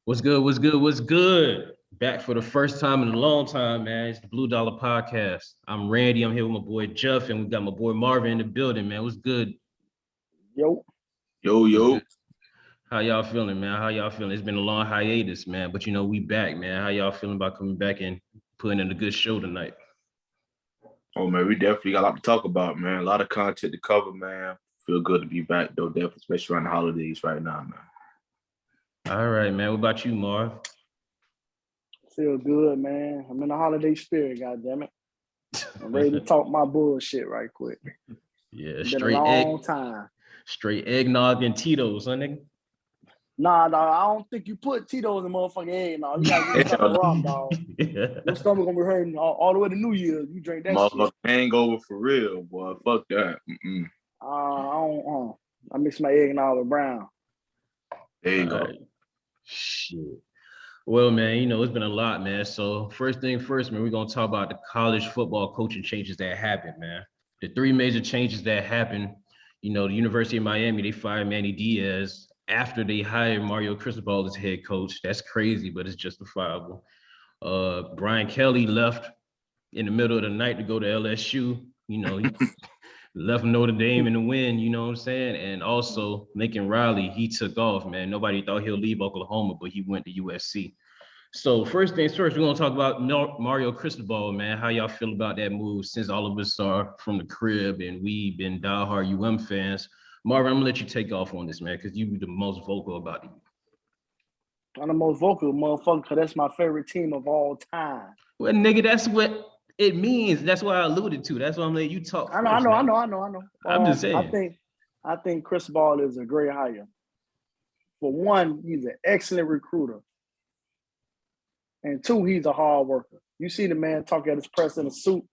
What's good? What's good? What's good? Back for the first time in a long time, man. It's the Blue Dollar Podcast. I'm Randy. I'm here with my boy Jeff, and we got my boy Marvin in the building, man. What's good? Yo, Yo, What's yo. good? How y'all feeling, man? How y'all feeling? It's been a long hiatus, man. But we back, man. How y'all feeling about coming back and putting in a good show tonight? Oh, man, we definitely got a lot to talk about, man. A lot of content to cover, man. Feel good to be back, though, definitely, especially around the holidays right now, man. All right, man. What about you, Marv? feel good, man. I'm in the holiday spirit, goddammit. I'm ready to talk my bullshit right quick. Yeah, It's been a long time. straight eggnog and Tito's, huh, nigga? Nah, dog, I don't think you put Tito's in motherfucking egg, nah. You gotta get stuff rum, dog. Your stomach gonna be hurting all the way to New Year's. You drink that Motherfucker shit. hangover for real, boy. Fuck that. I mix my eggnog with brown. There you All go. right. Shit. Well, man, it's been a lot, man. So first thing first, man, we're gonna talk about the college football coaching changes that happened, man. The three major changes that happened. The University of Miami, they fired Manny Diaz after they hired Mario Cristobal as head coach. That's crazy, but it's justifiable. Brian Kelly left in the middle of the night to go to LSU. He left Notre Dame in the win, you know what I'm saying? And also Lincoln Riley, he took off, man. Nobody thought he'll leave Oklahoma, but he went to USC. So first things first, we're gonna talk about Mario Cristobal, man. How y'all feel about that move? Since all of us are from the crib and we've been diehard UM fans, Marvin, I'm gonna let you take off on this, man, because you were the most vocal about it. I'm the most vocal motherfucker because that's my favorite team of all time. Well, nigga, that's what it means. That's what I alluded to. That's why I'm letting you talk. I know. I'm just saying. I think Cristobal is a great hire. For one, he's an excellent recruiter. And two, he's a hard worker. You see the man talk at his press in a suit,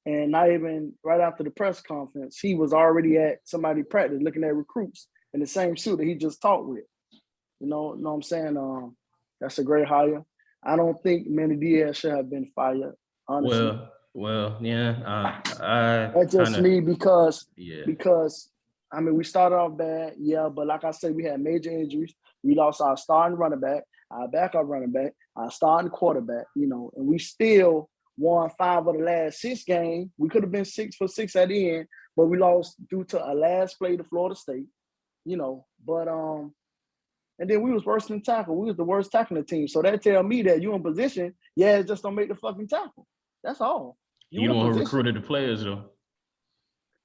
and not even right after the press conference, he was already at somebody's practice looking at recruits in the same suit that he just talked with. You know what I'm saying? That's a great hire. I don't think Manny Diaz should have been fired, honestly. Well, yeah. That's just me because yeah. I mean, we started off bad, yeah, but like I said, we had major injuries. We lost our starting running back, our backup running back, our starting quarterback, and we still won 5 of the last 6 games. We could have been 6 for 6 at the end, but we lost due to a last play to Florida State, But and then we was worse than tackle. We was the worst tackling team. So that tell me that you in position, just don't make the fucking tackle. That's all. You don't want to recruit the players though.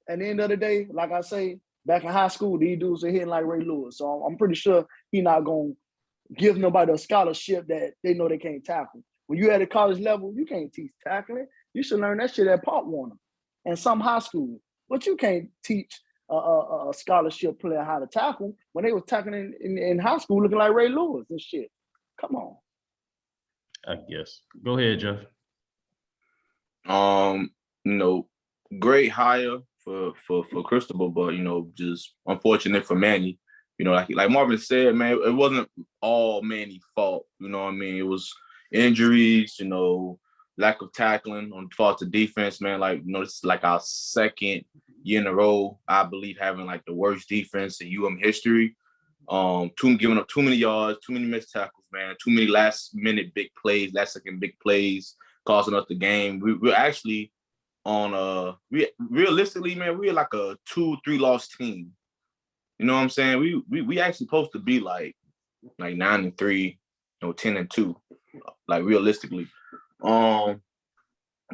At the end of the day, like I say, back in high school, these dudes are hitting like Ray Lewis. So I'm pretty sure he's not going to give nobody a scholarship that they know they can't tackle. When you at a college level, you can't teach tackling. You should learn that shit at Pop Warner and some high school. But you can't teach a scholarship player how to tackle when they was tackling in high school looking like Ray Lewis and shit. Come on. I guess. Go ahead, Jeff. Great hire for Cristobal, but just unfortunate for Manny. Like Marvin said, man, it wasn't all Manny's fault. You know what I mean? It was injuries, lack of tackling on parts of defense, man. This is like our second year in a row, I believe, having like the worst defense in UM history. Giving up too many yards, too many missed tackles, man. Too many last second big plays, costing us the game. We're actually realistically, man, we're like a 2-3 loss team. You know what I'm saying? We actually supposed to be like 9-3, 10-2, like realistically.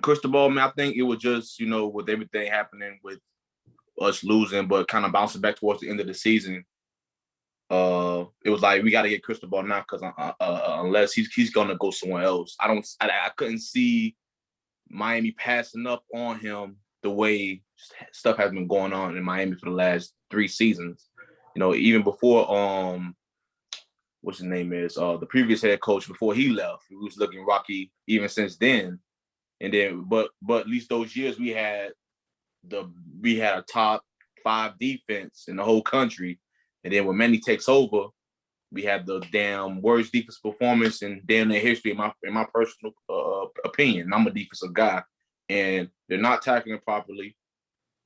Cristobal, man, I think it was just, with everything happening with us losing, but kind of bouncing back towards the end of the season. It was like we got to get Cristobal now because unless he's gonna go somewhere else, I couldn't see Miami passing up on him the way stuff has been going on in Miami for the last 3 seasons. Even before what's his name is the previous head coach before he left, he was looking rocky even since then. And then, but at least those years we had a top 5 defense in the whole country. And then when Manny takes over, we had the damn worst defense performance in damn their history, in my personal opinion. I'm a defensive guy, and they're not tackling properly.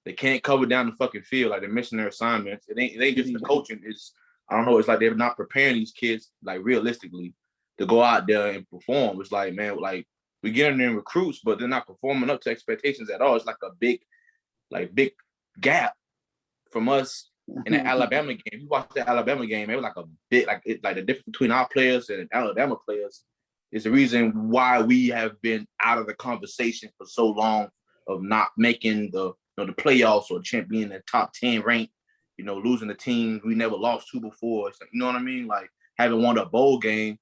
They can't cover down the fucking field. Like, they're missing their assignments. It ain't just the coaching. It's like they're not preparing these kids like realistically. to go out there and perform. It's like, man, like we getting in recruits, but they're not performing up to expectations at all. It's like a big gap from us in the Alabama game. You watch the Alabama game, it was like a bit like the difference between our players and Alabama players is the reason why we have been out of the conversation for so long of not making the the playoffs or being in the top 10 rank, losing the teams we never lost to before. So, you know what I mean? Like having won a bowl game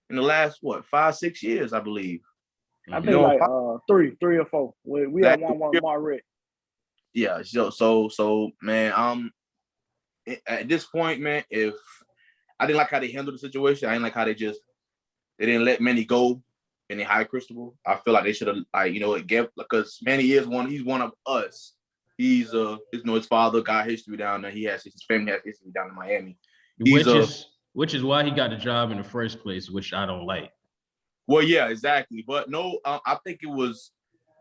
in the last 5-6 years, I believe. I think like 3 or 4. We had one Marvin. Yeah. So man, at this point, man, if I didn't like how they handled the situation, I didn't like how they didn't let Manny go and they hired Cristobal. I feel like they should have because Manny he's one of us. He's his father got history down there. His family has history down in Miami. Which is why he got the job in the first place, which I don't like. Well, yeah, exactly. But no, I think it was.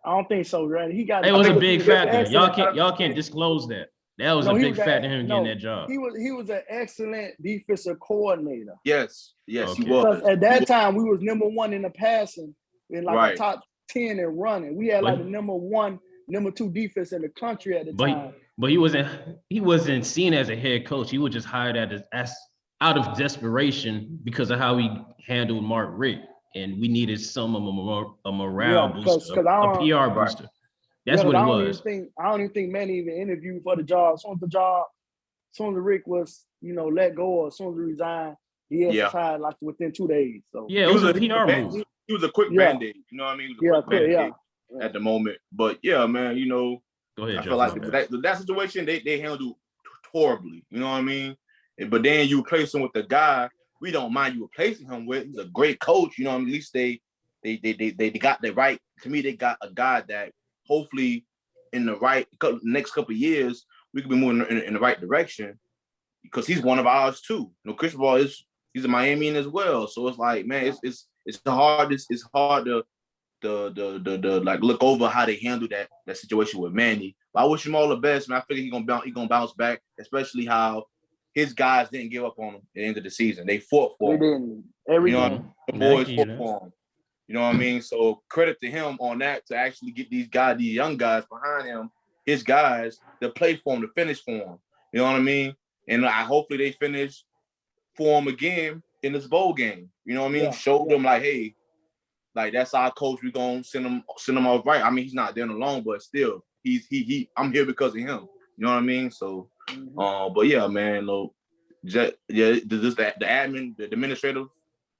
I don't think so, right? It was a big factor. Y'all can't disclose that. That was a big factor in him getting that job. He was an excellent defensive coordinator. Yes, okay. He was. Because at that time we was number 1 in the passing, in like the top 10 in running. We had like the number 1, number 2 defense in the country at the time. But he wasn't seen as a head coach. He was just hired as out of desperation because of how he handled Mark Richt, and we needed a morale booster, a PR booster. That's what it was. I don't even think Manny even interviewed for the job. As soon as Rick was, let go, or as soon as he resigned, he had decided like within 2 days. So yeah, it was a PR move. He was a quick band-aid. You know what I mean? He was a quick band-aid at the moment. But yeah, man, Go ahead, I feel like that situation they handled horribly. You know what I mean? But then you replace him with the guy we don't mind you replacing him with. He's a great coach. You know, at least they got the right. To me, they got a guy that hopefully in the next couple of years we could be moving in the right direction, because he's one of ours too. Cristobal he's a Miamian as well. So it's like, man, it's hard to like look over how they handle that situation with Manny. But I wish him all the best, man. I figure he's gonna bounce back, especially how his guys didn't give up on him at the end of the season. They fought for him. The boys fought for him. You know what I mean? So credit to him on that, to actually get these young guys behind him, his guys, to play for him, to finish for him. You know what I mean? And hopefully they finish for him again in this bowl game. You know what I mean? Show them like, hey, like that's our coach. We're gonna send him off right. I mean, he's not there alone, but still, I'm here because of him. You know what I mean? So, but yeah, man, the admin, the administrative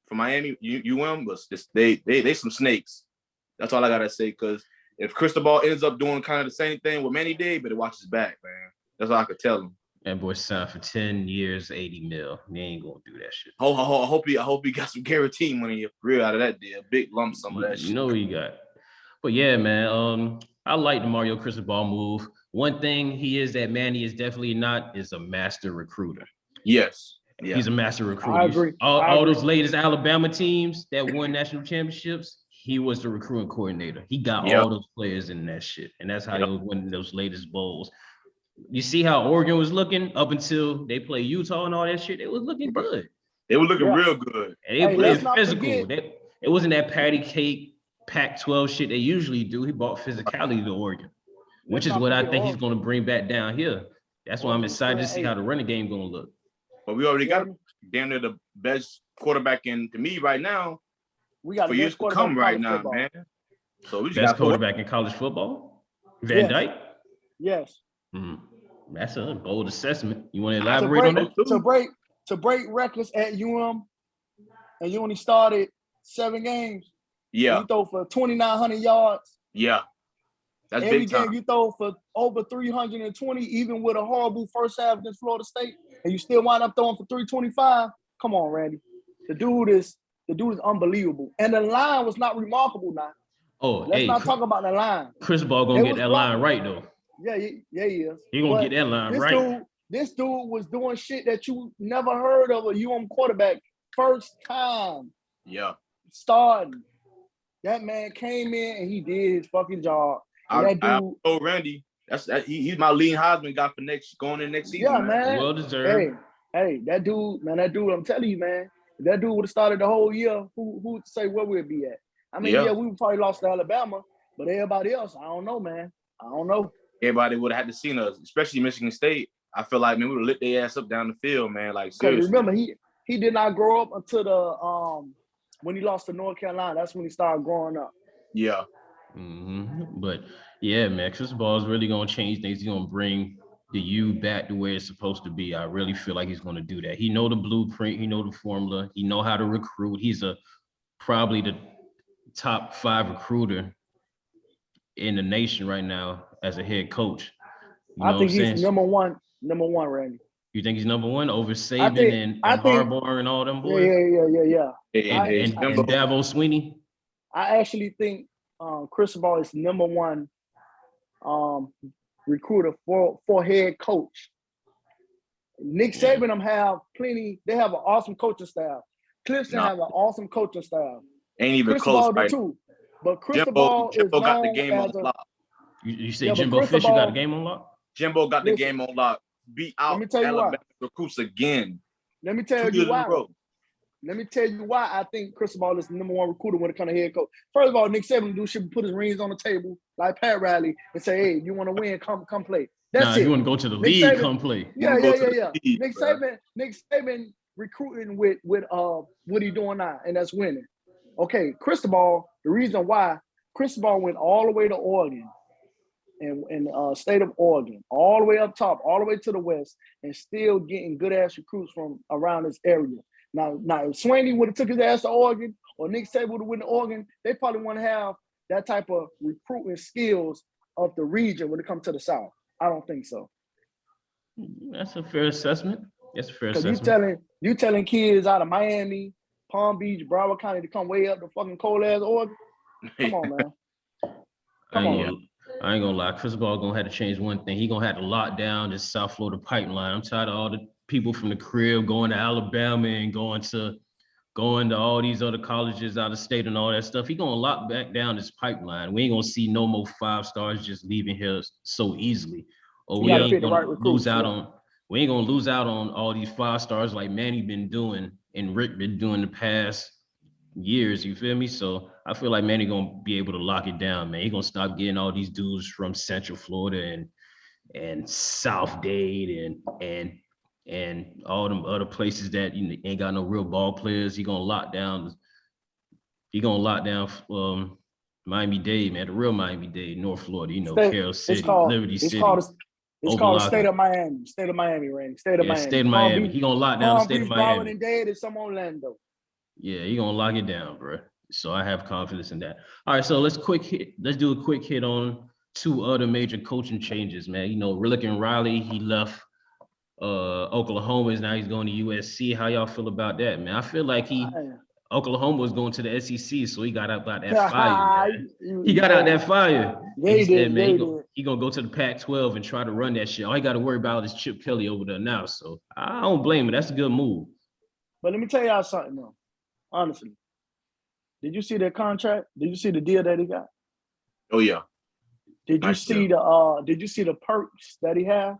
for Miami, was just they some snakes. That's all I gotta say. Because if Cristobal ends up doing kind of the same thing with Manny did, better watch his back, man. That's all I could tell him. That boy signed for 10 years, 80 mil. They ain't gonna do that shit. I hope he got some guaranteed money for real out of that deal. Big lump sum of that shit. You know what he got. But yeah, man. I like the Mario Cristobal move. One thing that Manny is definitely not is a master recruiter. Yes. Yeah. He's a master recruiter. I agree. All those latest Alabama teams that won national championships, he was the recruiting coordinator. He got all those players in that shit. And that's how they was winning those latest bowls. You see how Oregon was looking up until they played Utah and all that shit? They was looking good. They were looking real good. And they played physical. It wasn't that patty cake Pac-12 shit they usually do. He brought physicality to Oregon, which is what I think he's going to bring back down here. That's why I'm excited to see how the running game going to look. But we already got damn near the best quarterback to me right now. We got for years to come right now, football. Man. So we just best quarterback in college football? Van Dyke? Yes. That's a bold assessment. You want to elaborate on that? To break records at and you only started 7 games. Yeah. You throw for 2,900 yards. Yeah. That's every big time. game you throw for over 320, even with a horrible first half against Florida State, and you still wind up throwing for 325. Come on, Randy. The dude is unbelievable. And the line was not remarkable now. Let's not talk about the line. Cristobal gonna get that line right though. Yeah, he is. He gonna get that line right. This dude was doing shit that you never heard of a quarterback. First time. Yeah. Starting. That man came in and he did his fucking job. Randy, he's my leading Heisman guy for going in next season. Yeah, man. Well deserved. Hey, that dude, I'm telling you, man, If that dude would have started the whole year, who would say where we'd be at? I mean, yeah, we probably lost to Alabama, but everybody else, I don't know, man. I don't know. Everybody would have had to seen us, especially Michigan State. I feel like, man, we would have lit their ass up down the field, man. Like, seriously. Remember, he did not grow up until the when he lost to North Carolina. That's when he started growing up. Yeah. Mm-hmm. But yeah, man, Cristobal is really gonna change things. He's gonna bring the U back to where it's supposed to be. I really feel like he's gonna do that. He know the blueprint. He know the formula. He know how to recruit. He's probably the top 5 recruiter in the nation right now as a head coach. I think he's number one, Randy. You think he's number one over Saban and Harbaugh and all them boys? Yeah. And Dabo Sweeney? I actually think Cristobal is number one recruiter for head coach. Nick Saban them have plenty. They have an awesome coaching staff. Clemson have an awesome coaching staff. Ain't even close, right? Too. But Cristobal is known got the game as on lock. You say Jimbo Fisher got the game on lock? Jimbo got the game on lock. Beat out Alabama recruits again. Let me tell you why. Let me tell you why I think Cristobal is the number one recruiter when it comes to head coach. First of all, Nick Saban should put his rings on the table like Pat Riley and say, "Hey, you want to win? Come play." That's it. You want to go to the league? Come play. Yeah. Nick Saban recruiting with what he doing now, and that's winning. Okay, Cristobal. The reason why Cristobal went all the way to Oregon. In state of Oregon, all the way up top, all the way to the west, and still getting good ass recruits from around this area. Now, if Swaney would have took his ass to Oregon, or Nick Saban would have went to Oregon, they probably want to have that type of recruiting skills of the region when it comes to the South. I don't think so. That's a fair assessment. You telling kids out of Miami, Palm Beach, Broward County to come way up to fucking cold ass Oregon? Come on, man. I ain't gonna lie, Cristobal gonna have to change one thing. He gonna have to lock down this South Florida pipeline. I'm tired of all the people from the crib going to Alabama and going to all these other colleges out of state and all that stuff. He gonna lock back down this pipeline. We ain't gonna see no more 5 stars just leaving here so easily. Or we ain't gonna lose out on all these 5 stars like Manny been doing and Rick been doing the past years, you feel me? So I feel like Manny gonna be able to lock it down, man. He gonna stop getting all these dudes from Central Florida and South Dade and all them other places that ain't got no real ball players. He gonna lock down Miami-Dade, man, the real Miami-Dade, North Florida, Carroll City, Liberty City. It's called the state of Miami. State of Miami, Randy. State of Miami. He gonna lock down the state of Miami. Broward and Dade is some Orlando. Yeah, he gonna lock it down, bro. So I have confidence in that. All right, so let's do a quick hit on 2 other major coaching changes, man. Rillick and Riley, he left Oklahoma, now he's going to USC. How y'all feel about that, man? I feel like Oklahoma was going to the SEC, so he got out that fire. Man. He got out that fire. He said, man, he gonna go to the Pac-12 and try to run that shit. All he got to worry about is Chip Kelly over there now. So I don't blame him. That's a good move. But let me tell y'all something though. Honestly, did you see that contract? Did you see the deal that he got? Oh yeah. Did you see the perks that he had?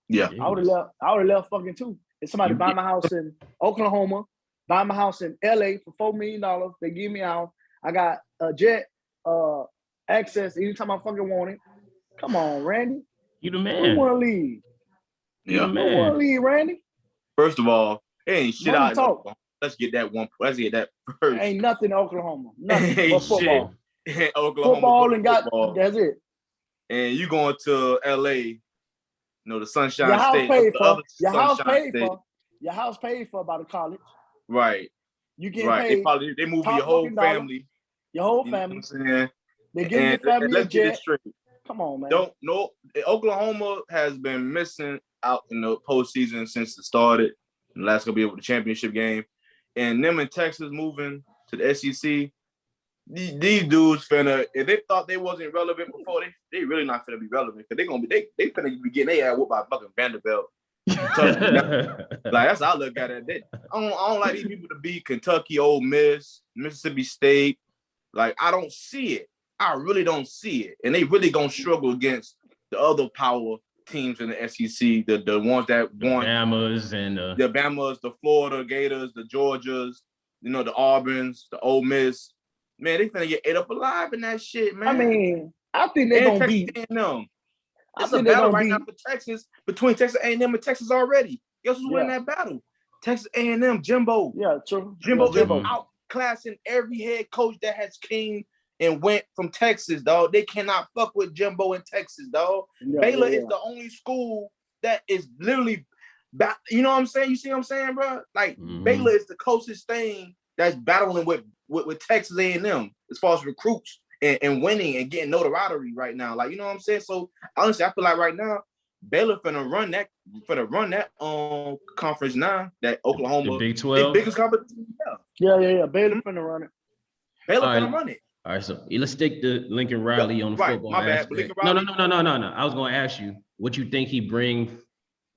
Yeah. I would have left fucking too. If somebody buy my house in Oklahoma, buy my house in LA for $4 million, they give me a house. I got a jet access anytime I fucking want it. Come on, Randy. You the man. Who want to leave? Yeah. Who want to leave, Randy? First of all, ain't shit out talk. Let's get that first. Ain't nothing in Oklahoma. Nothing but football. Oklahoma football and football. That's it. And you going to LA, the Sunshine your house State. Paid for. Your house paid for. Your house paid for by the college. Right. You get paid. They move your whole family. Your whole family. You know what I'm saying? They give your family a jet. Come on, man. Oklahoma has been missing out in the postseason since it started. The last couple years with the championship game. And them in Texas moving to the SEC, these dudes if they thought they wasn't relevant before, they really not finna be relevant because they finna be getting their ass whooped by fucking Vanderbilt. Like that's how I look at it. I don't like these people to be Kentucky, Ole Miss, Mississippi State. Like I don't see it. I really don't see it, and they really gonna struggle against the other power teams in the SEC, the ones that want Bamas and the Bamas, the Florida Gators, the Georgias, the Auburn's, the Ole Miss. Man, they finna get ate up alive in that shit, man. I mean, I think they're gonna beat A&M. It's a battle right now for Texas between Texas A&M and Texas already. Guess who's winning that battle? Texas A&M, Jimbo. Yeah, true. Jimbo is outclassing every head coach that has came and went from Texas, dog. They cannot fuck with Jimbo in Texas, dog. Baylor is the only school that is literally, you know what I'm saying? You see what I'm saying, bro? Like Baylor is the closest thing that's battling with Texas A&M as far as recruits and winning and getting notoriety right now. Like, you know what I'm saying? So honestly, I feel like right now Baylor finna run that conference now. That Oklahoma, the Big 12, biggest competition. Yeah. Baylor finna run it. Baylor finna run it. All right, so let's stick to Lincoln Riley on the football aspect. No. I was going to ask you what you think he brings.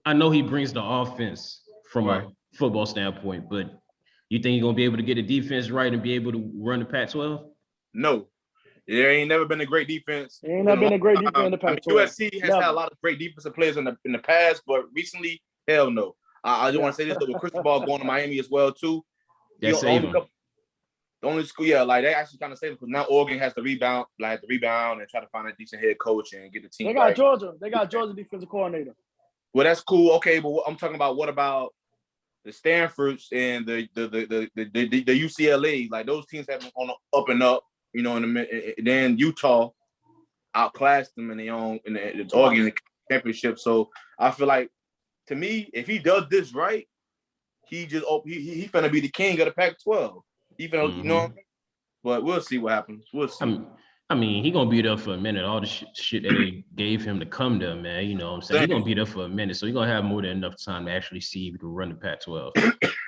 I know he brings the offense from a football standpoint, but you think he's going to be able to get the defense right and be able to run the Pac-12? No. There ain't never been a great defense. There ain't never been a great defense in the Pac-12. USC has had a lot of great defensive players in the past, but recently, hell no. I just want to say this, though, with Cristobal going to Miami as well, too. That's saving. The only school, like they actually kind of saved because now Oregon has to rebound and try to find a decent head coach and get the team. They got Georgia. They got Georgia defensive coordinator. Well, that's cool. Okay, but I'm talking about what about the Stanfords and the UCLA? Like those teams have been on the up and up. Then Utah outclassed them in the Oregon championship. So I feel like, to me, if he does this right, he finna be the king of the Pac-12. You know what I mean? But we'll see what happens. We'll see. I mean, he gonna be there for a minute. All the shit that they gave him to come there, man. You know what I'm saying? He's gonna be there for a minute, so he's gonna have more than enough time to actually see if he can run the Pac-12.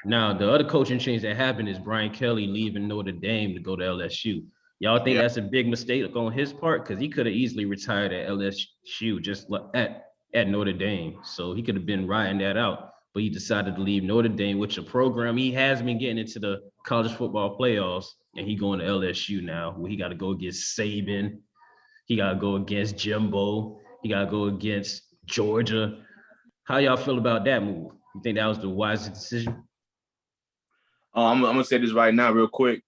Now, the other coaching change that happened is Brian Kelly leaving Notre Dame to go to LSU. Y'all think that's a big mistake on his part? Because he could have easily retired at LSU, just at Notre Dame. So he could have been riding that out. But he decided to leave Notre Dame, which a program he has been getting into the college football playoffs, and he going to LSU now, where he got to go against Saban, he got to go against Jimbo, he got to go against Georgia. How y'all feel about that move? You think that was the wisest decision? I'm gonna say this right now, real quick.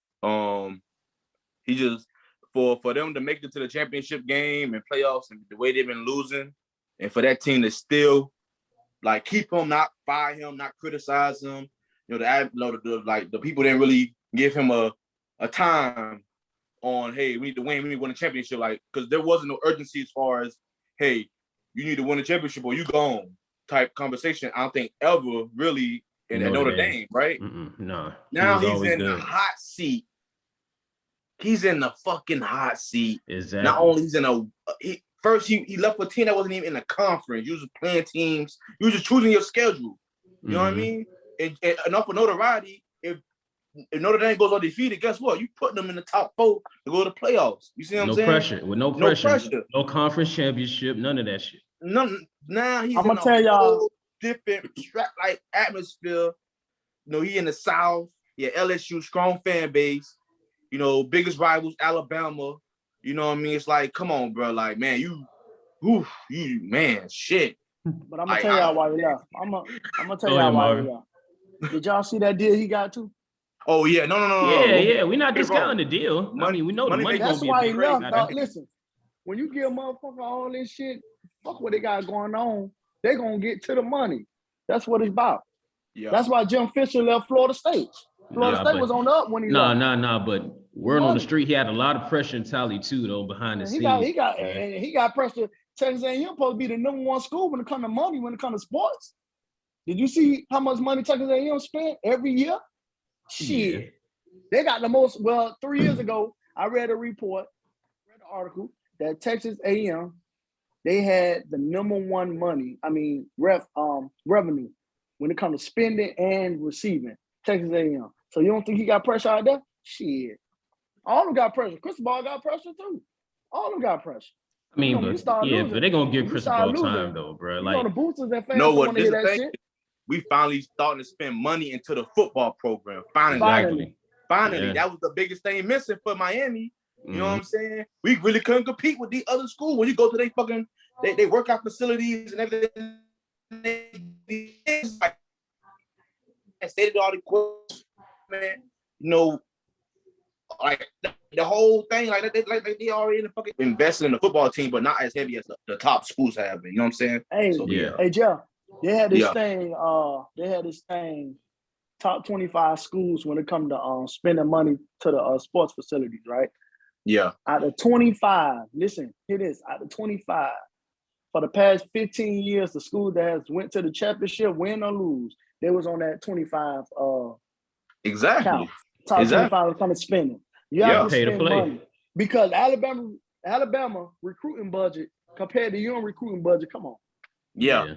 He just for them to make it to the championship game and playoffs and the way they've been losing, and for that team to still like keep him, not fire him, not criticize him. The people didn't really give him a time on, hey, we need to win a championship, like, because there wasn't no urgency as far as, hey, you need to win a championship or you gone type conversation. I don't think ever really in Notre Dame, right? No. Now he's in the hot seat. He's in the fucking hot seat. Exactly. Not only he's in First, he left for a team that wasn't even in the conference. You was playing teams. You was just choosing your schedule. You know what I mean? And enough for notoriety. If Notre Dame goes undefeated, guess what? You put them in the top 4 to go to the playoffs. You see what I'm saying? No pressure. No conference championship. None of that shit. Now he's I'm gonna tell y'all different like atmosphere. He in the South. Yeah, LSU, strong fan base. Biggest rivals, Alabama. You know what I mean? It's like, come on, bro. Like, man, shit. But I'm gonna tell y'all why he left. I'm gonna tell y'all why he left. Did y'all see that deal he got to? Oh yeah, no. Yeah. We're not discounting the deal. Money, we know the money gonna be. That's why he left. Dog. Listen, when you give a motherfucker all this shit, fuck what they got going on. They gonna get to the money. That's what it's about. Yeah. That's why Jim Fisher left Florida State. Florida State was on the up when he left. No. But word on the street, he had a lot of pressure and tally too, though, behind the scenes. He got pressure. Texas A&M supposed to be the number 1 school when it comes to money, when it comes to sports. Did you see how much money Texas A&M spent every year? Shit. Yeah. They got the most. Well, 3 years ago, I read an article that Texas A&M, they had the number 1 money. I mean, revenue when it comes to spending and receiving. Texas A&M. So you don't think he got pressure out there? Shit. All of them got pressure. Cristobal got pressure too. All of them got pressure. I mean, but they're gonna give Cristobal time though, bro. Like the boosters and fans want to hear that shit. We finally starting to spend money into the football program. Finally. Yeah. That was the biggest thing missing for Miami. You know what I'm saying? We really couldn't compete with the other schools when you go to their fucking They work out facilities and everything. It's like state of the equipment, you know, like the whole thing, like they already in the fucking invested in the football team, but not as heavy as the top schools have been. You know what I'm saying? Hey, So, hey, Jeff, they had this thing. They had this thing. Top 25 schools when it comes to spending money to the sports facilities, right? Yeah. Out of 25, listen, here it is. Out of 25, for the past 15 years, the school that has went to the championship, win or lose, they was on that 25 exactly. count. Top 25 was coming spending. You have to spend money because Alabama recruiting budget compared to your recruiting budget. Come on. Yeah.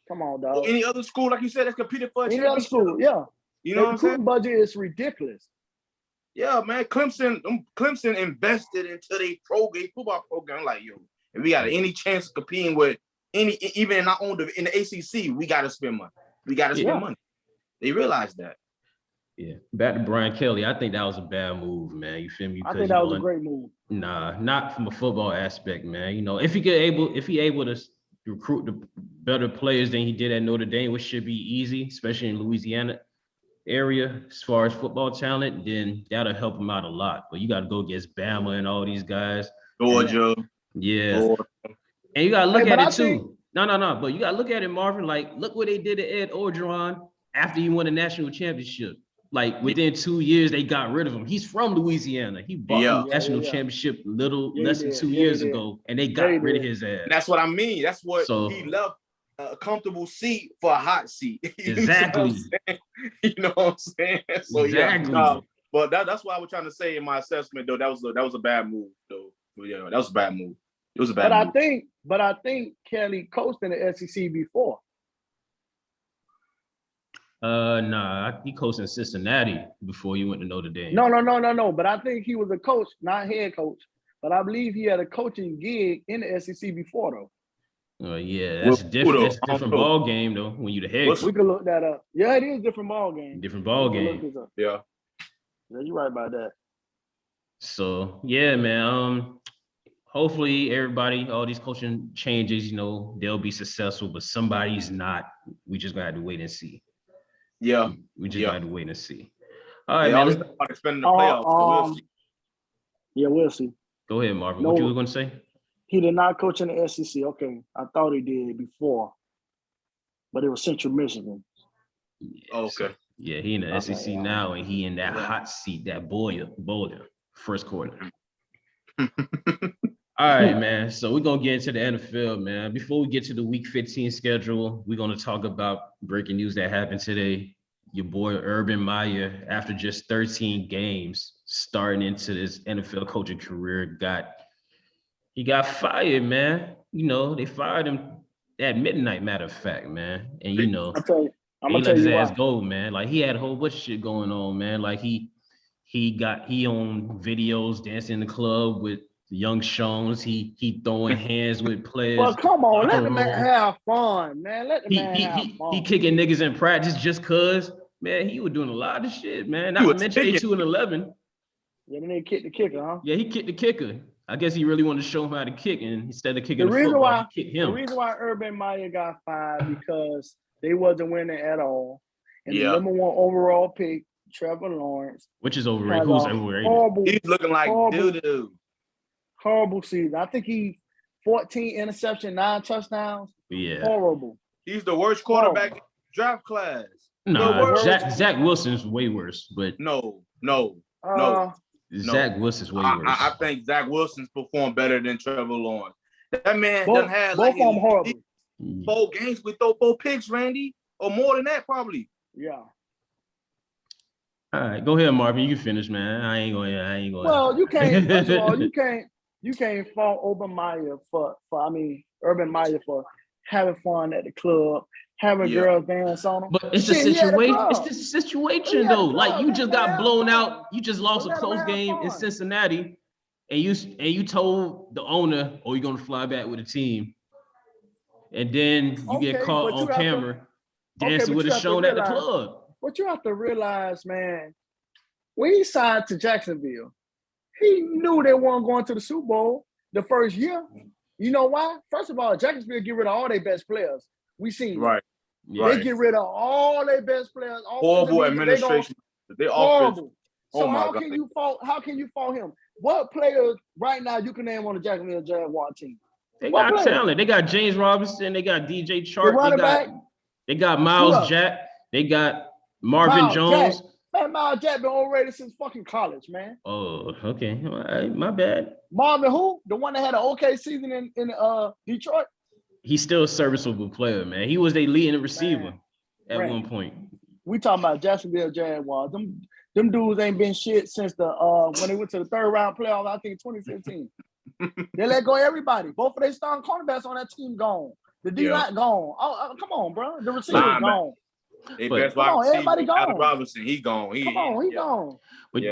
Come on, dog. Or any other school, like you said, that's competed for a championship. Any other school, yeah. You know what I'm saying? Budget is ridiculous. Yeah, man. Clemson invested into their football program. Like, yo, if we got any chance of competing with even in our own in the ACC, we got to spend money. We got to spend money. They realized that. Yeah. Back to Brian Kelly. I think that was a bad move, man. You feel me? I think that was a great move. Nah, not from a football aspect, man. You know, if he able to recruit the better players than he did at Notre Dame, which should be easy, especially in Louisiana area as far as football talent, then that'll help him out a lot. But you got to go against Bama and all these guys. Georgia. Yeah. Georgia. And you got to look at it too. No. But you got to look at it, Marvin. Like, look what they did to Ed Orgeron after he won a national championship. Like, within 2 years, they got rid of him. He's from Louisiana. He bought the national championship less than 2 years ago, and they got rid of his ass. That's what I mean. That's what he left a comfortable seat for a hot seat. Exactly. You know what I'm saying? So exactly. But that's what I was trying to say in my assessment, though. That was a bad move, though. Yeah, that was a bad move. It was a bad move. But I think Kelly coached in the SEC before. Nah, he coached in Cincinnati before he went to Notre Dame. No. But I think he was a coach, not head coach. But I believe he had a coaching gig in the SEC before, though. Yeah, that's different. That's a different ball game, though. When you the head coach. We can look that up. Yeah, it is a different ball game. Different ball game. Yeah, you're right about that. So yeah, man. Hopefully everybody, all these coaching changes, you know, they'll be successful, but somebody's not. We just gonna have to wait and see. Yeah. We just got to wait and see. All right, man. Spending the playoffs. So we'll see. Yeah, we'll see. Go ahead, Marvin. What you were going to say? He did not coach in the SEC. Okay, I thought he did before, but it was Central Michigan. Yeah, okay. So, yeah, he in the SEC now, and he in that hot seat, that boulder, first quarter. All right, man. So we're going to get into the NFL, man. Before we get to the Week 15 schedule, we're going to talk about breaking news that happened today. Your boy, Urban Meyer, after just 13 games, starting into this NFL coaching career, he got fired, man. You know, they fired him at midnight, matter of fact, man. And, you know, I'm going to let his ass go, man. Like, he had a whole bunch of shit going on, man. Like, he on videos dancing in the club with Young Shones, he throwing hands with players. Well, come on, let the man have fun, man. Let the man have fun. He kicking niggas in practice just cause, man, he was doing a lot of shit, man. Not to mention 8-2-11. Yeah, then they kicked the kicker, huh? Yeah, he kicked the kicker. I guess he really wanted to show him how to kick, and instead of kicking the football, he kicked him. The reason why Urban Meyer got fired because they wasn't winning at all. And the number 1 overall pick, Trevor Lawrence, which is overrated. Who's overrated? He's looking like doo-doo. Horrible season. I think he 14 interception, 9 touchdowns. Yeah. Horrible. He's the worst quarterback in draft class. No, Zach Wilson's way worse, but no. Zach Wilson's way worse. I think Zach Wilson's performed better than Trevor Lawrence. That man done had both of them horrible. 4 games with 4 picks, Randy, or more than that, probably. Yeah. All right, go ahead, Marvin. You can finish, man. I ain't going. Well, you can't. First of all, you can't fault Urban Meyer for having fun at the club, having girls dance on him. But it's the situation. It's the situation, though. Like, you just got blown out. You just lost a close game in Cincinnati, and you told the owner, "Oh, you're gonna fly back with the team," and then you get caught on camera dancing with a show at the club. But you have to realize, man, when he signed to Jacksonville, he knew they weren't going to the Super Bowl the first year. You know why? First of all, Jacksonville get rid of all their best players. We seen Right. Yeah. They get rid of all their best players. Horrible administration. They horrible. So Oh my how God. can you fault? How can you fault him? What players right now you can name on the Jacksonville Jaguar team? They What got players? talent. They got James Robinson. They got DJ The Chark. running back. They got Who Miles else? Jack. They got Marvin Miles Jones. Jack. Man, Miles Jack been overrated since fucking college, man. Oh, okay. All right, my bad. Marvin who? The one that had an okay season in Detroit? He's still a serviceable player, man. He was a leading receiver at Man. one point. We talking about Jacksonville Jaguars. Them dudes ain't been shit since the when they went to the third round playoff, I think 2015. They let go everybody. Both of their starting cornerbacks on that team gone. The D-line gone. Oh, come on, bro. The receiver gone. They But- best Come on, wide receiver, everybody gone. Allen Robinson, he gone. He Gone. But,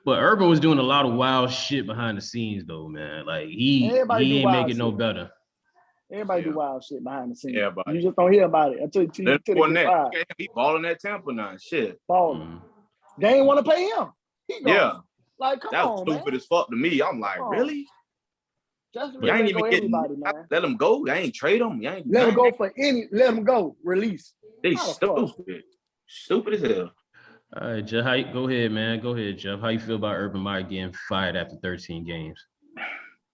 but Urban was doing a lot of wild shit behind the scenes, though, man. Like he ain't making no better. Everybody do wild shit behind the scenes. Yeah, buddy. You just don't hear about it until they get fired. He balling at Tampa now. Shit. Balling. Mm. They ain't want to pay him. He gone. Yeah. Like, come That was on, stupid man. as fuck to me. I'm like, really? Just Y'all ain't let even go getting everybody, man. let him go. Y'all ain't trade him. Y'all ain't Let him go for let him go. Release. They How the fuck? stupid. Stupid as hell. All right, Jeff, go ahead, man. Go ahead, Jeff. How you feel about Urban Meyer getting fired after 13 games?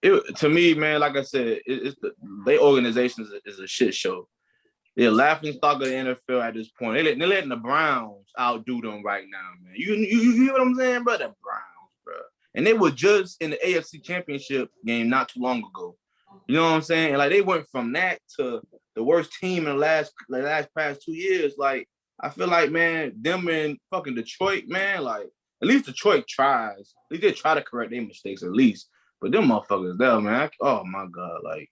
To me, man, like I said, their organization is a shit show. They're laughing stock of the NFL at this point. They're letting the Browns outdo them right now, man. You hear what I'm saying, bro? The Browns, bro. And they were just in the AFC Championship game not too long ago. You know what I'm saying? And like they went from that to the worst team in the past 2 years. Like I feel like, man, them in fucking Detroit, man, like at least Detroit tries. At least they try to correct their mistakes at least. But them motherfuckers there, man. Oh my God, like.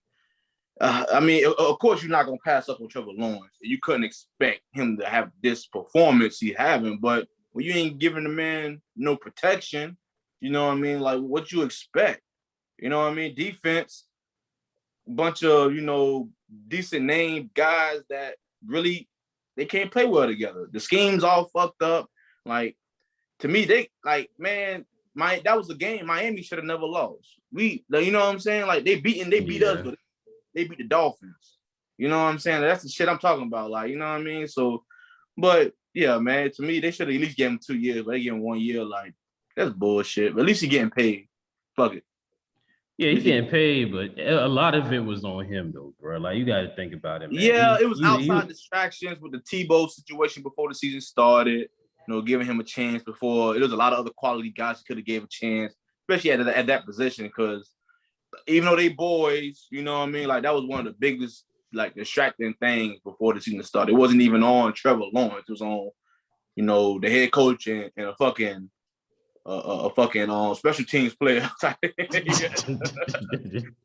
I mean, of course, you're not gonna pass up on Trevor Lawrence. You couldn't expect him to have this performance he's having, but when you ain't giving the man no protection, you know what I mean? Like, what you expect? You know what I mean? Defense, bunch of decent name guys that really they can't play well together. The scheme's all fucked up. Like to me, that was a game Miami should have never lost. You know what I'm saying? Like they beat us, but they beat the Dolphins. You know what I'm saying? That's the shit I'm talking about. Like, you know what I mean? So, but yeah, man, to me, they should have at least given him 2 years, but they give him 1 year. Like, that's bullshit. But at least he's getting paid. Fuck it. Yeah, he's getting paid, but a lot of it was on him, though, bro. Like, you got to think about it, man. Yeah, it was outside distractions with the Tebow situation before the season started. Giving him a chance before. There was a lot of other quality guys he could have gave a chance, especially at that position, because even though they boys, you know what I mean? Like, that was one of the biggest, like, distracting things before the season started. It wasn't even on Trevor Lawrence. It was on, the head coach and a fucking special teams player.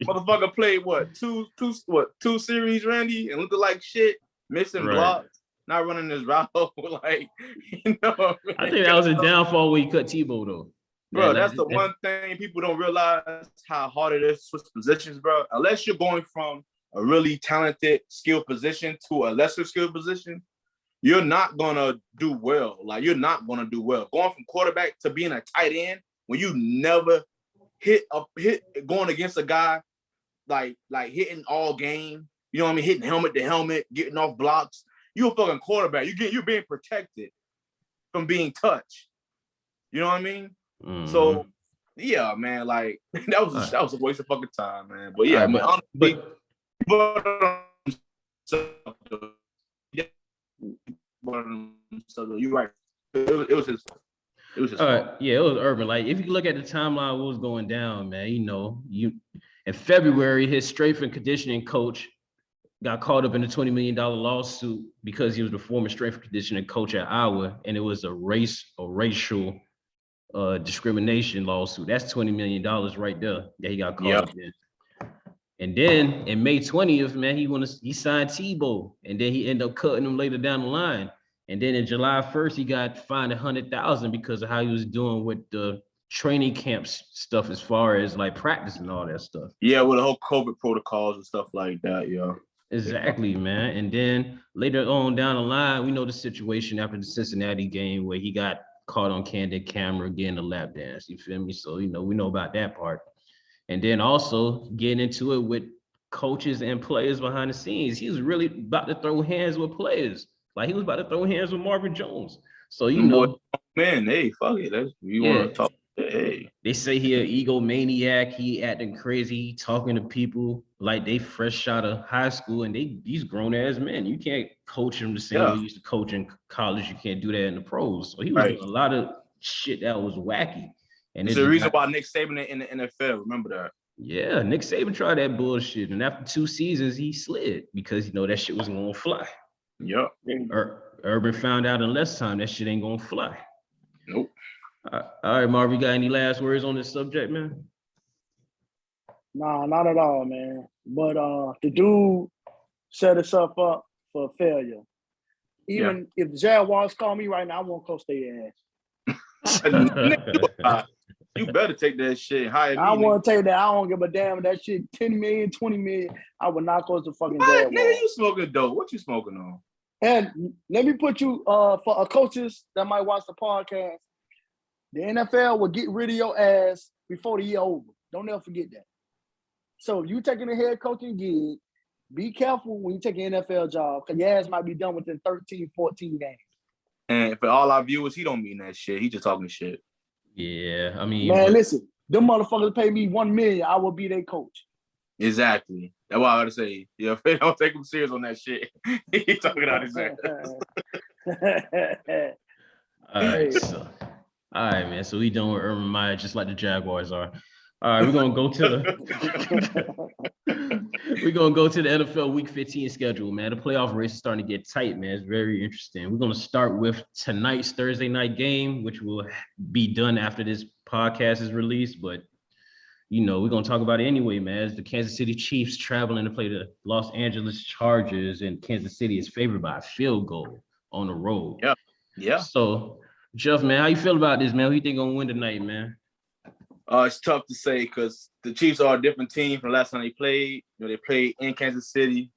Motherfucker played two series, Randy, and looked like shit, missing blocks, not running his route. Like, I think that was a downfall when he cut Tebow, though. Bro, that's the one thing people don't realize how hard it is to switch positions, bro. Unless you're going from a really talented, skilled position to a lesser skilled position, you're not gonna do well. Like, you're not gonna do well. Going from quarterback to being a tight end when you never hit going against a guy like hitting all game, you know what I mean? Hitting helmet to helmet, getting off blocks. You're a fucking quarterback. You're being protected from being touched. You know what I mean? Mm-hmm. So yeah, man, like that was a waste of fucking time, man. But yeah, man, honestly, you're right. It was his. It was his fault. Yeah, it was Urban. Like, if you look at the timeline, what was going down, man? In February, his strength and conditioning coach got caught up in a $20 million lawsuit because he was the former strength and conditioning coach at Iowa, and it was a racial discrimination lawsuit. That's $20 million right there that he got caught up in. And then in May 20th, man, he signed Tebow, and then he ended up cutting him later down the line. And then in July 1st, he got fined $100,000 because of how he was doing with the training camps stuff, as far as like practice and all that stuff. Yeah, with the whole COVID protocols and stuff like that. Yeah. Exactly, man. And then later on down the line, we know the situation after the Cincinnati game where he got caught on candid camera getting a lap dance. You feel me? So, we know about that part. And then also getting into it with coaches and players behind the scenes. He was really about to throw hands with players. Like he was about to throw hands with Marvin Jones. So man, hey, fuck it. That's you want to talk. Hey, they say he an egomaniac. He acting crazy, he talking to people like they fresh out of high school, and these grown ass men. You can't coach them the same way you used to coach in college. You can't do that in the pros. So he was doing a lot of shit that was wacky. And it's the reason why Nick Saban in the NFL. Remember that? Yeah, Nick Saban tried that bullshit, and after 2 seasons, he slid because that shit wasn't gonna fly. Yep. Urban found out in less time that shit ain't gonna fly. Nope. All right, Marvin, you got any last words on this subject, man? Nah, not at all, man. But the dude set himself up for failure. Even if the Jaguars call me right now, I won't coach their ass. You better take that shit. I want to take that. I don't give a damn. That shit, 10 million, 20 million. I would not coach the fucking Jaguars. Nigga, you smoking dope. What you smoking on? And let me put you for coaches that might watch the podcast. The NFL will get rid of your ass before the year over. Don't ever forget that. So if you taking a head coaching gig, be careful when you take an NFL job because your ass might be done within 13, 14 games. And for all our viewers, he don't mean that shit. He just talking shit. Yeah, I mean, man, listen, them motherfuckers pay me $1 million. I will be their coach. Exactly. That's why I would say, yeah, if they don't take him serious on that shit, he talking out his ass. All right, man. So we done with Urban Meyer, just like the Jaguars are. All right, we're gonna go to the NFL Week 15 schedule, man. The playoff race is starting to get tight, man. It's very interesting. We're gonna start with tonight's Thursday night game, which will be done after this podcast is released. But we're gonna talk about it anyway, man. It's the Kansas City Chiefs traveling to play the Los Angeles Chargers, and Kansas City is favored by a field goal on the road. Yeah. So, Jeff, man, how you feel about this, man? Who you think gonna win tonight, man? It's tough to say because the Chiefs are a different team from the last time they played. They played in Kansas City.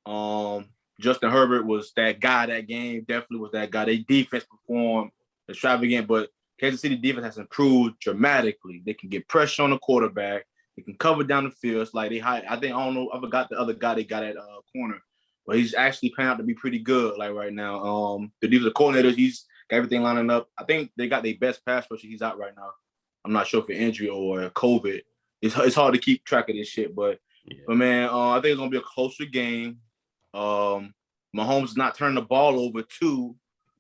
Justin Herbert was that guy that game, definitely was that guy. Their defense performed extravagant, but Kansas City defense has improved dramatically. They can get pressure on the quarterback. They can cover down the field. It's like I forgot the other guy they got at corner, but he's actually playing out to be pretty good like right now. The defensive coordinator, he's got everything lining up. I think they got their best pass rusher. He's out right now. I'm not sure if it's injury or COVID. It's hard to keep track of this shit, but man, I think it's gonna be a closer game. Mahomes is not turning the ball over too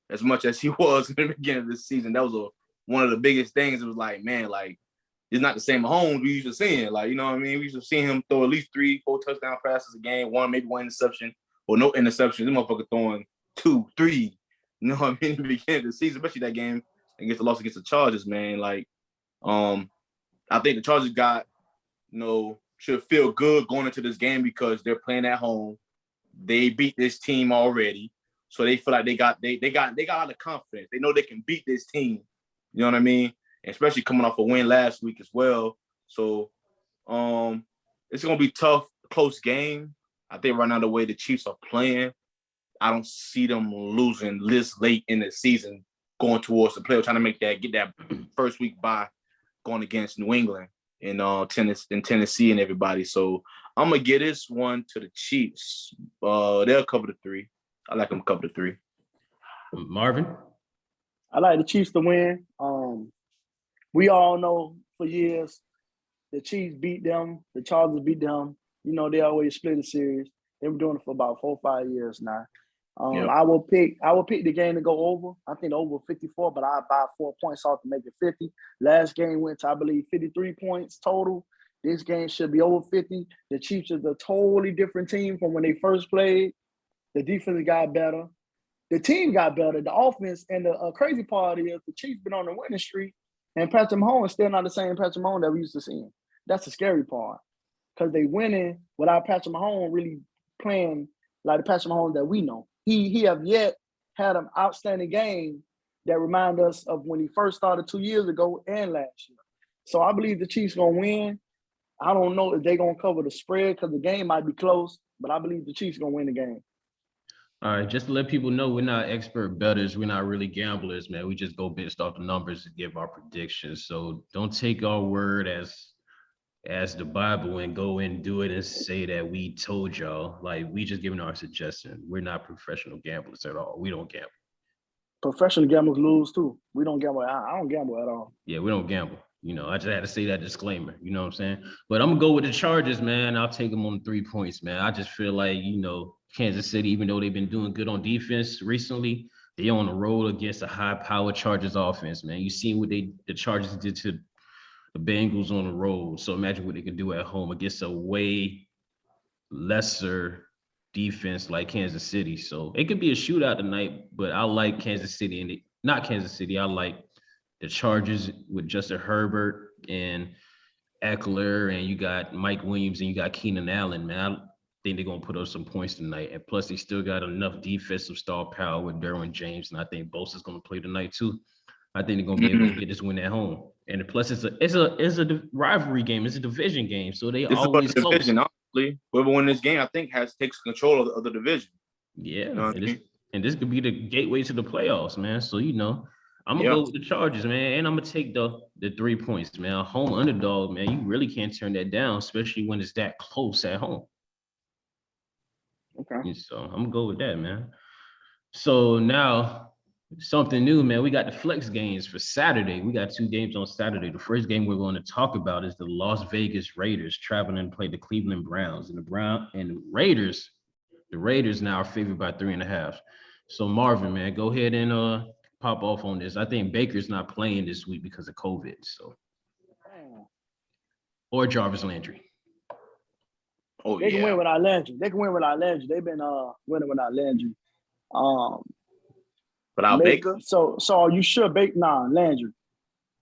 as much as he was in the beginning of this season. That was one of the biggest things. It was like, man, like it's not the same Mahomes we used to seeing. Like, you know what I mean? We used to see him throw at least 3-4 touchdown passes a game, maybe one interception or no interception. This motherfucker throwing 2, 3. You know what I mean? In the beginning of the season, especially that game against the Chargers, man. Like, I think the Chargers should feel good going into this game because they're playing at home. They beat this team already, so they feel like they got a lot of confidence. They know they can beat this team. You know what I mean? Especially coming off a win last week as well. So, it's gonna be tough, close game. I think right now the way the Chiefs are playing, I don't see them losing this late in the season, going towards the playoff, trying to get that first week bye, going against New England and Tennessee and everybody. So I'm gonna get this one to the Chiefs. They'll cover the 3. I like them to cover the 3. Marvin? I like the Chiefs to win. We all know for years the Chiefs beat them, the Chargers beat them. They always split the series. They've been doing it for about 4 or 5 years now. I will pick the game to go over. I think over 54, but I'll buy 4 points off to make it 50. Last game went to, I believe, 53 points total. This game should be over 50. The Chiefs is a totally different team from when they first played. The defense got better. The team got better. The offense, and the crazy part is the Chiefs been on the winning streak, and Patrick Mahomes is still not the same Patrick Mahomes that we used to see him. That's the scary part because they winning without Patrick Mahomes really playing like the Patrick Mahomes that we know. He have yet had an outstanding game that remind us of when he first started 2 years ago and last year. So I believe the Chiefs gonna win. I don't know if they're gonna cover the spread because the game might be close, but I believe the Chiefs gonna win the game. All right, just to let people know, we're not expert bettors. We're not really gamblers, man. We just go based off the numbers and give our predictions. So don't take our word as as the Bible and go and do it and say that we told y'all. Like, we just giving our suggestion. We're not professional gamblers at all. We don't gamble. Professional gamblers lose too. We don't gamble. I don't gamble at all. Yeah, we don't gamble. I just had to say that disclaimer. You know what I'm saying? But I'm gonna go with the Chargers, man. I'll take them on 3 points, man. I just feel like, Kansas City, even though they've been doing good on defense recently, they on the road against a high-powered Chargers offense, man. You seen what the Chargers did to the Bengals on the road. So imagine what they can do at home against a way lesser defense like Kansas City. So it could be a shootout tonight, but I like Kansas City and not Kansas City. I like the Chargers with Justin Herbert and Eckler, and you got Mike Williams and you got Keenan Allen, man. I think they're going to put up some points tonight. And plus, they still got enough defensive star power with Derwin James, and I think Bosa's going to play tonight too. I think they're going to be able to get this win at home. And plus, it's a rivalry game. It's a division game, so they always close. Division, honestly. Whoever wins this game, I think, takes control of the division. Yeah, and this could be the gateway to the playoffs, man. So I'm gonna go with the Chargers, man, and I'm gonna take the 3 points, man. Home underdog, man. You really can't turn that down, especially when it's that close at home. Okay. So I'm gonna go with that, man. So now something new, man. We got the flex games for Saturday. We got 2 games on Saturday. The first game we're going to talk about is the Las Vegas Raiders traveling to play the Cleveland Browns, and the Raiders now are favored by 3.5. So Marvin, man, go ahead and pop off on this. I think Baker's not playing this week because of COVID. So, or Jarvis Landry. Oh, they can win without Landry. They've been winning without Landry. Without Baker? So are you sure Baker? Nah, Landry.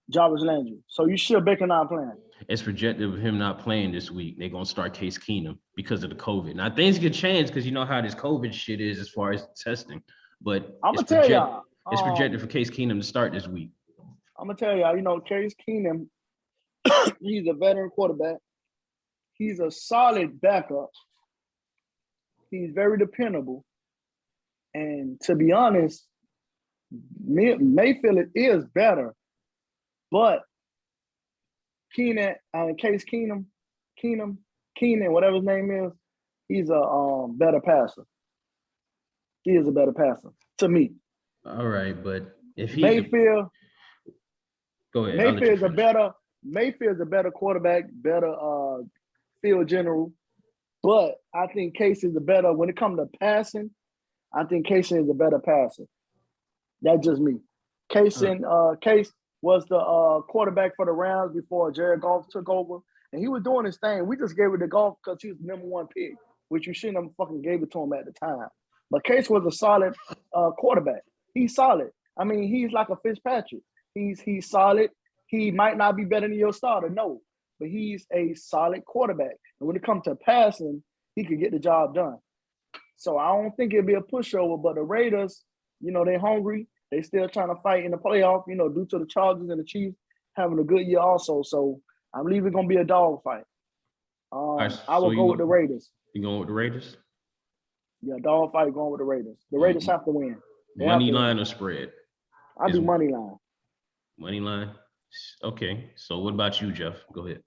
Jarvis Landry. So you sure Baker not playing? It's projected of him not playing this week. They're gonna start Case Keenum because of the COVID. Now things could change because you know how this COVID shit is as far as testing. But I'm gonna tell y'all, it's projected for Case Keenum to start this week. I'm gonna tell y'all, Case Keenum, he's a veteran quarterback. He's a solid backup. He's very dependable. And to be honest, Mayfield is better, but Case Keenum, whatever his name is, he's a better passer. He is a better passer to me. All right, but if he Mayfield, go ahead. Mayfield's a better quarterback, better field general. But I think Case is better when it comes to passing. I think Case is a better passer. That's just me. Case was the quarterback for the Rams before Jared Goff took over, and he was doing his thing. We just gave it to Goff because he was the #1 pick, which you shouldn't have fucking gave it to him at the time. But Case was a solid quarterback. He's solid. I mean, he's like a Fitzpatrick. He's solid. He might not be better than your starter, no, but he's a solid quarterback. And when it comes to passing, he could get the job done. So I don't think it'd be a pushover. But the Raiders, they're hungry. They still trying to fight in the playoff, due to the Chargers and the Chiefs having a good year also. So I believe it's going to be a dog fight. I will go with the Raiders. You going with the Raiders? Yeah, dog fight going with the Raiders. The Raiders have to win. Money line or spread? I do money line. Money line? Okay. So what about you, Jeff? Go ahead.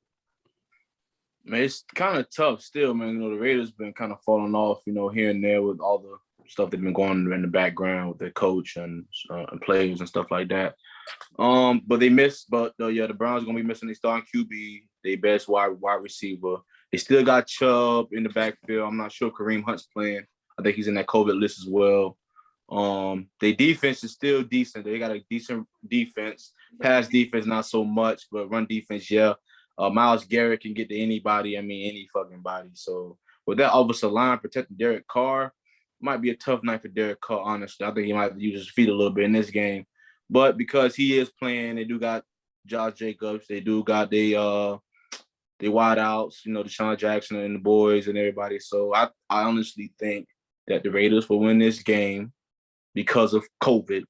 Man, it's kind of tough still, man. The Raiders been kind of falling off, here and there with all the stuff that's been going on in the background with their coach and players and stuff like that. But they missed. But the Browns are gonna be missing their starting QB, their best wide receiver. They still got Chubb in the backfield. I'm not sure Kareem Hunt's playing. I think he's in that COVID list as well. Their defense is still decent. They got a decent defense. Pass defense, not so much, but run defense, yeah. Myles Garrett can get to anybody. I mean, any fucking body. So with that offensive line protecting Derek Carr, might be a tough night for Derek Carr, honestly. I think he might use his feet a little bit in this game. But because he is playing, they do got Josh Jacobs. They do got they wide outs, Deshaun Jackson and the boys and everybody. So I honestly think that the Raiders will win this game because of COVID.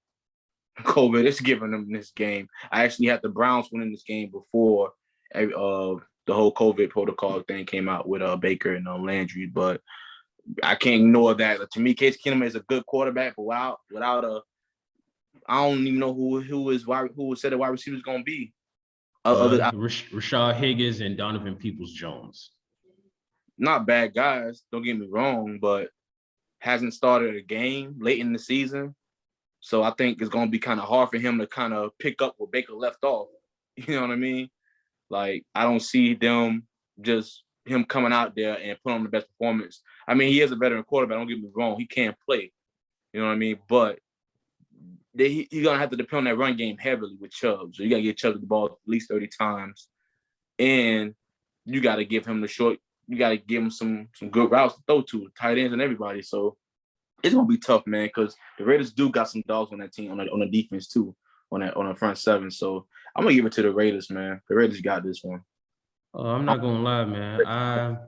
COVID is giving them this game. I actually had the Browns winning this game before the whole COVID protocol thing came out with Baker and Landry, but I can't ignore that. To me, Case Keenum is a good quarterback, but without I don't even know who said the wide receiver is going to be. Rashad Higgins and Donovan Peoples-Jones. Not bad guys, don't get me wrong, but hasn't started a game late in the season. So I think it's going to be kind of hard for him to kind of pick up where Baker left off. You know what I mean? Like, I don't see him coming out there and put on the best performance. I mean, he is a veteran quarterback. Don't get me wrong. He can play. You know what I mean? But he's going to have to depend on that run game heavily with Chubb. So you got to get Chubb the ball at least 30 times. And you got to give him you got to give him some good routes to throw to, tight ends and everybody. So it's going to be tough, man, because the Raiders do got some dogs on that team, on the defense too, on the front seven. So I'm going to give it to the Raiders, man. The Raiders got this one. I'm not going to lie, man.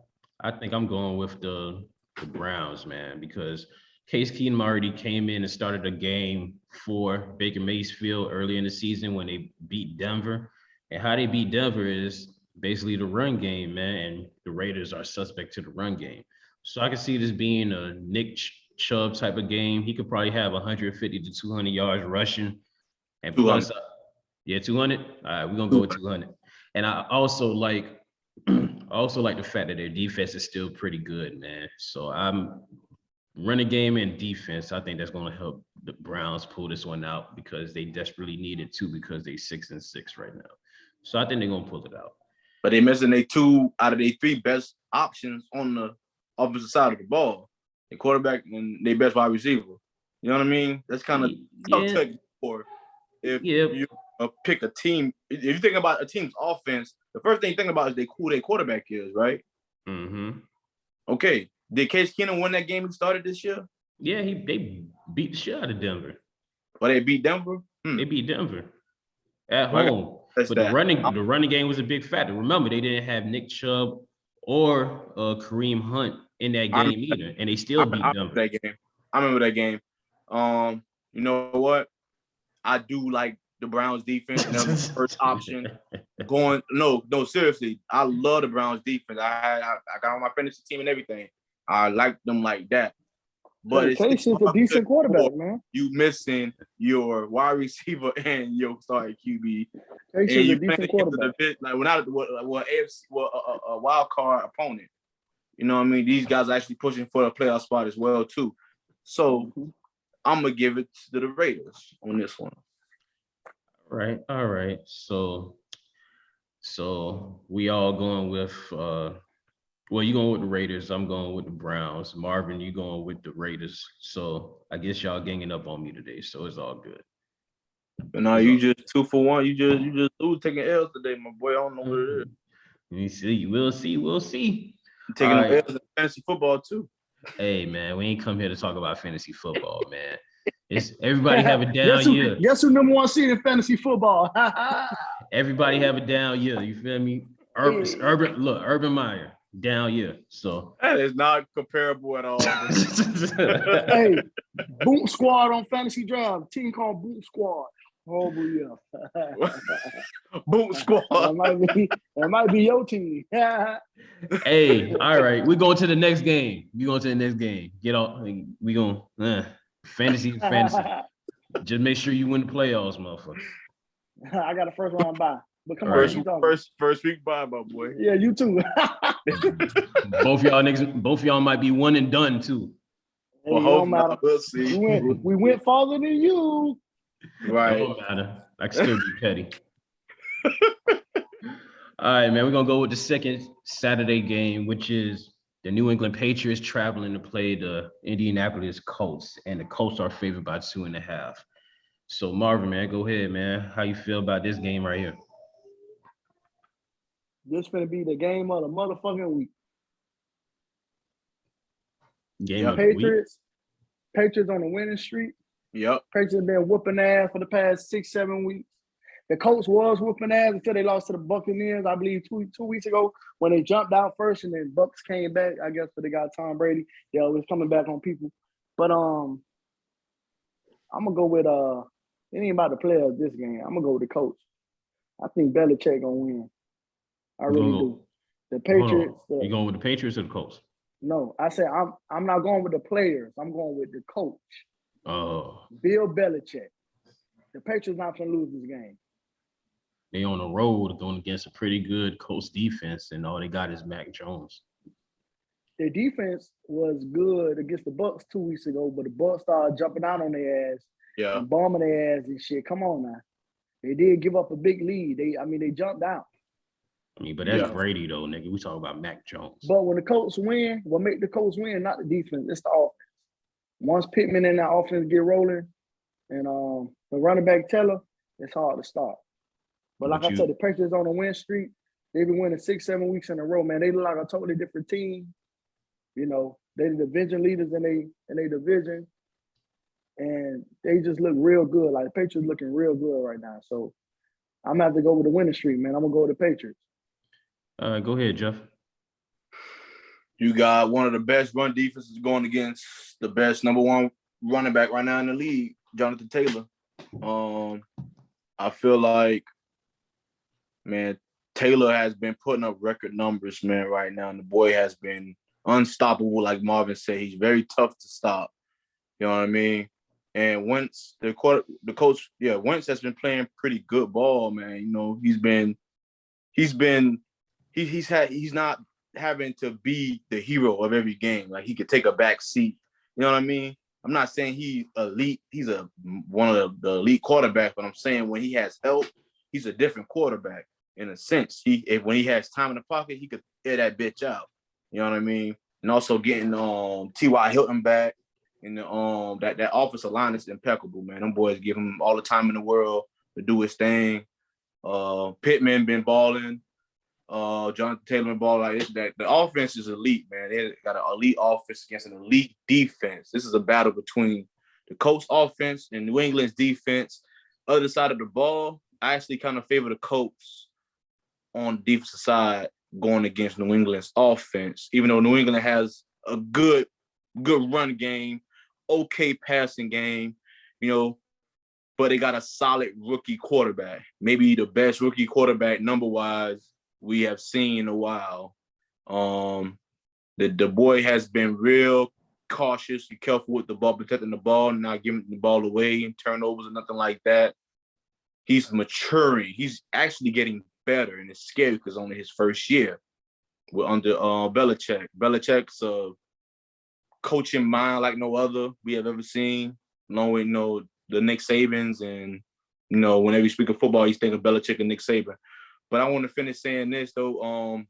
I think I'm going with the Browns, man, because Case Keenum already came in and started a game for Baker Mayfield early in the season when they beat Denver. And how they beat Denver is basically the run game, man, and the Raiders are suspect to the run game. So I can see this being a Nick Chubb type of game. He could probably have 150 to 200 yards rushing. And 200. plus, 200? All right, we're going to go with 200. And I also like the fact that their defense is still pretty good, man. So I'm running game and defense. I think that's going to help the Browns pull this one out because they desperately need it too because they're 6-6 right now. So I think they're going to pull it out. But they're missing their 2 out of their 3 best options on the opposite side of the ball. The quarterback and their best wide receiver. You know what I mean? That's kind of tough for if you pick a team. If you think about a team's offense, the first thing you think about is who their quarterback is, right? Mm-hmm. Okay. Did Case Keenum win that game he started this year? Yeah, they beat the shit out of Denver. But they beat Denver? They beat Denver at home. But the running game was a big factor. Remember, they didn't have Nick Chubb or Kareem Hunt in that game either, and they still beat Denver. I remember that game. You know what? I do like the Browns defense, and that was the first option. No, seriously, I love the Browns defense. I got on my fantasy team and everything. I like them like that. But Case is a decent quarterback, man. You missing your wide receiver and your starting QB. Case is a decent quarterback. Like a wild card opponent. You know what I mean? These guys are actually pushing for a playoff spot as well too. So I'm gonna give it to the Raiders on this one. All right. So we all going with you going with the Raiders. I'm going with the Browns. Marvin, you going with the Raiders. So I guess y'all ganging up on me today. So it's all good. But now you just 2 for 1. You just taking L's today, my boy. I don't know what it is. You see, we'll see. You're taking L's in fantasy football too. Hey man, we ain't come here to talk about fantasy football, man. It's everybody have a down year. Guess who number 1 seed in fantasy football? Everybody have a down year. You feel me? Urban Meyer. Down year. So that is not comparable at all. Hey, Boom Squad on fantasy draft. Team called Boom Squad. Oh yeah. Boom Squad. That might be your team. Hey, all right. We're going to the next game. Get off. We going fantasy. Just make sure you win the playoffs, motherfucker. I got a first round bye. But come on, first week bye, my boy. Yeah, you too. Both y'all might be one and done too. Hey, well, we'll see. We went farther than you. Right. Don't matter. I can still be petty. All right, man. We're gonna go with the second Saturday game, which is the New England Patriots traveling to play the Indianapolis Colts, and the Colts are favored by 2.5. So Marvin, man, go ahead, man. How you feel about this game right here? This gonna be the game of the motherfucking week. Patriots on the winning streak. Yep. Patriots have been whooping ass for the past 6-7 weeks. The Colts was whooping ass until they lost to the Buccaneers, I believe, two weeks ago when they jumped out first, and then Bucs came back. I guess but they got Tom Brady. They always coming back on people. But I'm gonna go with it ain't about the players this game. I'm gonna go with the coach. I think Belichick gonna win. I really do. The Patriots. You going with the Patriots or the Colts? No, I said I'm not going with the players. I'm going with the coach. Oh. Bill Belichick. The Patriots not gonna lose this game. They on the road going against a pretty good Colts defense, and all they got is Mac Jones. Their defense was good against the Bucks 2 weeks ago, but the Bucks started jumping out on their ass and bombing their ass and shit. Come on now. They did give up a big lead. They jumped out. I mean, but that's Brady though, nigga. We talking about Mac Jones. But when the Colts win, what make the Colts win? Not the defense, it's the offense. Once Pittman and that offense get rolling, and the running back Taylor, it's hard to stop. But like I said, the Patriots on a win streak. They've been winning 6-7 weeks in a row, man. They look like a totally different team. You know, they're the division leaders in their division, and they just look real good. Like the Patriots looking real good right now. So I'm gonna have to go with the winning streak, man. I'm gonna go with the Patriots. All right, go ahead, Jeff. You got one of the best run defenses going against the best number one running back right now in the league, Jonathan Taylor. I feel like, man, Taylor has been putting up record numbers, man, right now. And the boy has been unstoppable, like Marvin said. He's very tough to stop. You know what I mean? And Wentz, the coach, Wentz has been playing pretty good ball, man. You know, he's not having to be the hero of every game. Like he could take a back seat. You know what I mean? I'm not saying he's elite. He's one of the elite quarterbacks, but I'm saying when he has help, he's a different quarterback in a sense. When he has time in the pocket, he could air that bitch out. You know what I mean? And also getting T.Y. Hilton back, and that offensive line is impeccable, man. Them boys give him all the time in the world to do his thing. Pittman been balling. Jonathan Taylor ball like that. The offense is elite, man. They got an elite offense against an elite defense. This is a battle between the Colts offense and New England's defense. Other side of the ball, I actually kind of favor the Colts on the defensive side going against New England's offense, even though New England has a good run game, okay passing game, you know, but they got a solid rookie quarterback, maybe the best rookie quarterback number-wise we have seen in a while. The boy has been real cautious, be careful with the ball, protecting the ball, not giving the ball away and turnovers or nothing like that. He's maturing. He's actually getting better, and it's scary because only his first year under Belichick. Belichick's a coaching mind like no other we have ever seen. Along with the Nick Sabans, and whenever you speak of football, you think of Belichick and Nick Saban. But I want to finish saying this though.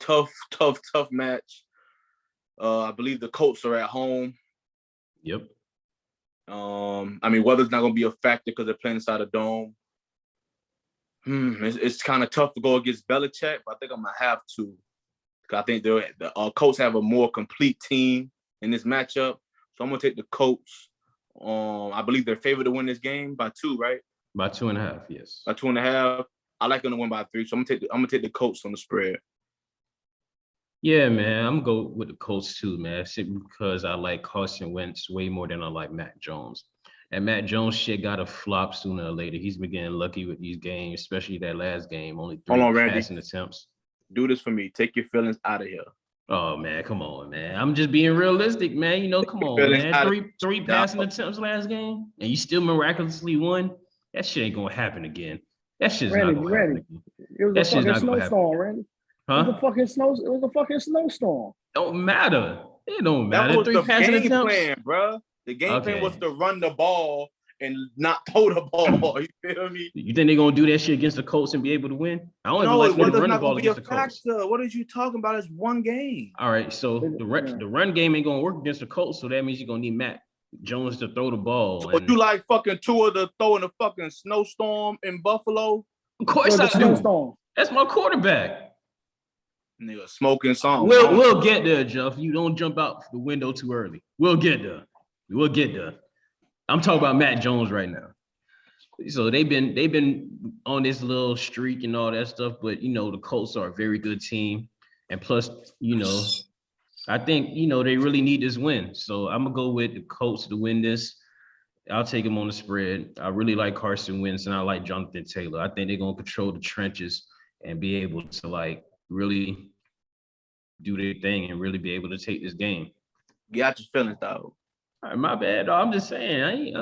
Tough match. I believe the Colts are at home. Yep. I mean, weather's not going to be a factor because they're playing inside a dome. It's kind of tough to go against Belichick, but I think I'm going to have to. I think the Colts have a more complete team in this matchup. So I'm going to take the Colts. I believe they're favored to win this game by 2, right? By 2.5, yes. By 2.5. I like them to win by 3, so I'm gonna take the Colts on the spread. Yeah, man, I'm gonna go with the Colts too, man. Simply because I like Carson Wentz way more than I like Mac Jones. And Mac Jones shit got to flop sooner or later. He's been getting lucky with these games, especially that last game. Only 3 passing attempts. Do this for me. Take your feelings out of here. Oh man, come on, man. I'm just being realistic, man. Come on, man. Three passing attempts last game, and you still miraculously won. That shit ain't gonna happen again. That shit's not gonna happen again. It was a fucking snowstorm, Randy. Huh? It was a fucking snowstorm. Don't matter. It don't matter. That was the game plan, bro. The game plan was to run the ball and not throw the ball. You feel me? You think they're gonna do that shit against the Colts and be able to win? I don't even like to run the ball against the Colts. What are you talking about? It's one game. All right, so the run game ain't gonna work against the Colts, so that means you're gonna need Mac Jones to throw the ball. So you like fucking Tua to throw in a fucking snowstorm in Buffalo? Of course I do. That's my quarterback. Nigga, smoking something. We'll get there, Jeff. You don't jump out the window too early. We'll get there. I'm talking about Mac Jones right now. So they've been on this little streak and all that stuff, but the Colts are a very good team, and plus I think they really need this win. So I'm gonna go with the Colts to win this. I'll take them on the spread. I really like Carson Wentz and I like Jonathan Taylor. I think they're gonna control the trenches and be able to really do their thing and really be able to take this game. Get out your feelings, dog. All right, my bad, dog. I'm just saying.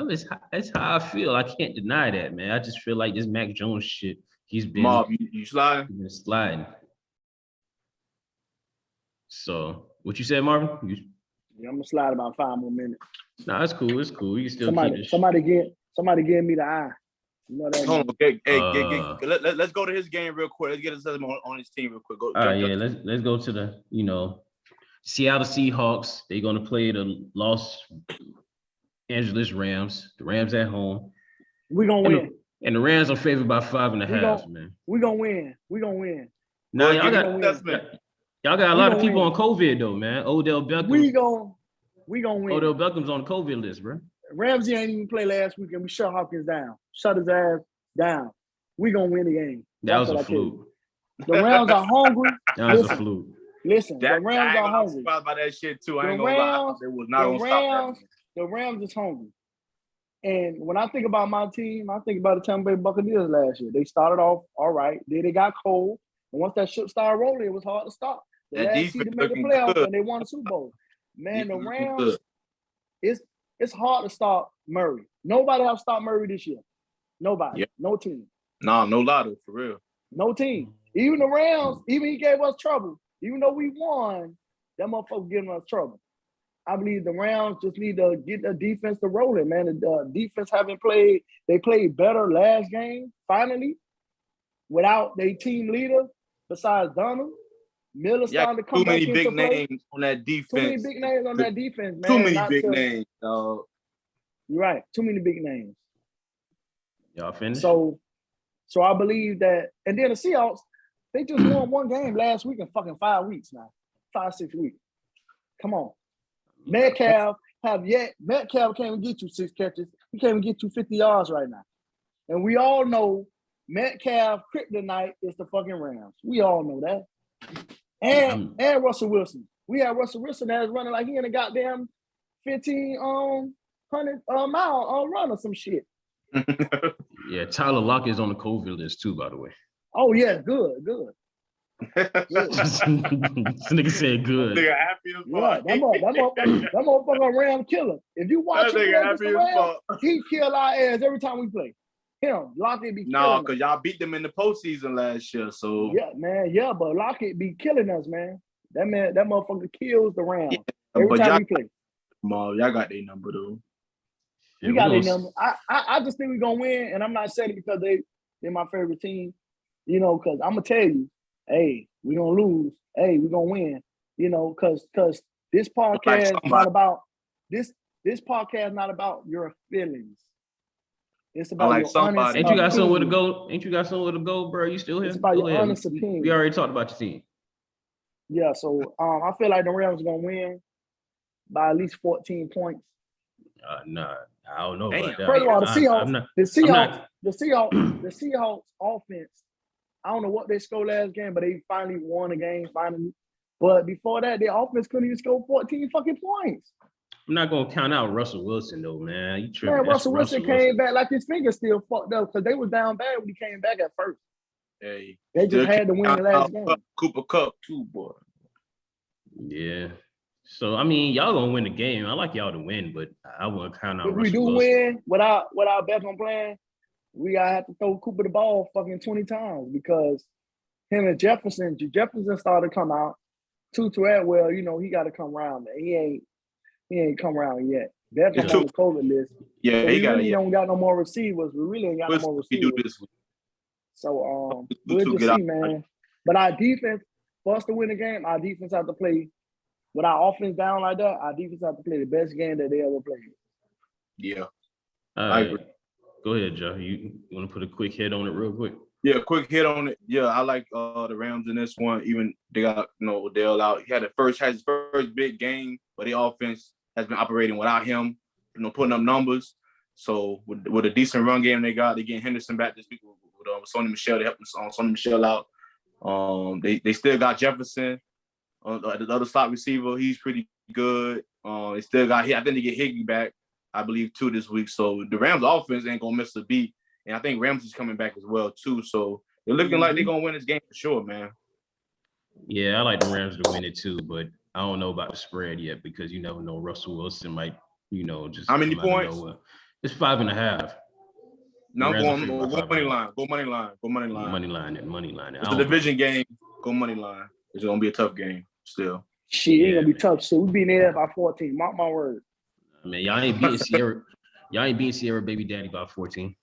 That's how I feel. I can't deny that, man. I just feel like this Mac Jones shit. He's Mob, you sliding? been sliding. So, what you said, Marvin? Yeah, I'm gonna slide about 5 more minutes. Nah, it's cool. It's cool. You can still keep this. Somebody give me the eye. You know that. Hold on, okay. Let's go to his game real quick. Let's get his on his team real quick. Go. Yeah. Let's go to the Seattle Seahawks. They're gonna play the Los Angeles Rams. The Rams at home. We're gonna win. And the Rams are favored by 5.5, man. We're gonna win. Now y'all got a lot of people on COVID though, man. Odell Beckham. We gonna win. Odell Beckham's on the COVID list, bro. Ramsey ain't even play last week, and we shut Hopkins down. Shut his ass down. We gonna win the game. That was a fluke. The Rams are hungry. That was a fluke. Listen, the Rams are hungry. About that shit too. I ain't gonna lie. It was not gonna stop that. The Rams is hungry. And when I think about my team, I think about the Tampa Bay Buccaneers last year. They started off all right. Then they got cold. And once that ship started rolling, it was hard to stop. The last seed to make the playoffs, and they won the Super Bowl. Man, the Rams, it's hard to stop Murray. Nobody have stopped Murray this year. Nobody. Yep. No team. No lotto, for real. No team. Even the Rams, even he gave us trouble. Even though we won, that motherfucker giving us trouble. I believe the Rams just need to get the defense to roll it, man. The defense haven't played. They played better last game, finally, without their team leader besides Donald. Miller starting to come back into play. Too many big names on that defense. Too many big names on that defense, man. Too many big names, dog. You're right. Too many big names. Y'all finished? So I believe that. And then the Seahawks, they just won one game last week in fucking 5 weeks now. 5-6 weeks. Come on. Metcalf can't even get you 6 catches. He can't even get you 50 yards right now. And we all know Metcalf kryptonite is the fucking Rams. We all know that. And Russell Wilson. We had Russell Wilson that was running like he in a goddamn 1,500 mile run or some shit. Yeah, Tyler Lockett is on the COVID list too, by the way. Oh yeah, good. This nigga said good. Nigga happy as fuck. That motherfucker Ram killer. If you watch him, he kill our ass every time we play. Him, Lockett be killing us. Because y'all beat them in the postseason last year. So yeah, man, but Lockett be killing us, man. That motherfucker kills the Rams every time we play. Y'all got their number though. We got their number. I just think we're gonna win, and I'm not saying it because they're my favorite team. Because I'm gonna tell you, hey, we're gonna lose. Hey, we're gonna win. Because this podcast is not about this podcast not about your feelings. It's about your honest. Ain't you got somewhere to go? Bro? You still here? It's about your honest opinion. We already talked about your team. Yeah, so I feel like the Rams are gonna win by at least 14 points. Nah, I don't know about that. First of all, the Seahawks offense. I don't know what they scored last game, but they finally won the game finally. But before that, their offense couldn't even score 14 fucking points. I'm not gonna count out Russell Wilson though, man. You tripping? Man, Russell Wilson came back like his finger still fucked up because they was down bad when he came back at first. Hey, they just had to win the last game. Cooper Kupp too, boy. Yeah. So I mean, y'all gonna win the game. I like y'all to win, but I wouldn't count out. If we do win without Beckham playing, we gotta have to throw Cooper the ball fucking 20 times because him and Jefferson started to come out. Tutu Atwell, he got to come around. Man. He ain't come around yet. Beckham on the COVID list. Yeah, so we really don't got no more receivers. We really ain't got no more receivers. So we'll just see, man. But our defense, for us to win the game, our defense have to play. With our offense down like that, our defense have to play the best game that they ever played. Yeah. I agree. Go ahead, Joe. You want to put a quick hit on it real quick? Yeah, quick hit on it. Yeah, I like the Rams in this one. Even they got Odell out. He had his first big game, but the offense has been operating without him, putting up numbers. So with a decent run game they got, they getting Henderson back this week with Sonny Michel. They helped Sonny Michel out. They still got Jefferson. The other slot receiver, he's pretty good. They still got I think they get Higbee back, I believe, too, this week. So the Rams offense ain't gonna miss a beat. And I think Ramsey's coming back as well, too. So they're looking like they're gonna win this game for sure, man. Yeah, I like the Rams to win it too, but I don't know about the spread yet because you never know. Russell Wilson might just how many come out of points? nowhere. It's 5.5. No, I'm Rams are going favored by go money 5.5. line. Go money line. Go money line. Money line. It's a division game. Go money line. It's gonna be a tough game still. Shit, ain't gonna be man. tough. Shit, we beating there by 14. Mark my word. Man, y'all ain't beating Sierra. Y'all ain't beating Sierra baby daddy by 14.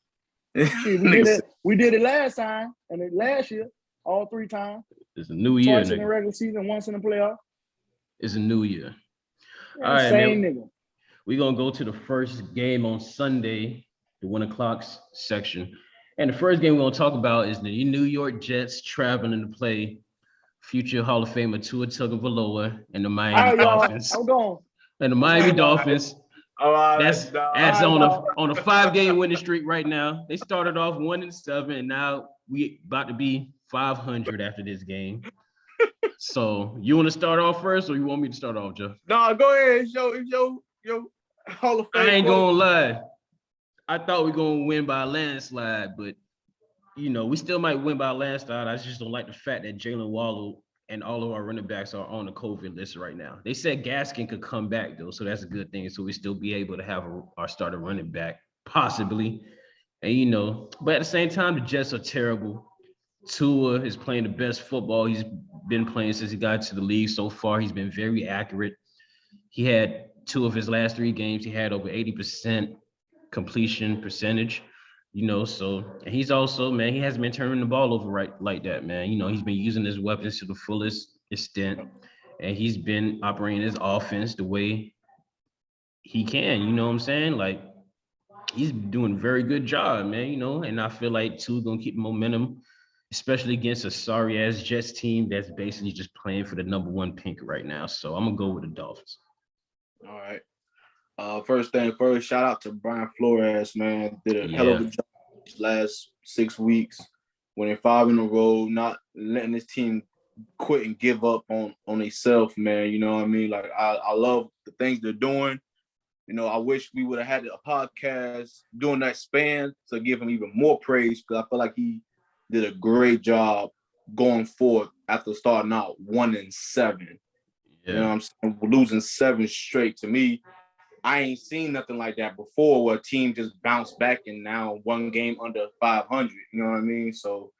Shit, we did it. We did it last time, and then last year, all 3 times. It's a new year, Twice nigga. in the regular season, once in the playoff. It's a new year. Yeah, All right, same man. nigga. We're gonna go to the first game on Sunday, the 1:00 section. And the first game we're gonna talk about is the New York Jets traveling to play future Hall of Famer Tua Tagovailoa and the Miami Dolphins. I'm going. And the Miami Dolphins. That's on a 5-game winning streak right now. They started off 1-7, and now we about to be 500 after this game. So you want to start off first, or you want me to start off, Joe? No, go ahead. Yo, Hall of Fame. I ain't gonna lie. I thought we were gonna win by a landslide, but we still might win by a landslide. I just don't like the fact that Jalen Waddle and all of our running backs are on the COVID list right now. They said Gaskin could come back though, so that's a good thing. So we still be able to have our starter running back possibly, and but at the same time, the Jets are terrible. Tua is playing the best football he's been playing since he got to the league so far. He's been very accurate. He had 2 of his last 3 games. He had over 80% completion percentage. So and he's also, man, he hasn't been turning the ball over right like that, man. He's been using his weapons to the fullest extent, and he's been operating his offense the way he can. You know what I'm saying? Like, he's doing a very good job, man. And I feel like Tua's gonna keep momentum, especially against a sorry ass Jets team that's basically just playing for the number 1 pick right now. So I'm gonna go with the Dolphins. All right. First thing first, shout out to Brian Flores, man. Did a hell of a job these last 6 weeks, winning 5 in a row, not letting his team quit and give up on themselves, man. You know what I mean? Like, I love the things they're doing. I wish we would have had a podcast during that span to give him even more praise, because I feel like he did a great job going forward after starting out 1-7. Yeah. You know what I'm saying? Losing 7 straight. To me, I ain't seen nothing like that before, where a team just bounced back and now 1 game under 500. You know what I mean? So,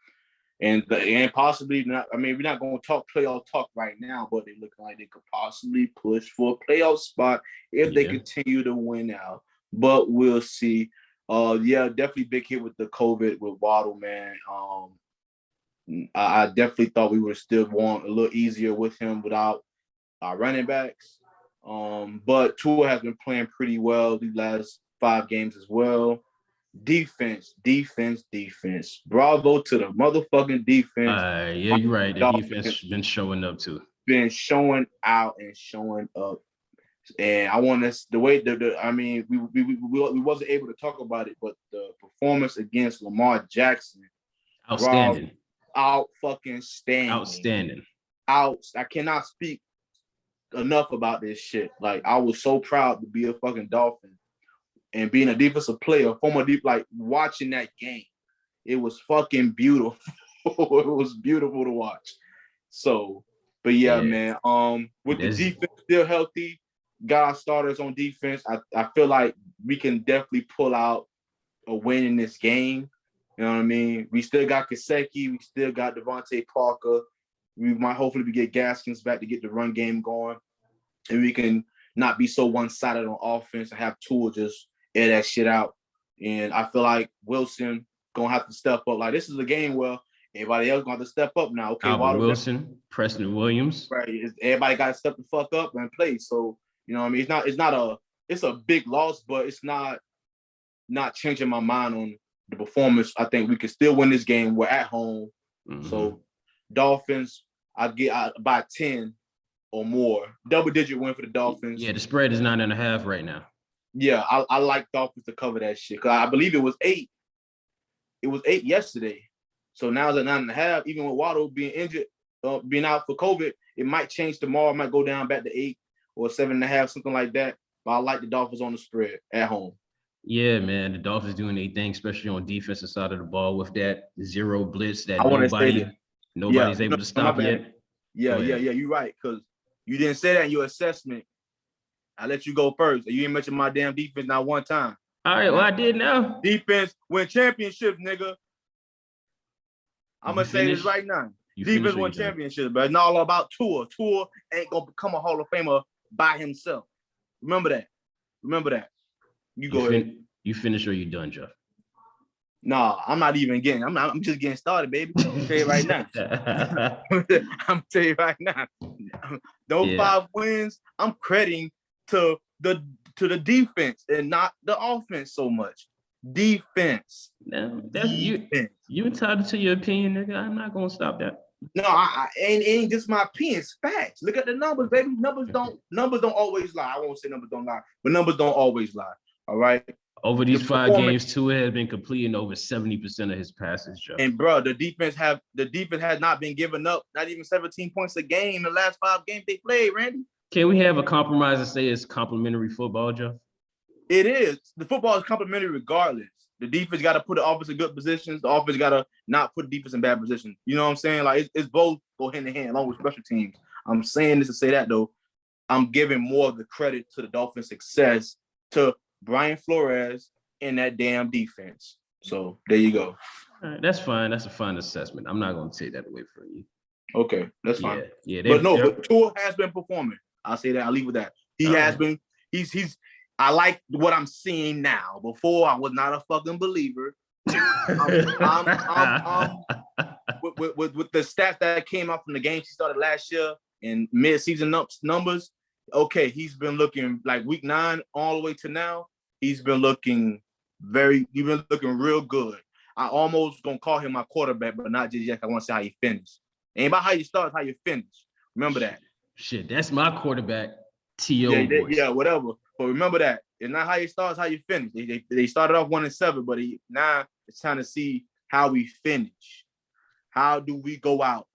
and possibly not. I mean, we're not going to talk playoff talk right now, but they look like they could possibly push for a playoff spot if they continue to win out. But we'll see. Definitely big hit with the COVID with Waddle, man. I definitely thought we would still want a little easier with him without our running backs. But Tua has been playing pretty well these last 5 games as well. Defense. Bravo to the motherfucking defense. Yeah, you're right. The defense has been showing up too. Been showing out and showing up. And I want us the way we wasn't able to talk about it, but the performance against Lamar Jackson, outstanding. Outstanding. I cannot speak enough about this shit. Like, I was so proud to be a fucking Dolphin and being a defensive player, like watching that game. It was fucking beautiful. It was beautiful to watch. So, but yeah, man. With the defense still healthy, got our starters on defense. I feel like we can definitely pull out a win in this game. You know what I mean? We still got Gesicki. We still got Devontae Parker. We might hopefully get Gaskins back to get the run game going. And we can not be so one-sided on offense and have Tua just air that shit out. And I feel like Wilson going to have to step up. Like, this is a game where everybody else going to have to step up now. Okay, Albert Wilson, Preston Williams. Right. Everybody got to step the fuck up and play. So, you know what I mean? It's a big loss, but it's not changing my mind on the performance. I think we can still win this game. We're at home. Mm-hmm. So, Dolphins, I'd get by 10 or more. Double-digit win for the Dolphins. Yeah, the spread is 9.5 right now. Yeah, I like Dolphins to cover that shit. Because I believe it was 8. It was 8 yesterday. So now it's at 9.5. Even with Waddle being injured, being out for COVID, it might change tomorrow. It might go down back to 8 or 7.5, something like that. But I like the Dolphins on the spread at home. Yeah, man, the Dolphins doing their thing, especially on defensive side of the ball with that zero blitz that nobody's able to stop yet. Yeah, you're right. Because you didn't say that in your assessment. I let you go first. You ain't mention my damn defense not one time. All right, well, I did now. Defense win championships, nigga. I'm going to say this right now. Defense win championships, but it's not all about Tua. Tua ain't going to become a Hall of Famer by himself. Remember that. You go ahead. You finish or you done, Jeff? Nah, I'm not even getting. I'm just getting started, baby. I'm tell you right now. I'm tell you right now. Those 5 wins, I'm crediting to the defense and not the offense so much. Defense. No, that's defense. You entitled to your opinion, nigga. I'm not gonna stop that. No, I ain't just my opinion. It's facts. Look at the numbers, baby. Numbers don't always lie. I won't say numbers don't lie, but numbers don't always lie. All right. Over these 5 games, Tua has been completing over 70% of his passes, Joe. And bro, the defense has not been giving up, not even 17 points a game in the last 5 games they played, Randy. Can we have a compromise and say it's complimentary football, Joe? It is. The football is complimentary regardless. The defense got to put the offense in good positions. The offense got to not put the defense in bad positions. You know what I'm saying? Like, it's both go hand in hand along with special teams. I'm saying this to say that, though. I'm giving more of the credit to the Dolphins' success to Brian Flores and that damn defense. So there you go. All right, that's fine. That's a fine assessment. I'm not going to take that away from you. Okay, that's fine. Yeah. But Tua has been performing. I'll say that. I'll leave with that. He has been. He's. I like what I'm seeing now. Before I was not a fucking believer. With the stats that came out from the games he started last year and mid-season numbers. Okay, he's been looking like week 9 all the way to now. He's been looking real good. I almost gonna call him my quarterback, but not just yet. I want to see how he finishes. Ain't about how you start, it's how you finish. Remember that. Shit, that's my quarterback. Yeah, whatever. But remember that. It's not how you start, it's how you finish. They started off 1-7, but now it's time to see how we finish. How do we go out?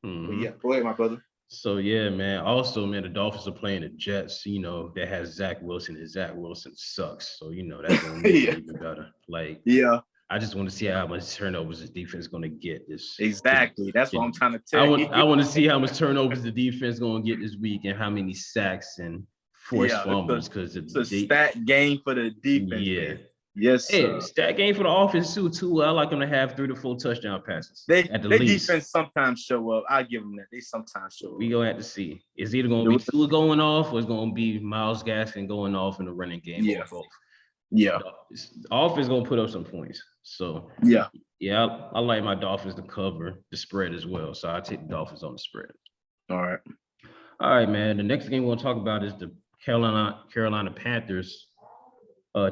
Mm-hmm. Yeah, go ahead, my brother. So, yeah, man. Also, man, the Dolphins are playing the Jets, that has Zach Wilson, and Zach Wilson sucks. So, that's going to make it even better. Like, yeah. I just want to see how much turnovers the defense is going to get this. Exactly. That's what I'm trying to tell you. I want to see how much turnovers the defense is going to get this week and how many sacks and forced fumbles. Because it's a stat game for the defense. Yeah. Man. Yes, sir. Stat game for the offense too. I like them to have 3 to 4 touchdown passes. Their defense sometimes show up. I give them that. They sometimes show up. We gonna have to see. It's either gonna be Tua going off or it's gonna be Myles Gaskin going off in the running game. Yeah. Both. Yeah. The offense gonna put up some points. So yeah, I like my Dolphins to cover the spread as well. So I take the Dolphins on the spread. All right, man. The next game we're gonna talk about is the Carolina Panthers.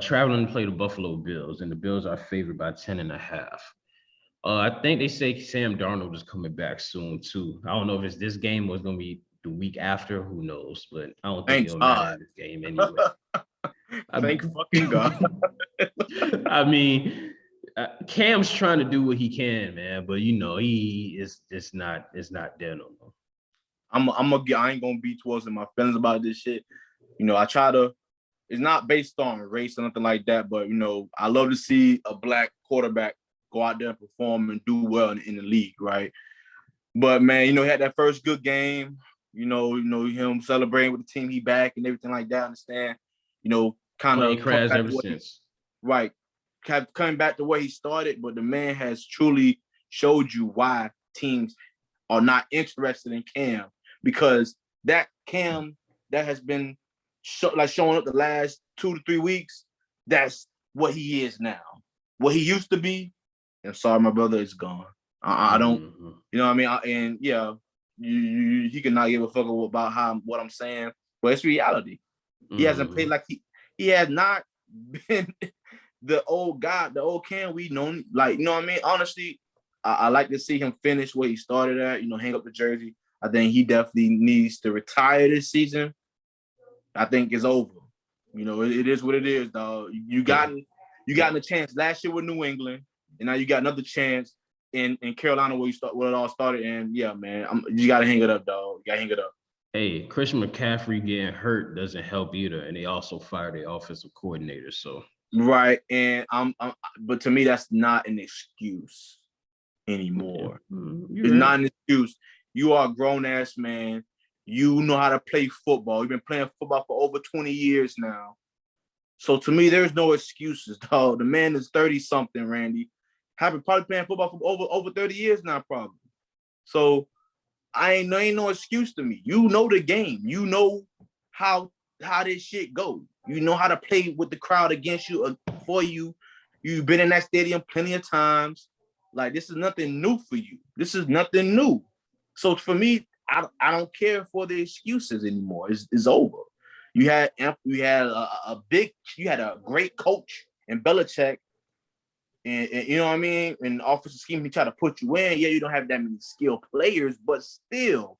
Traveling to play the Buffalo Bills, and the Bills are favored by 10.5. I think they say Sam Darnold is coming back soon too. I don't know if it's this game or it's gonna be the week after. Who knows? But I don't think he'll matter in this game anyway. Thank fucking God. I mean, Cam's trying to do what he can, man, but he is. It's not there no more. I ain't gonna be towards in my feelings about this shit. I try to. It's not based on race or nothing like that, but I love to see a black quarterback go out there and perform and do well in the league, right? But man, he had that first good game. Him celebrating with the team he back and everything like that. I understand, kind of crashed ever since. Right, coming back to where he started, but the man has truly showed you why teams are not interested in Cam, because that Cam that has been showing up the last 2 to 3 weeks, that's what he is now. What he used to be, I'm sorry, my brother, is gone. I don't, you know what I mean? And yeah, he cannot give a fuck about what I'm saying, but it's reality. He hasn't played like he has not been the old guy, the old Cam we know. Like, you know what I mean? Honestly, I like to see him finish where he started at, hang up the jersey. I think he definitely needs to retire this season. I think it's over. It is what it is, dog. You got a chance last year with New England, and now you got another chance in Carolina where it all started. And yeah, man, you gotta hang it up, dog. You gotta hang it up. Hey, Christian McCaffrey getting hurt doesn't help either, and they also fired their offensive coordinator. So right, and but to me, that's not an excuse anymore. Yeah. It's not an excuse. You are a grown ass man. You know how to play football. You've been playing football for over 20 years now. So to me, there's no excuses, dog. The man is 30-something, Randy. Have been probably playing football for over 30 years now, probably. So ain't no excuse to me. You know the game. You know how this shit go. You know how to play with the crowd against you or for you. You've been in that stadium plenty of times. Like, this is nothing new for you. This is nothing new. So for me, I don't care for the excuses anymore. It's over. You had a great coach in Belichick, and you know what I mean. In the offensive scheme, he tried to put you in. Yeah, you don't have that many skilled players, but still,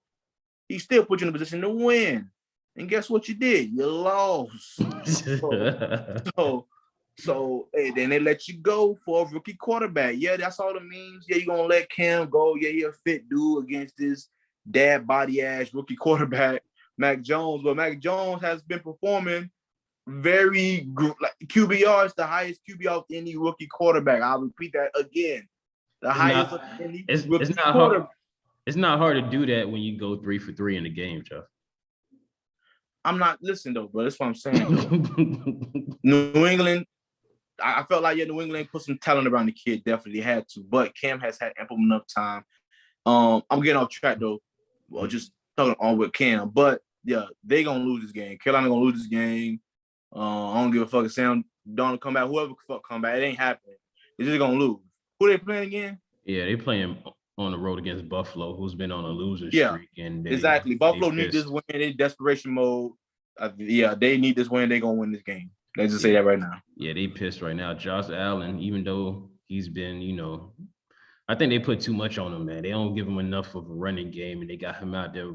he still put you in a position to win. And guess what you did? You lost. So then they let you go for a rookie quarterback. Yeah, that's all the memes. Yeah, you're gonna let Cam go. Yeah, he a fit dude against this dad body ass rookie quarterback, Mac Jones. But Mac Jones has been performing very good. Like, QBR is the highest QBR of any rookie quarterback. I'll repeat that again. Highest of any rookie quarterback. It's not hard to do that when you go 3 for 3 in the game, Jeff. I'm not listening though, bro. That's what I'm saying. New England, I felt like New England put some talent around the kid. Definitely had to, but Cam has had ample enough time. I'm getting off track though. Well, just talking on with Cam, but yeah, they gonna lose this game. Carolina gonna lose this game. I don't give a fuck if Sam Donald come back. Whoever the fuck come back, it ain't happening. They're just gonna lose. Who they playing again? Yeah, they playing on the road against Buffalo, who's been on a losing streak. And exactly. Buffalo need this win. They desperation mode. They need this win. They gonna win this game. Let's just say that right now. Yeah, they pissed right now. Josh Allen, even though he's been, I think they put too much on him, man. They don't give him enough of a running game, and they got him out there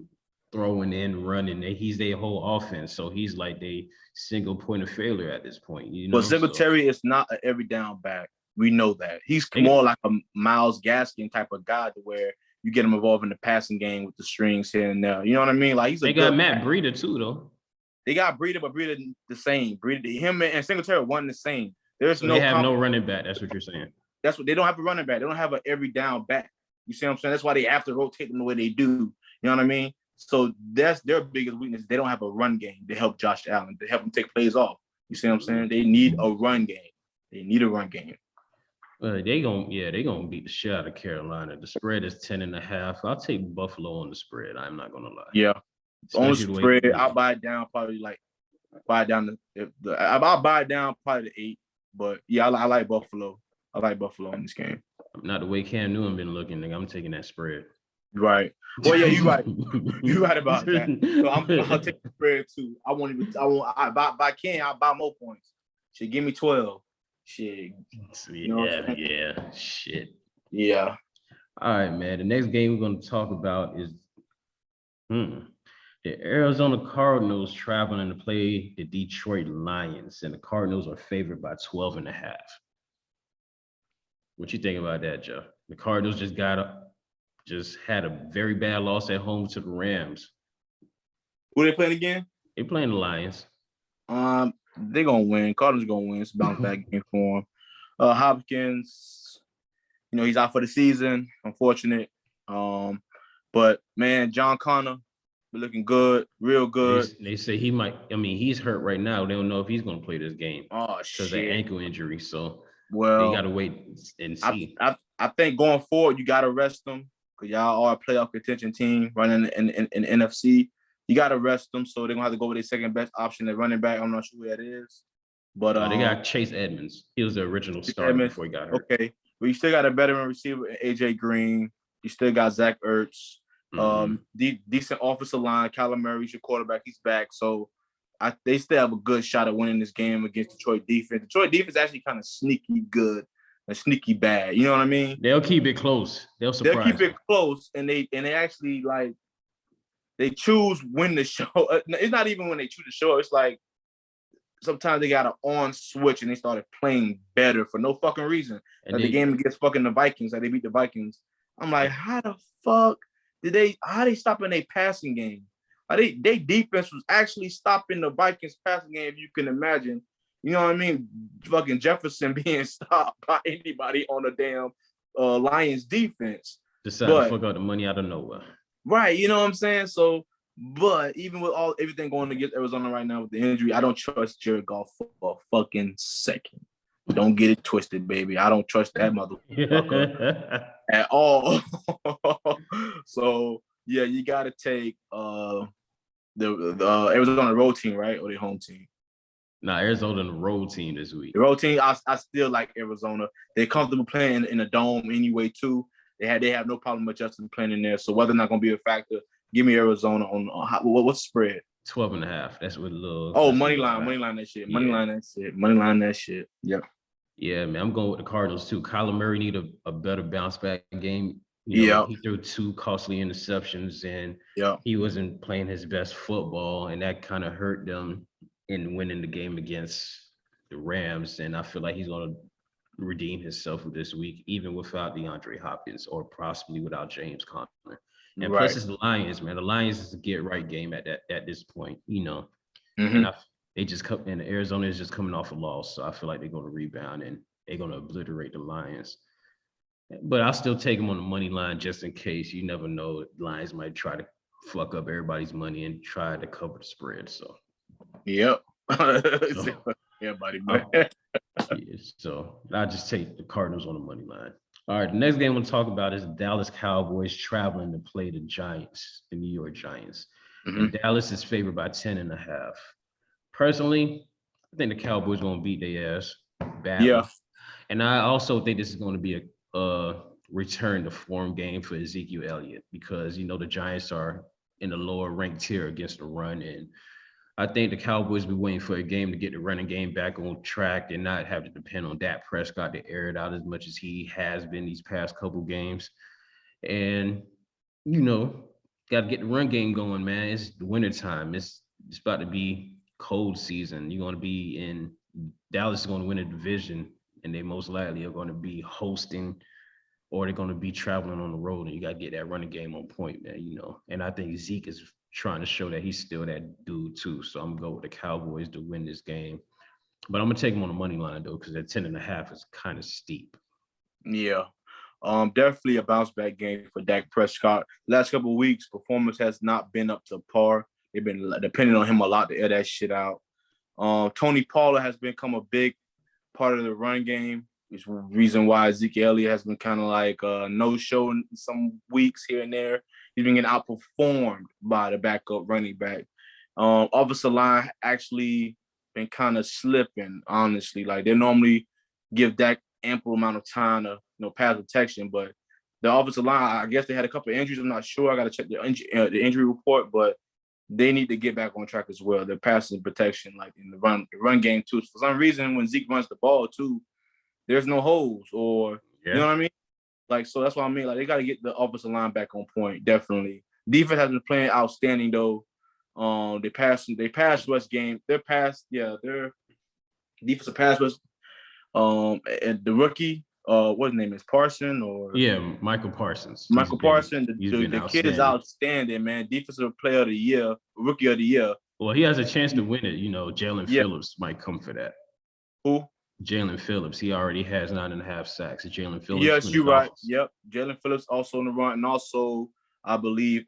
throwing and running. And he's their whole offense, so he's like the single point of failure at this point. But Singletary is not an every down back. We know that. He's more like a Myles Gaskin type of guy, to where you get him involved in the passing game with the strings here and there. You know what I mean? Like, they got Matt Breida too, though. They got Breida, but Breida the same. Him and Singletary one the same. They have no running back. That's what you're saying. That's what they don't have a running back. They don't have an every down back. You see what I'm saying? That's why they have to rotate them the way they do. You know what I mean? So that's their biggest weakness. They don't have a run game to help Josh Allen, to help him take plays off. You see what I'm saying? They need a run game. They need a run game. They gonna beat the shit out of Carolina. The spread is 10.5. I'll take Buffalo on the spread. I'm not gonna lie. Yeah, on the spread, I'll buy it down probably I'll buy it down probably to 8. But yeah, I like Buffalo. I like Buffalo in this game. Not the way Cam Newton been looking, nigga. I'm taking that spread. Right. Well, yeah, you're right. You're right about that. So I'll take the spread too. I'll buy more points. Shit, give me 12. Shit. Shit. Yeah. All right, man. The next game we're going to talk about is the Arizona Cardinals traveling to play the Detroit Lions, and the Cardinals are favored by 12.5. What you think about that, Joe? The Cardinals just had a very bad loss at home to the Rams. Who they playing again? They playing the Lions. They're gonna win. Cardinals gonna win. It's a bounce back game for them. Hopkins, he's out for the season. Unfortunate. But man, John Connor, we're looking good, real good. They say he might. I mean, he's hurt right now. They don't know if he's gonna play this game. Oh shit! Because of ankle injury. So they gotta wait and see. I think going forward, you gotta rest them, because y'all are a playoff contention team running in NFC. You got to rest them, so they're going to have to go with their second best option at running back. I'm not sure who that is. But they got Chase Edmonds. He was the original starter before he got hurt. Okay. But you still got a veteran receiver, AJ Green. You still got Zach Ertz. Decent offensive line. Kyler Murray's your quarterback. He's back. So they still have a good shot at winning this game against Detroit defense. Detroit defense is actually kind of sneaky good and sneaky bad. You know what I mean? They'll keep it close. They'll keep it close, and they actually like – they choose when to show. It's not even when they choose to show. It's like sometimes they got an on switch and they started playing better for no fucking reason. And the game against fucking the Vikings, like they beat the Vikings. I'm like, how the fuck how they stopping their passing game? They defense was actually stopping the Vikings passing game, if you can imagine. You know what I mean? Fucking Jefferson being stopped by anybody on the damn Lions defense. Decided to fuck out the money out of nowhere. Right, you know what I'm saying? So But even with everything going against Arizona right now with the injury, I don't trust Jared Goff for a fucking second. Don't get it twisted, baby. I don't trust that motherfucker at all. So yeah, you gotta take the Arizona road team, right? Or the home team. Nah, Arizona the road team this week. The road team, I still like Arizona. They're comfortable playing in a dome anyway, too. They have no problem adjusting playing in there. So whether or not going to be a factor, give me Arizona on what's the spread? 12.5. That's what little. Oh, money line that shit. Money line that shit. Yep. Yeah, man. I'm going with the Cardinals too. Kyler Murray need a better bounce back game. He threw 2 costly interceptions and he wasn't playing his best football, and that kind of hurt them in winning the game against the Rams. And I feel like he's going to redeem himself this week, even without DeAndre Hopkins or possibly without James Conner. And plus, it's the Lions, man. The Lions is a get right game at this point, Mm-hmm. And they just come, and Arizona is just coming off a loss, so I feel like they're going to rebound and they're going to obliterate the Lions. But I'll still take them on the money line just in case. You never know, Lions might try to fuck up everybody's money and try to cover the spread. So, yep. Yeah, buddy. So I'll just take the Cardinals on the money line. All right, the next game we'll talk about is the Dallas Cowboys traveling to play the Giants, the New York Giants. Mm-hmm. And Dallas is favored by 10.5. Personally, I think the Cowboys going to beat their ass badly. Yeah. And I also think this is going to be a return to form game for Ezekiel Elliott because, the Giants are in the lower ranked tier against the run. And I think the Cowboys be waiting for a game to get the running game back on track and not have to depend on Dak Prescott to air it out as much as he has been these past couple games. And, got to get the run game going, man. It's the wintertime. It's about to be cold season. You're going to be in Dallas is going to win a division, and they most likely are going to be hosting or they're going to be traveling on the road, and you got to get that running game on point, man, And I think Zeke is trying to show that he's still that dude too. So I'm going to go with the Cowboys to win this game. But I'm going to take them on the money line, though, because that 10.5 is kind of steep. Yeah. Definitely a bounce back game for Dak Prescott. Last couple of weeks, performance has not been up to par. They've been depending on him a lot to air that shit out. Tony Pollard has become a big part of the run game. It's the reason why Ezekiel Elliott has been kind of like no-show in some weeks here and there. He's been getting outperformed by the backup running back. Offensive line actually been kind of slipping, honestly. Like, they normally give Dak ample amount of time to, pass protection, but the offensive line, I guess they had a couple of injuries. I'm not sure. I got to check the injury report, but they need to get back on track as well. Their passing protection, like in the run game too. For some reason, when Zeke runs the ball too, there's no holes, or you know what I mean. Like, so that's what I mean. Like, they got to get the offensive line back on point. Definitely, defense has been playing outstanding though. They passed rush game. Their defensive pass rush. And the rookie, what his name is, Parson or Michael Parsons. Michael Parsons, the kid is outstanding, man. Defensive player of the year, rookie of the year. Well, he has a chance to win it. Jalen Phillips might come for that. Who? Jalen Phillips. He already has 9.5 sacks. Jalen Phillips. Yes, you're right. Yep. Jalen Phillips also in the run, and also I believe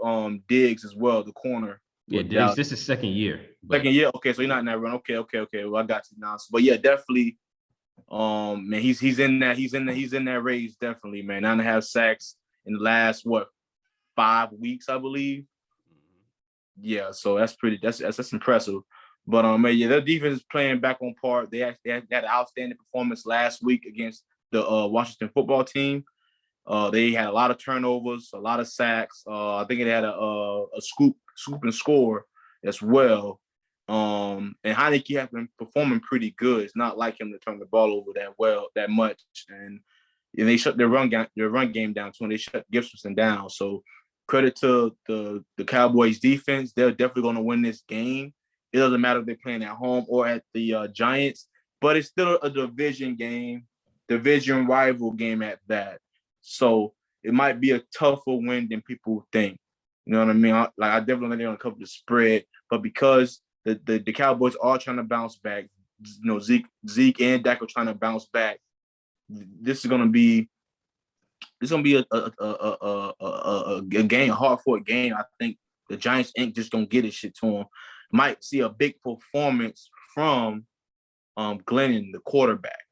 Diggs as well, the corner. Yeah, Diggs. This is second year. Second year. Okay, so you're not in that run. Okay. Well, I got you now. But yeah, definitely. Man, he's in that race, definitely, man. 9.5 sacks in the last 5 weeks, I believe. Yeah, so that's impressive. But man, their defense is playing back on par. They had an outstanding performance last week against the Washington football team. They had a lot of turnovers, a lot of sacks. I think it had a scoop and score as well. And Heineke has been performing pretty good. It's not like him to turn the ball over that much. And they shut their run game down too, and they shut Gibson down. So credit to the Cowboys defense. They're definitely going to win this game. It doesn't matter if they're playing at home or at the Giants, but it's still a division game, division rival game at that. So it might be a tougher win than people think. You know what I mean? I definitely think they're going to cover the spread, but because the Cowboys are trying to bounce back, Zeke and Dak are trying to bounce back. This is going to be a game, a hard-fought game. I think the Giants ain't just gonna get his shit to him. Might see a big performance from Glennon, the quarterback.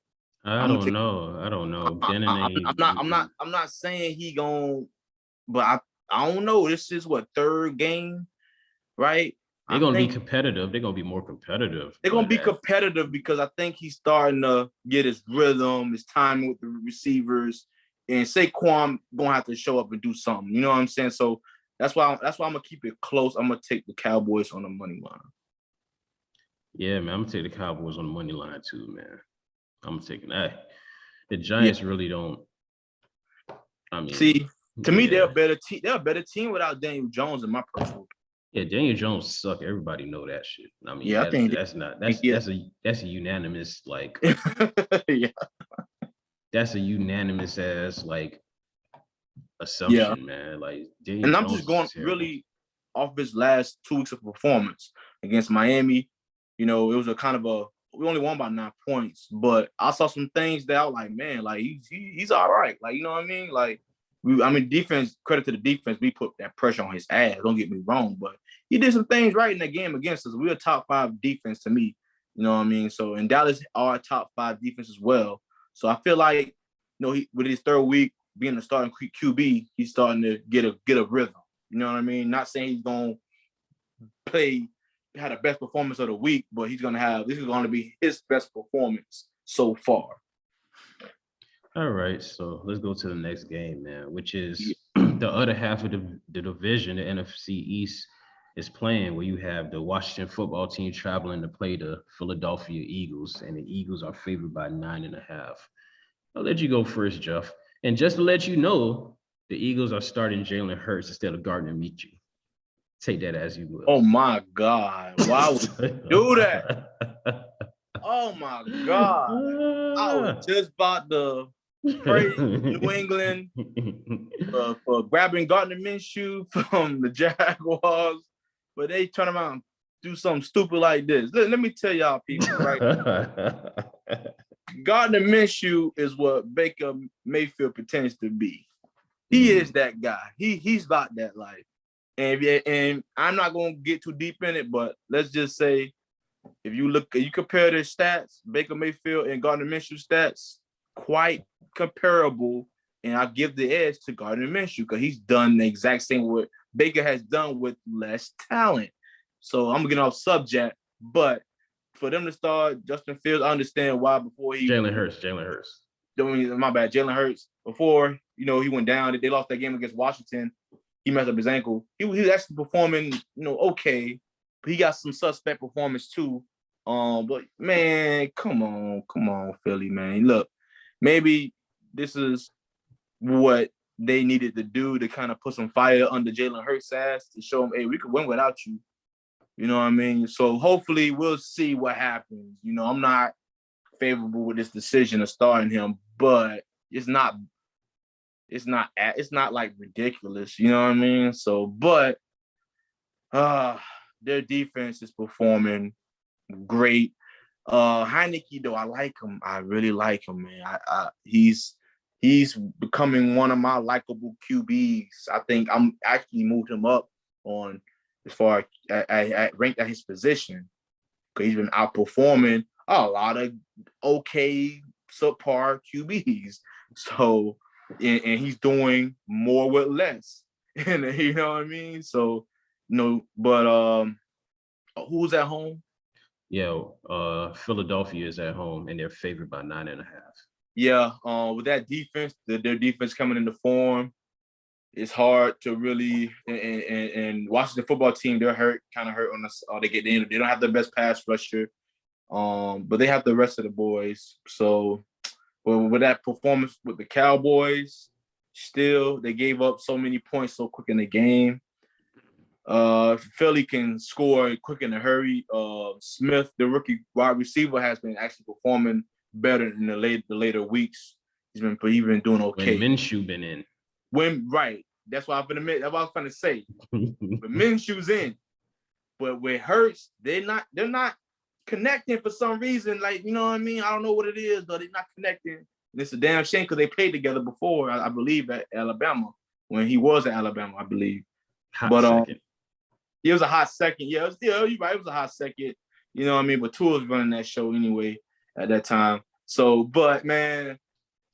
I don't know. I'm not saying he gon', but I don't know. This is what, third game, right? They're gonna be competitive. They're gonna be more competitive. They're gonna be competitive because I think he's starting to get his rhythm, his timing with the receivers, and Saquon gonna have to show up and do something. You know what I'm saying? So that's why I'm gonna keep it close. I'm gonna take the Cowboys on the money line. Yeah, man, I'm gonna take the Cowboys on the money line too, man. I'm taking that. The Giants really don't. I mean, see, to me, they're a better team. They're a better team without Daniel Jones, in my personal. Yeah, Daniel Jones suck. Everybody know that shit. I mean, yeah, that's a unanimous like. Yeah, that's a unanimous ass like assumption, man. Like Daniel Jones just going really off his last 2 weeks of performance against Miami. You know, it was a kind of we only won by 9 points, but I saw some things that I was like, man, like he's all right. Like, you know what I mean? Like, defense, credit to the defense, we put that pressure on his ass. Don't get me wrong, but he did some things right in that game against us. We're a top 5 defense to me. You know what I mean? So, and Dallas are a top 5 defense as well. So I feel like, you know, with his third week being the starting QB, he's starting to get a rhythm. You know what I mean? Not saying he's gonna had the best performance of the week, but this is going to be his best performance so far. All right, so let's go to the next game, man, which is the other half of the division, the NFC East is playing, where you have the Washington football team traveling to play the Philadelphia Eagles, and the Eagles are favored by 9.5. I'll let you go first, Jeff. And just to let you know, the Eagles are starting Jalen Hurts instead of Gardner Minshew. Take that as you will. Oh my God! Why would you do that? Oh my God! I was just about to praise New England for grabbing Gardner Minshew from the Jaguars, but they turn around and do something stupid like this. Let me tell y'all, people, right? Gardner Minshew is what Baker Mayfield pretends to be. He is that guy. He's about that life. And I'm not going to get too deep in it, but let's just say if you compare their stats, Baker Mayfield and Gardner Minshew stats, quite comparable. And I give the edge to Gardner Minshew because he's done the exact same what Baker has done with less talent. So I'm getting off subject, but for them to start Justin Fields, I understand why before he Jalen Hurts. My bad, Jalen Hurts. Before, you know, he went down, they lost that game against Washington. He messed up his ankle. He was actually performing, you know, okay, but he got some suspect performance too. But man, come on, Philly, man. Look, maybe this is what they needed to do to kind of put some fire under Jalen Hurts' ass to show him, hey, we could win without you. You know what I mean? So hopefully we'll see what happens. You know, I'm not favorable with this decision of starting him, but it's not like ridiculous, you know what I mean? So, but their defense is performing great. Heineke, though, I like him. I really like him, man. He's becoming one of my likable QBs. I think I'm actually moved him up on as far as ranked at his position because he's been outperforming a lot of okay subpar QBs. So. And he's doing more with less, and you know what I mean. So, no, but who's at home? Yeah, Philadelphia is at home, and they're favored by 9.5. Yeah, with that defense, their defense coming into form, it's hard to really. And Washington football team, they're kind of hurt on us. They don't have the best pass rusher, but they have the rest of the boys. So. But with that performance with the Cowboys, still they gave up so many points so quick in the game. Philly can score quick in a hurry. Smith, the rookie wide receiver, has been actually performing better in the later weeks. He's been doing okay. When Minshew been in. Right. That's what I'm admit. That's what I was gonna say. But Minshew's in. But with Hurts, they're not connecting for some reason, like, you know what I mean? I don't know what it is, but they're not connecting. And it's a damn shame because they played together before, I believe, at Alabama, when he was at Alabama, I believe. Second. He was a hot second. Yeah, you're right. It was a hot second. You know what I mean? But Tua was running that show anyway at that time. So, but man,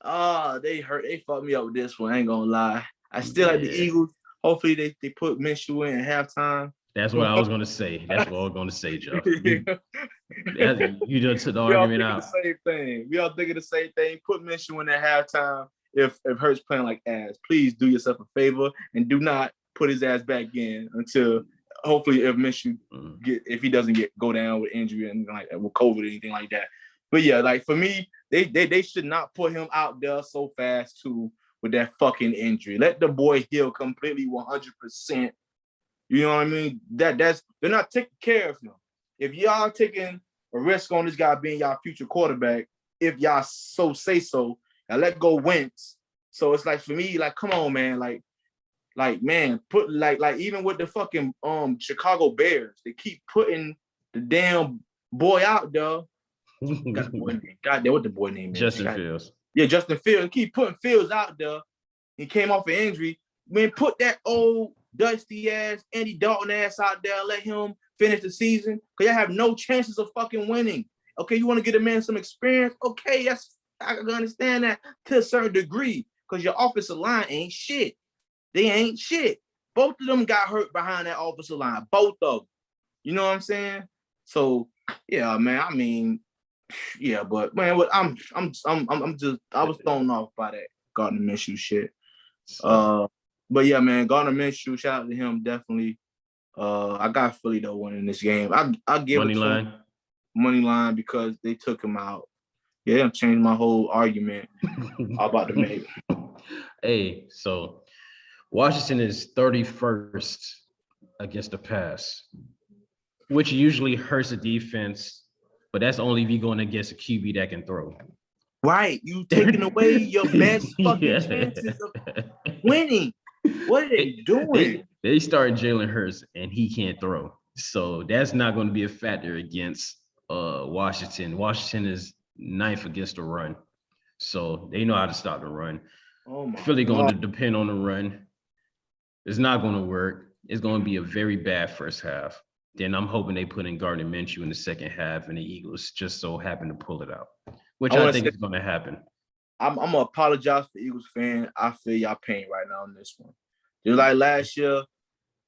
they fucked me up with this one. I ain't gonna lie. I still like the Eagles. Hopefully they put Minshew in at halftime. That's what I was gonna say. That's what I was gonna say, Joe. You just took the argument out. The same thing. We all thinking the same thing. Put Minshew in at halftime. If Hurts playing like ass, please do yourself a favor and do not put his ass back in until hopefully if Minshew if he doesn't go down with injury and like with COVID or anything like that. But yeah, like for me, they should not put him out there so fast too with that fucking injury. Let the boy heal completely 100%. You know what I mean? That's they're not taking care of him. If y'all taking a risk on this guy being y'all future quarterback, if y'all so say so, now let go Wentz. So it's like for me, like come on, man, like man, put like even with the fucking Chicago Bears, they keep putting the damn boy out there. Goddamn, what the boy name is? Justin Fields. Yeah, Justin Fields. Keep putting Fields out there. He came off an injury. Man, put that old dusty ass Andy Dalton ass out there. Let him finish the season. Because you have no chances of fucking winning. Okay, you want to get a man some experience? Okay, I can understand that to a certain degree. Because your offensive line ain't shit. They ain't shit. Both of them got hurt behind that offensive line. Both of them. You know what I'm saying? So yeah, man. I mean, yeah, but man, I was thrown off by that Gardner Minshew shit. But yeah, man, Gardner Minshew, shout out to him definitely. I got Philly though winning this game. I give money line. Money line because they took him out. Yeah, they changed my whole argument about the make. Hey, so Washington is 31st against the pass, which usually hurts the defense, but that's only if you're going against a QB that can throw. Right, you taking away your best fucking chances of winning. What are they doing? They started Jalen Hurts and he can't throw, so that's not going to be a factor against Washington. Washington is 9th against the run, so they know how to stop the run. Philly going to depend on the run. It's not going to work. It's going to be a very bad first half. Then I'm hoping they put in Gardner Minshew in the second half, and the Eagles just so happen to pull it out, which I think is going to happen. I'm going to apologize for Eagles fan. I feel y'all pain right now on this one. Just like last year,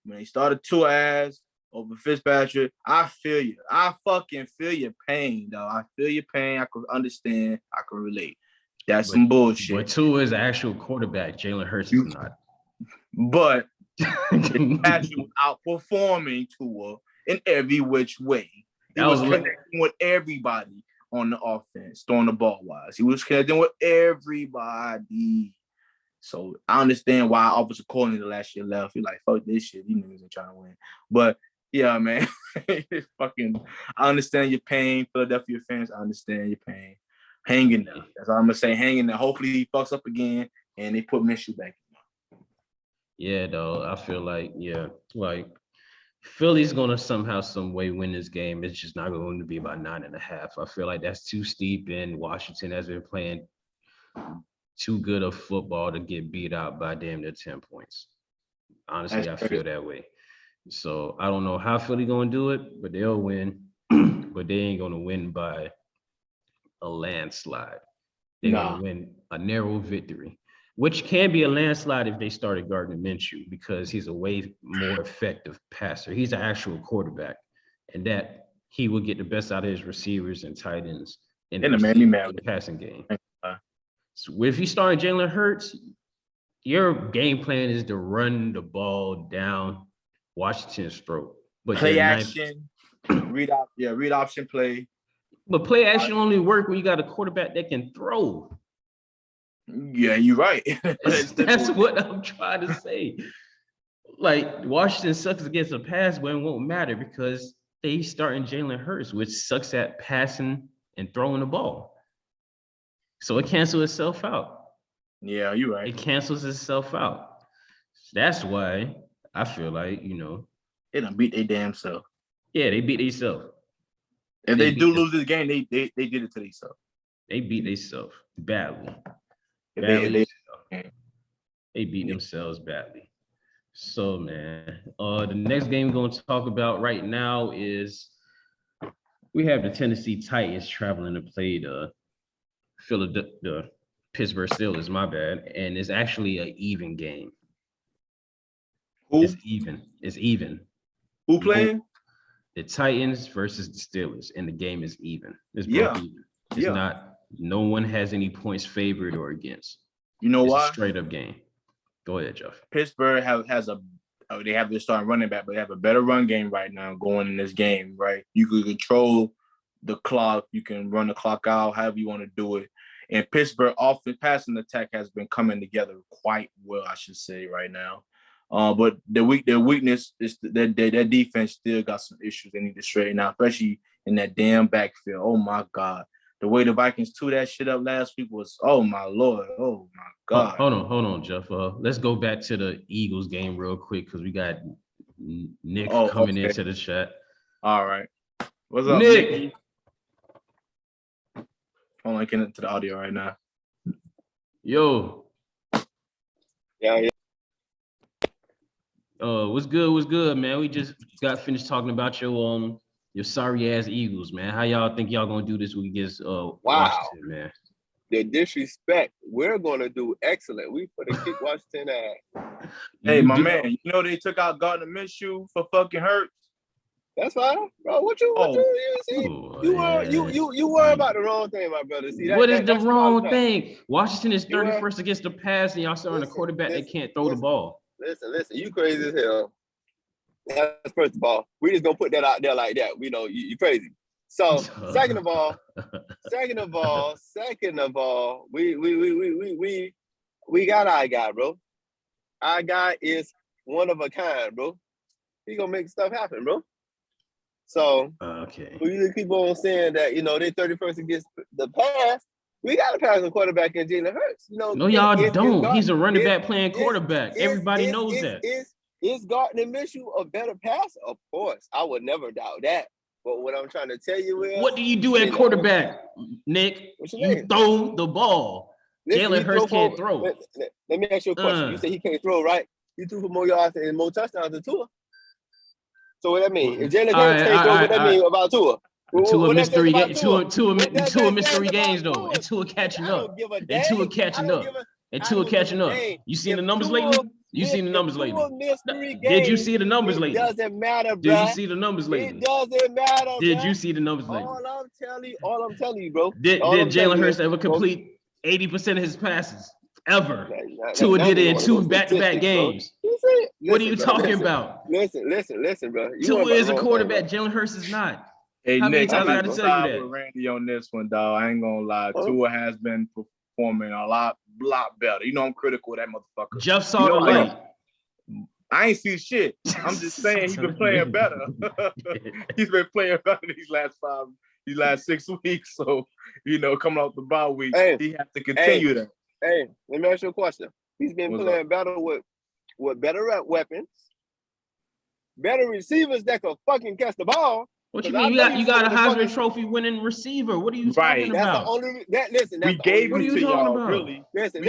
when they started 2 ass over Fitzpatrick, I feel you. I fucking feel your pain, though. I feel your pain. I can understand. I can relate. That's some bullshit. But Tua is the actual quarterback. Jalen Hurts is not. But Fitzpatrick was outperforming Tua in every which way. He was connecting with everybody on the offense, throwing the ball wise. He was connecting with everybody. So I understand why offensive coordinator last year left. He's like, fuck this shit. These niggas ain't trying to win. But yeah, man. I understand your pain, Philadelphia fans. I understand your pain. Hanging there. That's all I'm gonna say. Hanging there. Hopefully he fucks up again and they put Minshew back. Yeah, though. I feel like, Philly's gonna somehow, some way win this game. It's just not going to be about 9.5. I feel like that's too steep, and Washington has been playing too good of football to get beat out by damn near 10 points. Honestly, I feel that way. So I don't know how Philly gonna do it, but they'll win. But they ain't gonna win by a landslide. They're gonna win a narrow victory, which can be a landslide if they started Gardner Minshew because he's a way more effective passer. He's an actual quarterback, and that he will get the best out of his receivers and tight ends in the passing game. So if you start Jalen Hurts, your game plan is to run the ball down Washington's throat. But play action, read option play. But play action only work when you got a quarterback that can throw. Yeah, you're right. That's what I'm trying to say. Like, Washington sucks against a pass, but it won't matter because they starting Jalen Hurts, which sucks at passing and throwing the ball. So it cancels itself out. Yeah, you're right. It cancels itself out. That's why I feel like, they done beat their damn self. Yeah, they beat themselves. If they do lose this game, they did it to themselves. They beat themselves badly. They They beat themselves badly. So, man, the next game we're going to talk about right now is we have the Tennessee Titans traveling to play the Pittsburgh Steelers, my bad. And it's actually an even game. Who? It's even. It's even. Who playing? The Titans versus the Steelers, and the game is even. It's Yeah. broke even. It's not, no one has any points favored or against. You know It's why? a straight up game. Go ahead, Jeff. Pittsburgh they have their starting running back, but they have a better run game right now going in this game, right? You can control the clock. You can run the clock out however you want to do it. And Pittsburgh passing attack has been coming together quite well, I should say, right now. But their weakness is that their defense still got some issues they need to straighten out, especially in that damn backfield. Oh, my God. The way the Vikings threw that shit up last week was, oh, my Lord. Oh, my God. Hold on, Jeff. Let's go back to the Eagles game real quick because we got Nick coming into the chat. All right. What's up, Nick? Hold on, getting into the audio right now. Yo. Yeah. What's good, man? We just got finished talking about your sorry ass Eagles, man. How y'all think y'all gonna do this week against Washington, man? The disrespect. We're gonna do excellent. We put a kick Washington ass. Hey, man, you know they took out Gardner Minshew for fucking Hurts. That's fine, bro. What you see? You worry about the wrong thing, my brother. See that? What is the wrong thing? Washington is 31st against the pass, and y'all starting a quarterback that can't throw the ball. Listen, you crazy as hell. That's first of all. We just gonna put that out there like that. We know you crazy. So second of all, we got our guy, bro. Our guy is one of a kind, bro. He gonna make stuff happen, bro. So okay, we just keep on saying that they 31st against the pass. We got to pass the quarterback in Jalen Hurts. No, y'all don't. He's a running back playing quarterback. Everybody knows that. Is Gardner Minshew a better passer? Of course, I would never doubt that. But what I'm trying to tell you is, what do you do at quarterback, Nick? You throw the ball. Jalen Hurts can't throw. Let me ask you a question. You say he can't throw, right? He threw for more yards and more touchdowns than Tua. So what that mean? If Jalen Hurts can't throw, what that mean about Tua? Two mystery games though, and Tua catching up. You seen the numbers lately? Did you see the numbers lately? It doesn't matter, bro. Did you see the numbers lately? It doesn't matter. Did you see the numbers lately? All I'm telling you, bro. Did Jalen Hurts ever complete 80% of his passes ever? Tua did it in 2 back-to-back games. What are you talking about? Listen, bro. Tua is a quarterback. Jalen Hurts is not. Hey, how Nick, many times I got to tell you that? With Randy on this one, dog. I ain't gonna lie. Tua has been performing a lot better. I'm critical of that motherfucker. Jeff saw the light. I ain't see shit. I'm just saying he's been playing better. He's been playing better these last 6 weeks. So, coming off the bye week, he has to continue that. Hey, let me ask you a question. He's been playing better with better weapons, better receivers that can fucking catch the ball. What you mean? You got a Heisman Trophy winning receiver. What are you talking about? We gave him to y'all, really. Listen.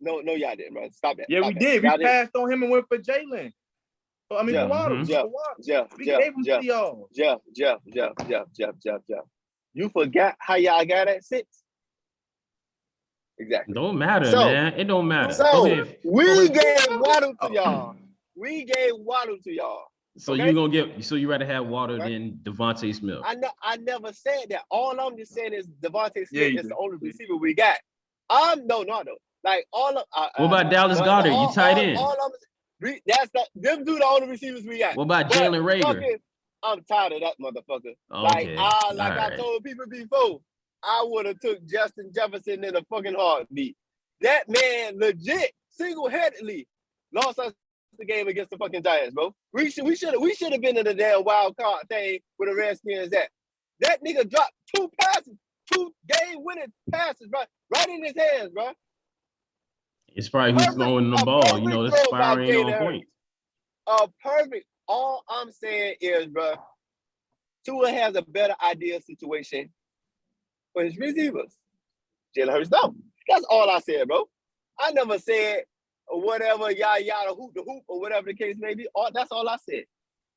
No, y'all didn't, bro. Stop that. Yeah, we did. We passed on him and went for Jalen. I mean, Waddle. We gave him to y'all. Jeff. You forgot how y'all got at 6? Exactly. Don't matter, man. It don't matter. So we gave Waddle to y'all. So you rather have Waddle than Devontae Smith? I never said that. All I'm just saying is Devontae Smith is the only receiver we got. No. Like all of what about Dallas Goedert? You tight end. Them two the only receivers we got. What about Jalen Reagor? I'm tired of that motherfucker. Okay. I told people before, I would have took Justin Jefferson in a fucking heartbeat. That man legit single-handedly lost us the game against the fucking Giants, bro. We should have been in the damn wild card thing where the Redskins at. That nigga dropped 2 game-winning passes, bro, right in his hands, bro. It's probably who's throwing the ball. This fire ain't on point. Perfect. All I'm saying is, bro, Tua has a better ideal situation for his receivers. Jalen Hurts don't. That's all I said, bro. I never said, or whatever, yada, hoop the hoop, or whatever the case may be. That's all I said.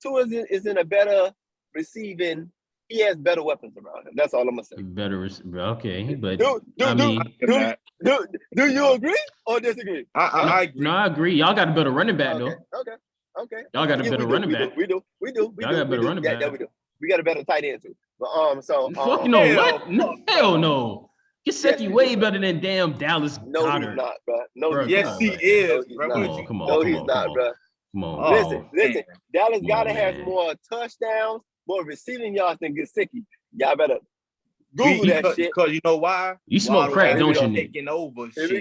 Tua is in a better receiving. He has better weapons around him. That's all I'm gonna say. Okay, but Do you agree or disagree? I agree. No, I agree. Y'all got a better running back though. Okay. Y'all got a better running back. We do. Y'all got a better running back. Yeah, we do. We got a better tight end too. But Fuck, you know what? Hell no. Gesicki way better than damn Dallas No, Goddard. he's not, bro. No, Bro, yes, he is. Come on. No, he's not, bro. Come on. Listen. Dallas Goddard has more touchdowns, more receiving yards than Gesicki. Y'all better Google that shit. Because you know why? You smoke crack, don't you, Nick? Taking over. Here we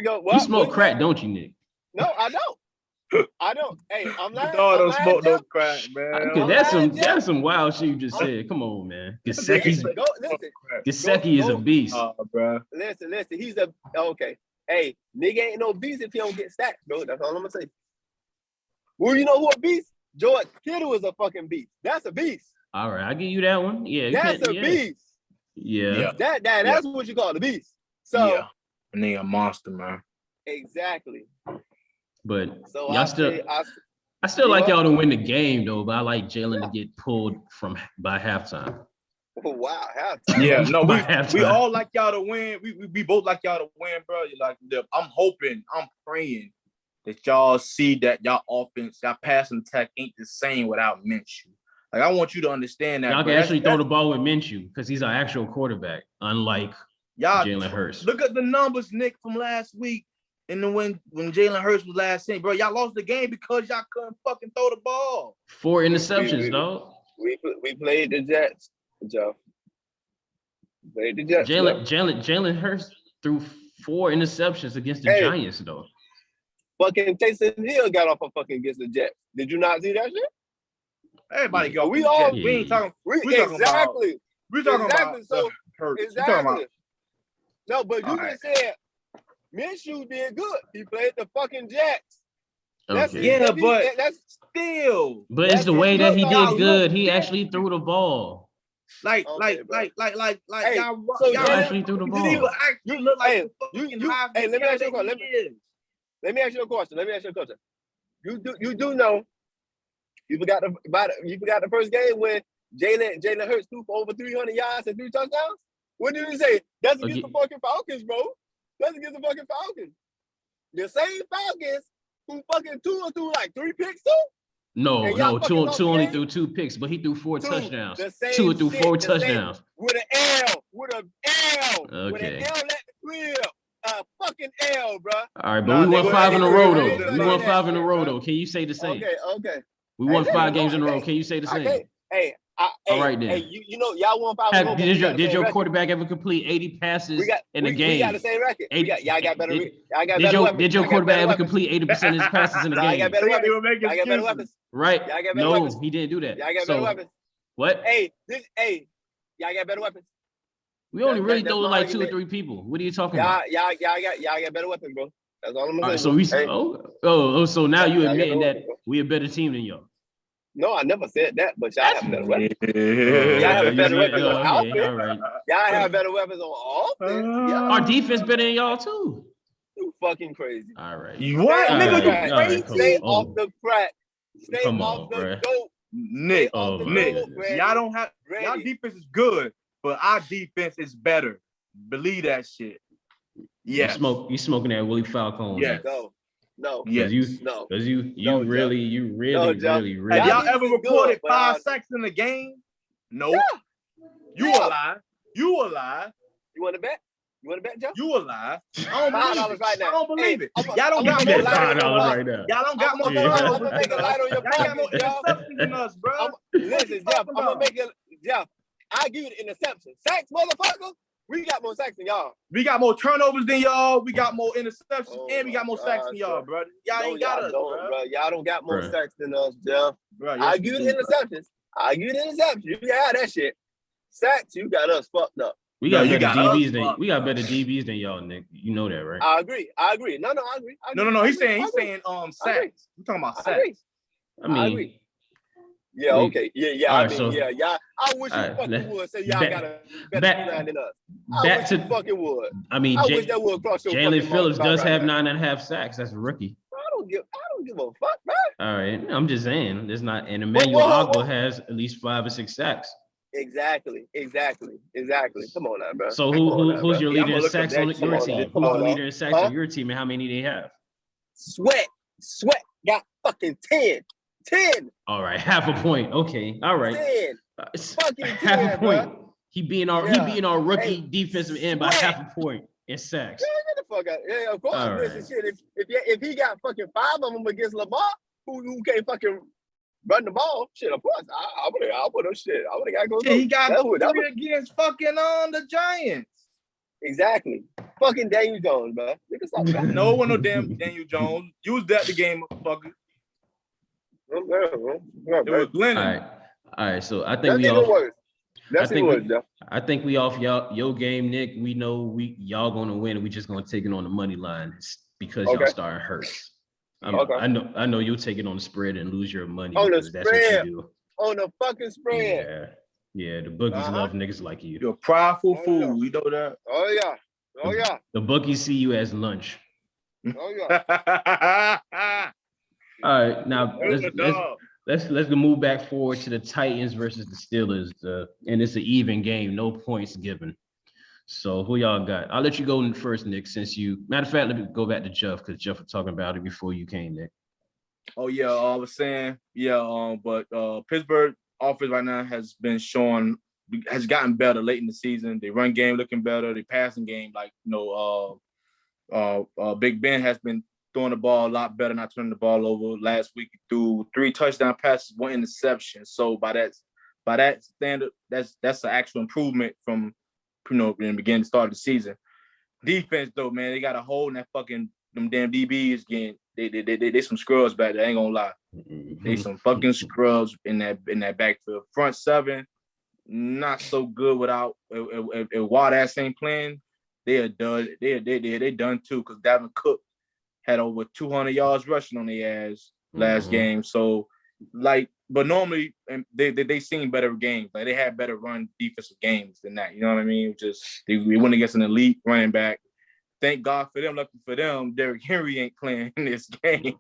go. What? You smoke crack, don't you, Nick? No, I don't. Hey, I'm lying. Don't smoke no crack, man. Okay, that's some wild shit you just said. Come on, man. Gesicki is a beast. Bro. Listen. He's okay. Hey, nigga ain't no beast if he don't get stacks, bro. That's all I'm gonna say. Well, you know who a beast? George Kittle is a fucking beast. That's a beast. All right, I give you that one. Yeah, that's a beast. Yeah. That's what you call a beast. So nigga, monster, man. Exactly. But so y'all I still like y'all to win the game though, but I like Jalen to get pulled by halftime. Wow, halftime. Yeah, no, we all like y'all to win. We both like y'all to win, bro. I'm praying that y'all see that y'all offense, y'all passing attack ain't the same without Minshew. Like, I want you to understand that. Y'all can actually throw the ball with Minshew because he's our actual quarterback, unlike Jalen Hurts. Look at the numbers, Nick, from last week. And then when Jalen Hurts was last in, bro, y'all lost the game because y'all couldn't fucking throw the ball. 4 interceptions, dog. We played the Jets, Joe. Played the Jets. Jalen Hurts threw 4 interceptions against the Giants, though. Fucking Taysom Hill got off against the Jets. Did you not see that shit? Everybody go. We all. We ain't talking. We're talking about so Hurts. Exactly. No, but you just said Minshew did good. He played the fucking Jets. Okay. That's still. But it's the way that he did good. He actually threw the ball. Like, hey, y'all actually threw the ball. You look like let me ask you a question. Let me ask you a question. You do know. You forgot the first game when Jalen Hurts threw for over 300 yards and 3 touchdowns? What did he say? That's against the fucking Falcons, bro. That's against the fucking Falcons. The same Falcons who fucking threw like 3 picks too? No, two only threw 2 picks, but he threw 4 touchdowns. 2 threw 4 touchdowns. With an L. Okay. With an L at the crib. A fucking L, bro. All right, but we won 5 in a row though. We won 5 in a row though. Can you say the same? Okay. We won 5 games in a row. Can you say the same? All right then. Hey, you know, y'all won 5 in a row. Did your quarterback ever complete 80 passes in a game? We got the same record. Y'all got better. Did your quarterback ever complete 80% of his passes in a game? Y'all got better weapons. Right? No, he didn't do that. Y'all got better weapons. What? Y'all got better weapons. We only really throw like 2 or 3 people. What are you talking about? Y'all got better weapons, bro. That's all I'm gonna say. So now you admitting that we a better team than y'all. No, I never said that, but y'all have better weapons. Y'all have better weapons on offense. Right. Y'all have better weapons on offense. Our defense better than y'all too. You fucking crazy. All right. What? Nigga, you crazy? Stay off the crack. Stay off the dope. Nick, y'all don't have y'all defense is good, but our defense is better. Believe that shit. Yeah. You smoking that Willie Falcone? Yeah. No. Because you really. Have y'all ever reported 5 sacks in a game? No. Yeah. You a lie. You want to bet? Joe? You a lie. I don't believe it. Y'all don't got more $5 right now. Y'all don't got more. I'm gonna make a light on your pocket, interceptions than us, bro. Listen, Jeff. I'm gonna make it, Jeff. I give you the interception. Sacks, motherfucker. We got more sacks than y'all. We got more turnovers than y'all. We got more interceptions, and we got more sacks than y'all, bro. Y'all ain't got us, bro. Y'all don't got more sacks than us, Jeff. I give you the interceptions. You can have that shit. Sacks, you got us fucked up. We got better DBs than y'all, Nick. You know that, right? I agree. No, I agree. No. He's saying sacks. We're talking about sacks. I agree. Yeah, okay. Yeah. All I right, mean, so yeah. I wish you all right, fucking would say y'all got a better back line than us. I back wish you to. fucking would. I mean, I wish that would cross your Jalen fucking Phillips mouth does right have now. 9.5 sacks. That's a rookie. I don't give a fuck, man. All right, I'm just saying. There's not, and Emmanuel Whoa. Ogba has at least 5 or 6 sacks. Exactly. Come on now, bro. So Come on now, who's bro. your Yeah, I'm leader gonna in look up sacks on that your shit. team? Just Who's the pause. leader in sacks on your team, and how many they have? Sweat got fucking 10. All right, half a point. Okay, all right. 10. Fucking Half 10, a point. bro. He being our rookie defensive end by Sweat. half a point in sacks. Yeah, get the fuck out. Yeah, of course. All Listen, right. shit. If he got fucking 5 of them against Lamar, who can't fucking run the ball, shit. Of course, I would have shit. I would have got to go. Yeah, he got that 3 against fucking the Giants. Exactly. Fucking Daniel Jones, bro. Nigga, stop that. No one, no damn Daniel Jones. Use that the game, motherfucker. It was Glennon. All right. So I think That's we even off. worse. I That's even worse, though. think we off your game, Nick. We know y'all gonna win, and we just gonna take it on the money line because y'all starting Hurts. I know you'll take it on the spread and lose your money because that's what you do. On the fucking spread. Yeah. The bookies love niggas like you. You're a prideful fool. You know that. Oh yeah. The bookies see you as lunch. Oh yeah. All right, now let's move back forward to the Titans versus the Steelers, and it's an even game, no points given. So who y'all got? I'll let you go first, Nick. Since matter of fact, let me go back to Jeff because Jeff was talking about it before you came, Nick. Oh yeah, I was saying but Pittsburgh offense right now has gotten better late in the season. They run game looking better. They passing game Big Ben has been throwing the ball a lot better, not turning the ball over. Last week he threw 3 touchdown passes, 1 interception. So by that standard, that's an actual improvement from in the beginning start of the season. Defense though, man, they got a hole in that fucking them damn DBs again. They some scrubs back there. I ain't gonna lie. They some fucking scrubs in that backfield. Front 7, not so good without while that ain't playing. They are done. They done too because Dalvin Cook had over 200 yards rushing on their ass last game. So but normally they seen better games. Like they had better run defensive games than that. You know what I mean? We went against an elite running back. Thank God for them. Lucky for them, Derrick Henry ain't playing in this game.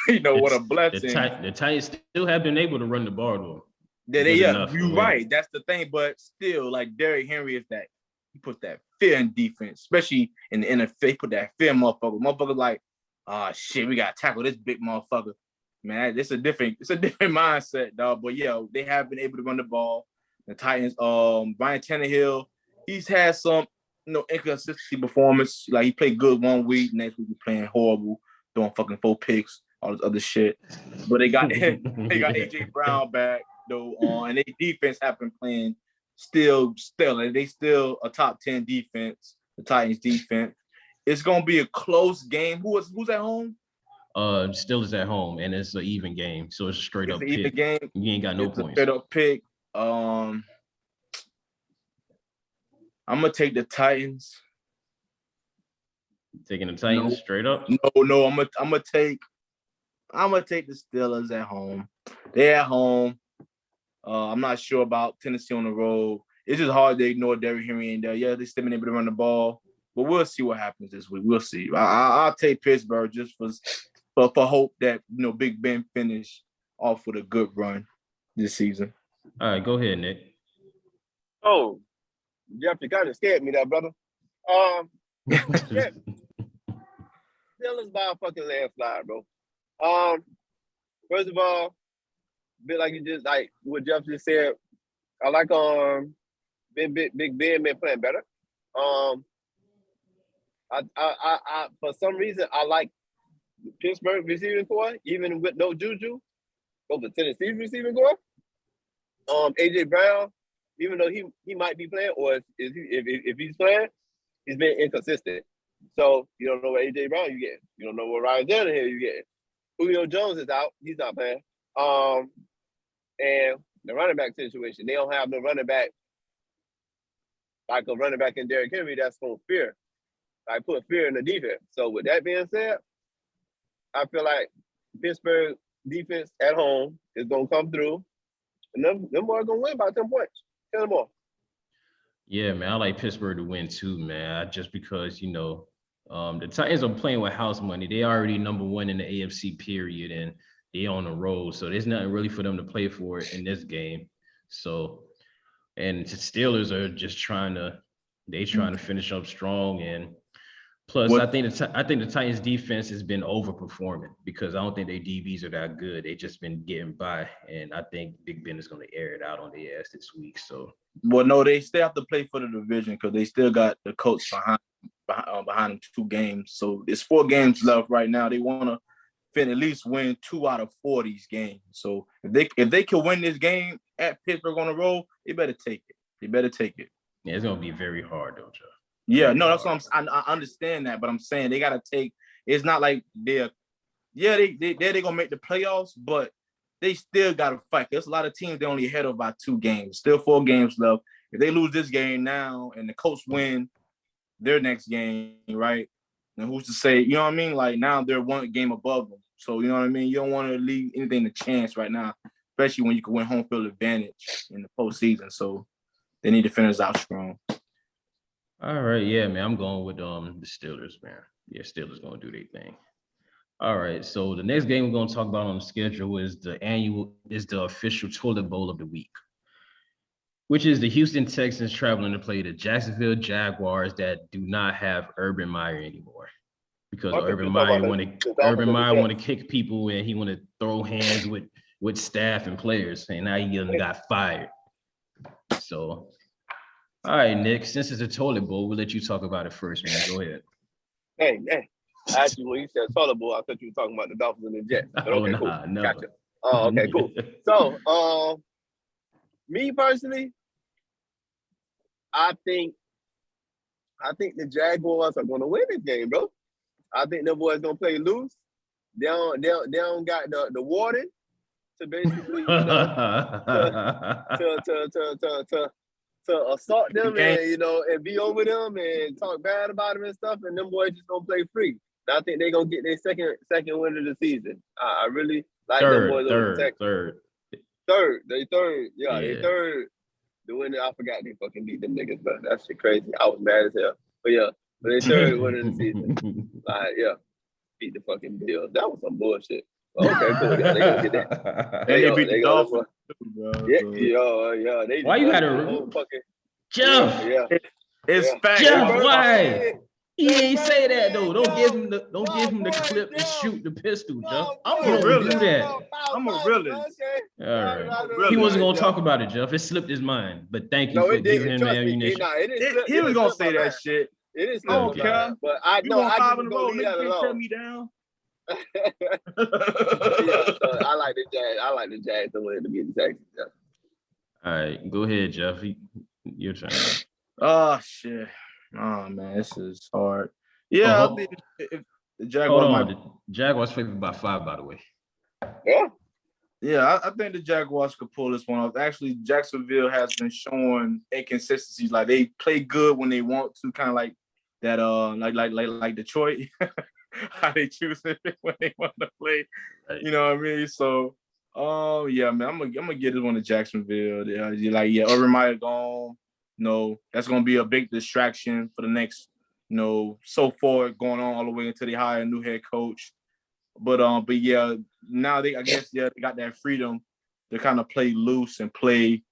What a blessing. The Titans still have been able to run the ball though. You're right. That's the thing. But still, like Derrick Henry is that. He put that fear in defense, especially in the NFL. He put that fear, motherfucker. Motherfucker like, shit, we gotta tackle this big motherfucker. Man, it's a different mindset, dog. But yeah, they have been able to run the ball. The Titans, Ryan Tannehill, he's had some, inconsistency performance. Like he played good one week, next week he's playing horrible, throwing fucking 4 picks, all this other shit. But they got AJ Brown back though, and their defense have been playing. Still, and they still a top 10 defense. The Titans defense. It's gonna be a close game. Who's at home? Steelers at home, and it's an even game, so it's a straight up pick. Even game. You ain't got no points. Straight up pick. I'm gonna take the Titans. Taking the Titans straight up? No. I'm gonna take the Steelers at home. They're at home. I'm not sure about Tennessee on the road. It's just hard to ignore Derrick Henry ain't there. Yeah, they're still been able to run the ball, but we'll see what happens this week. We'll see. I'll take Pittsburgh just for hope that Big Ben finish off with a good run this season. All right, go ahead, Nick. Oh, Jeff, you kind of scared me there, brother. Steelers by a fucking landslide, bro. First of all, bit like you just like what Jeff just said. I like Big Ben been playing better. I for some reason I like Pittsburgh receiving core, even with no Juju, over Tennessee receiving core. AJ Brown, even though he might be playing, or if he's playing, he's been inconsistent. So you don't know what AJ Brown you get. You don't know what Ryan Tannehill you get. Julio Jones is out. He's not playing. And the running back situation, they don't have no running back like a running back in Derrick Henry that's going to fear. Like put fear in the defense. So with that being said, I feel like Pittsburgh defense at home is gonna come through, and them boys gonna win by 10 points. 10 or more. Yeah, man, I like Pittsburgh to win too, man. Just because, the Titans are playing with house money. They already number one in the AFC period, and they on the road. So there's nothing really for them to play for in this game. So, and the Steelers are just trying to finish up strong. And plus, I think the Titans defense has been overperforming because I don't think their DBs are that good. They just been getting by, and I think Big Ben is going to air it out on their ass this week. So, well, no, they still have to play for the division because they still got the coach behind them 2 games. So it's 4 games left right now. They want to at least win 2 out of 4 these games. So if they can win this game at Pittsburgh on the road, they better take it. Yeah, it's going to be very hard, though, Joe. Yeah, no, that's what I understand that, but I'm saying they gotta take. It's not like they're gonna make the playoffs, but they still gotta fight. There's a lot of teams they only ahead of by 2 games. Still 4 games left. If they lose this game now and the Colts win their next game, right? And who's to say? You know what I mean? Like now they're 1 game above them. So you know what I mean. You don't want to leave anything to chance right now, especially when you can win home field advantage in the postseason. So they need to finish out strong. All right, yeah, man. I'm going with the Steelers, man. Yeah, Steelers gonna do their thing. All right, so the next game we're gonna talk about on the schedule is the official toilet bowl of the week, which is the Houston Texans traveling to play the Jacksonville Jaguars that do not have Urban Meyer anymore because Urban Meyer want to kick people and he want to throw hands with staff and players, and now he got fired. So. All right, Nick, since it's a toilet bowl, we'll let you talk about it first, man. Go ahead. Hey. Actually, when you said toilet bowl, I thought you were talking about the Dolphins and the Jets. But okay, cool. No. Gotcha. Oh, okay, cool. So, me personally, I think the Jaguars are going to win this game, bro. I think the boys going to play loose. They don't got the warden to basically, to assault them and and be over them and talk bad about them and stuff, and them boys just gonna play free. And I think they're gonna get their second win of the season. I really like them boys over the Texans. Third. They third. Yeah, they third. The winner, I forgot they fucking beat them niggas, but that shit crazy. I was mad as hell. But they third win of the season. Beat the fucking Bills. That was some bullshit. Okay, cool. Yeah, they gonna get that. They beat the Dolphins. Yeah. Why you got to fucking Jeff? It's fact. Jeff, why? He ain't say that though. Don't give him the clip and shoot the pistol, Jeff. I'm a realist. All right. He wasn't gonna talk about it, Jeff. It slipped his mind. But thank you for giving him the ammunition. He was gonna say that shit. It is not okay. But I know I just gonna leave that alone. Turn me down. So I like the Jags. I like the Jags to win to beat the Texans. Yeah. All right, go ahead, Jeff. Your turn. Oh shit. Oh man, this is hard. Yeah, I think if the Jaguars. The Jaguars favored by 5, by the way. Yeah. Yeah, I think the Jaguars could pull this one off. Actually, Jacksonville has been showing inconsistencies. Like they play good when they want to, kind of like that. Like Detroit. How they choose it when they want to play, you know what I mean? So, yeah, man, I'm gonna get this one to Jacksonville. Urban Meyer gone. No, that's gonna be a big distraction for the next, so far going on all the way until they hire a new head coach. But yeah, now they got that freedom to kind of play loose and play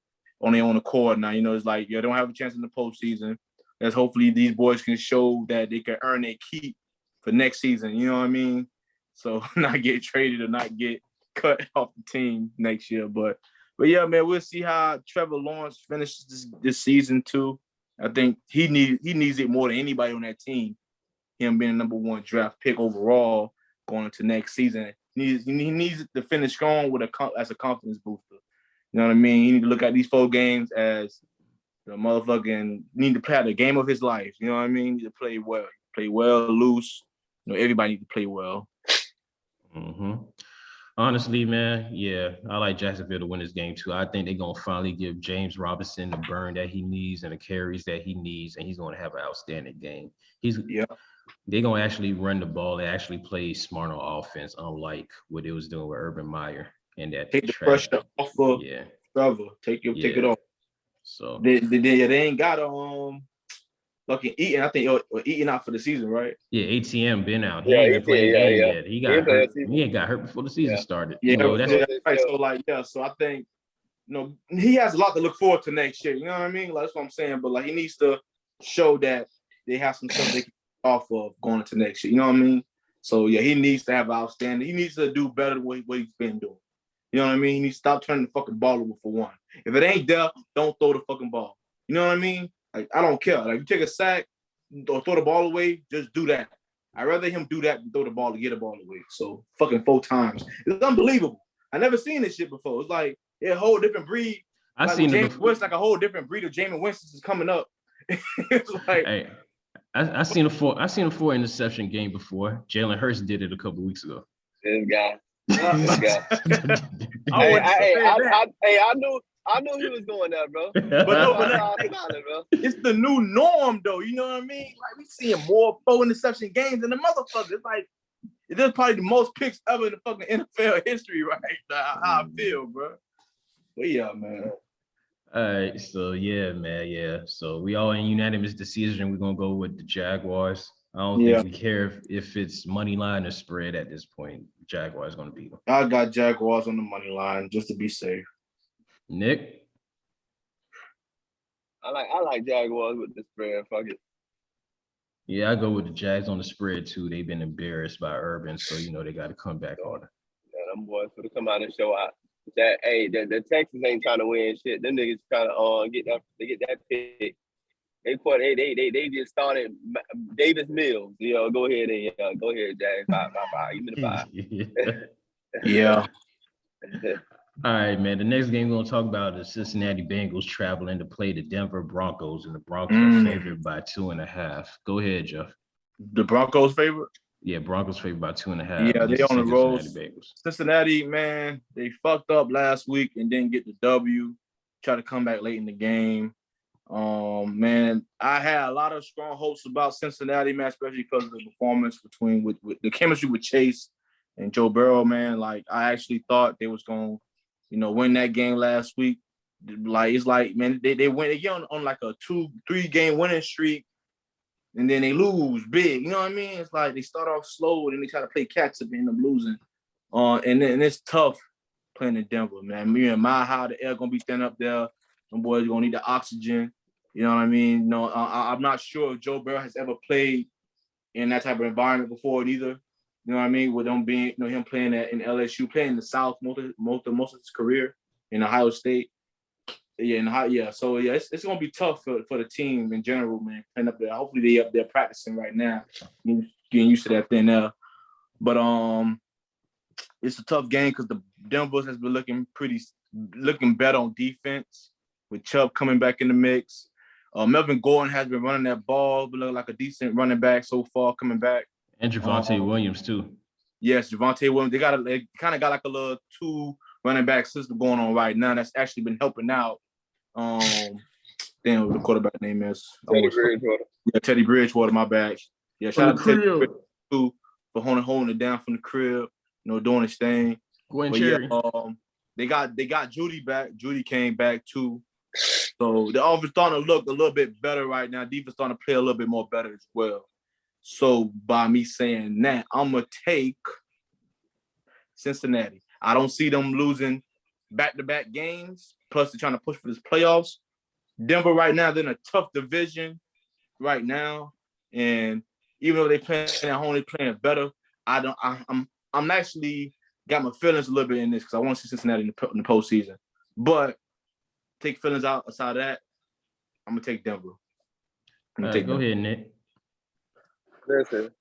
on their own accord. Now, it's like they don't have a chance in the postseason. As hopefully these boys can show that they can earn their keep for next season, you know what I mean? So not get traded or not get cut off the team next year. But yeah, man, we'll see how Trevor Lawrence finishes this season too. I think he needs it more than anybody on that team. Him being the #1 draft pick overall going into next season. He needs to finish strong as a confidence booster. You know what I mean? He need to look at these 4 games as the motherfucking need to play out the game of his life. You know what I mean? He need to play well, loose. Everybody needs to play well. Mm-hmm. Honestly, man, yeah, I like Jacksonville to win this game too. I think they're gonna finally give James Robinson the burn that he needs and the carries that he needs, and he's gonna have an outstanding game. they're gonna actually run the ball. They actually play smart on offense, unlike what it was doing with Urban Meyer and that Take the trash. pressure off of Yeah, Trevor. Take it off. So They ain't got a fucking Eaton. I think Eaton out for the season, right? yeah, ATM been out. He Yeah, ain't he been playing did. game Yeah. yet. He He got ain't playing hurt. season. He ain't got hurt before the season Yeah. started. Yeah, You know, that's right. So like, yeah. So I think he has a lot to look forward to next year. You know what I mean? Like, that's what I'm saying. But like, he needs to show that they have some stuff they can off of going into next year. You know what I mean? So yeah, he needs to have outstanding. He needs to do better than what he's been doing. You know what I mean? He needs to stop turning the fucking ball over for one. If it ain't there, don't throw the fucking ball. You know what I mean? Like, I don't care. Like, you take a sack or throw the ball away, just do that. I'd rather him do that than throw the ball to get the ball away. So fucking 4 times. It's unbelievable. I never seen this shit before. It's like a whole different breed. I like seen it James before. Winston, like a whole different breed of Jameis Winston is coming up. It's like, Hey, I seen a 4 interception game before. Jalen Hurts did it a couple weeks ago. This guy. I knew he was going there, bro. It's the new norm, though. You know what I mean? Like, we seeing more 4 interception games than the motherfucker. It's like, this is probably the most picks ever in the fucking NFL history, right? How I feel, bro. But yeah, man. All right, so yeah, man, yeah. So we all in unanimous decision. We're gonna go with the Jaguars. I don't think we care if it's money line or spread at this point. Jaguars gonna beat them. I got Jaguars on the money line just to be safe. Nick? I like Jaguars with the spread. Fuck it. Yeah, I go with the Jags on the spread too. They've been embarrassed by Urban, so you know they got to come back harder. Yeah, them boys for to come out and show out. That the Texans ain't trying to win shit. Them niggas trying to get that pick. They just started Davis Mills. You know, go ahead, Jags. Bye. Give me the 5. Yeah. All right, man. The next game we're gonna talk about is Cincinnati Bengals traveling to play the Denver Broncos, and the Broncos are favored by 2.5. Go ahead, Jeff. The Broncos favorite? Yeah, Broncos favored by 2.5. Yeah, they on the road. Bengals. Cincinnati, man, they fucked up last week and didn't get the W. Try to come back late in the game. Man, I had a lot of strong hopes about Cincinnati, man, especially because of the performance with the chemistry with Chase and Joe Burrow, man. Like, I actually thought they was going to, win that game last week. Like, it's like, man, they went again on like a 2-3 game winning streak, and then they lose big. You know what I mean? It's like they start off slow, and then they try to play catch up and end up losing. And it's tough playing in Denver, man. Me and Mile High, the air gonna be standing up there. Some boys are gonna need the oxygen. You know what I mean? No, I'm not sure if Joe Burrow has ever played in that type of environment before either. You know what I mean? With them being, him playing in LSU, playing in the South most of his career in Ohio State. Yeah, So yeah, it's gonna be tough for the team in general, man. Playing up there. Hopefully they up there practicing right now, getting used to that thing now. But it's a tough game because the Denver has been looking better on defense with Chubb coming back in the mix. Melvin Gordon has been running that ball, but looking like a decent running back so far coming back. And Javonte Williams too. Yes, Javonte Williams. They kind of got like a little 2 running back system going on right now. That's actually been helping out. Damn, what the quarterback name is. Teddy Bridgewater. Yeah, Teddy Bridgewater, my bad. Yeah, shout out to Teddy Bridgewater too for holding it down from the crib, doing his thing. But yeah, they got Judy back. Judy came back too. So the offense starting to look a little bit better right now. Defense starting to play a little bit more better as well. So by me saying that, I'm gonna take Cincinnati. I don't see them losing back-to-back games. Plus, they're trying to push for this playoffs. Denver right now, they're in a tough division right now, and even though they playing at home, they playing better. I'm actually got my feelings a little bit in this because I want to see Cincinnati in the postseason. But take feelings outside of that, I'm gonna take Denver. Go ahead, Nick. Listen,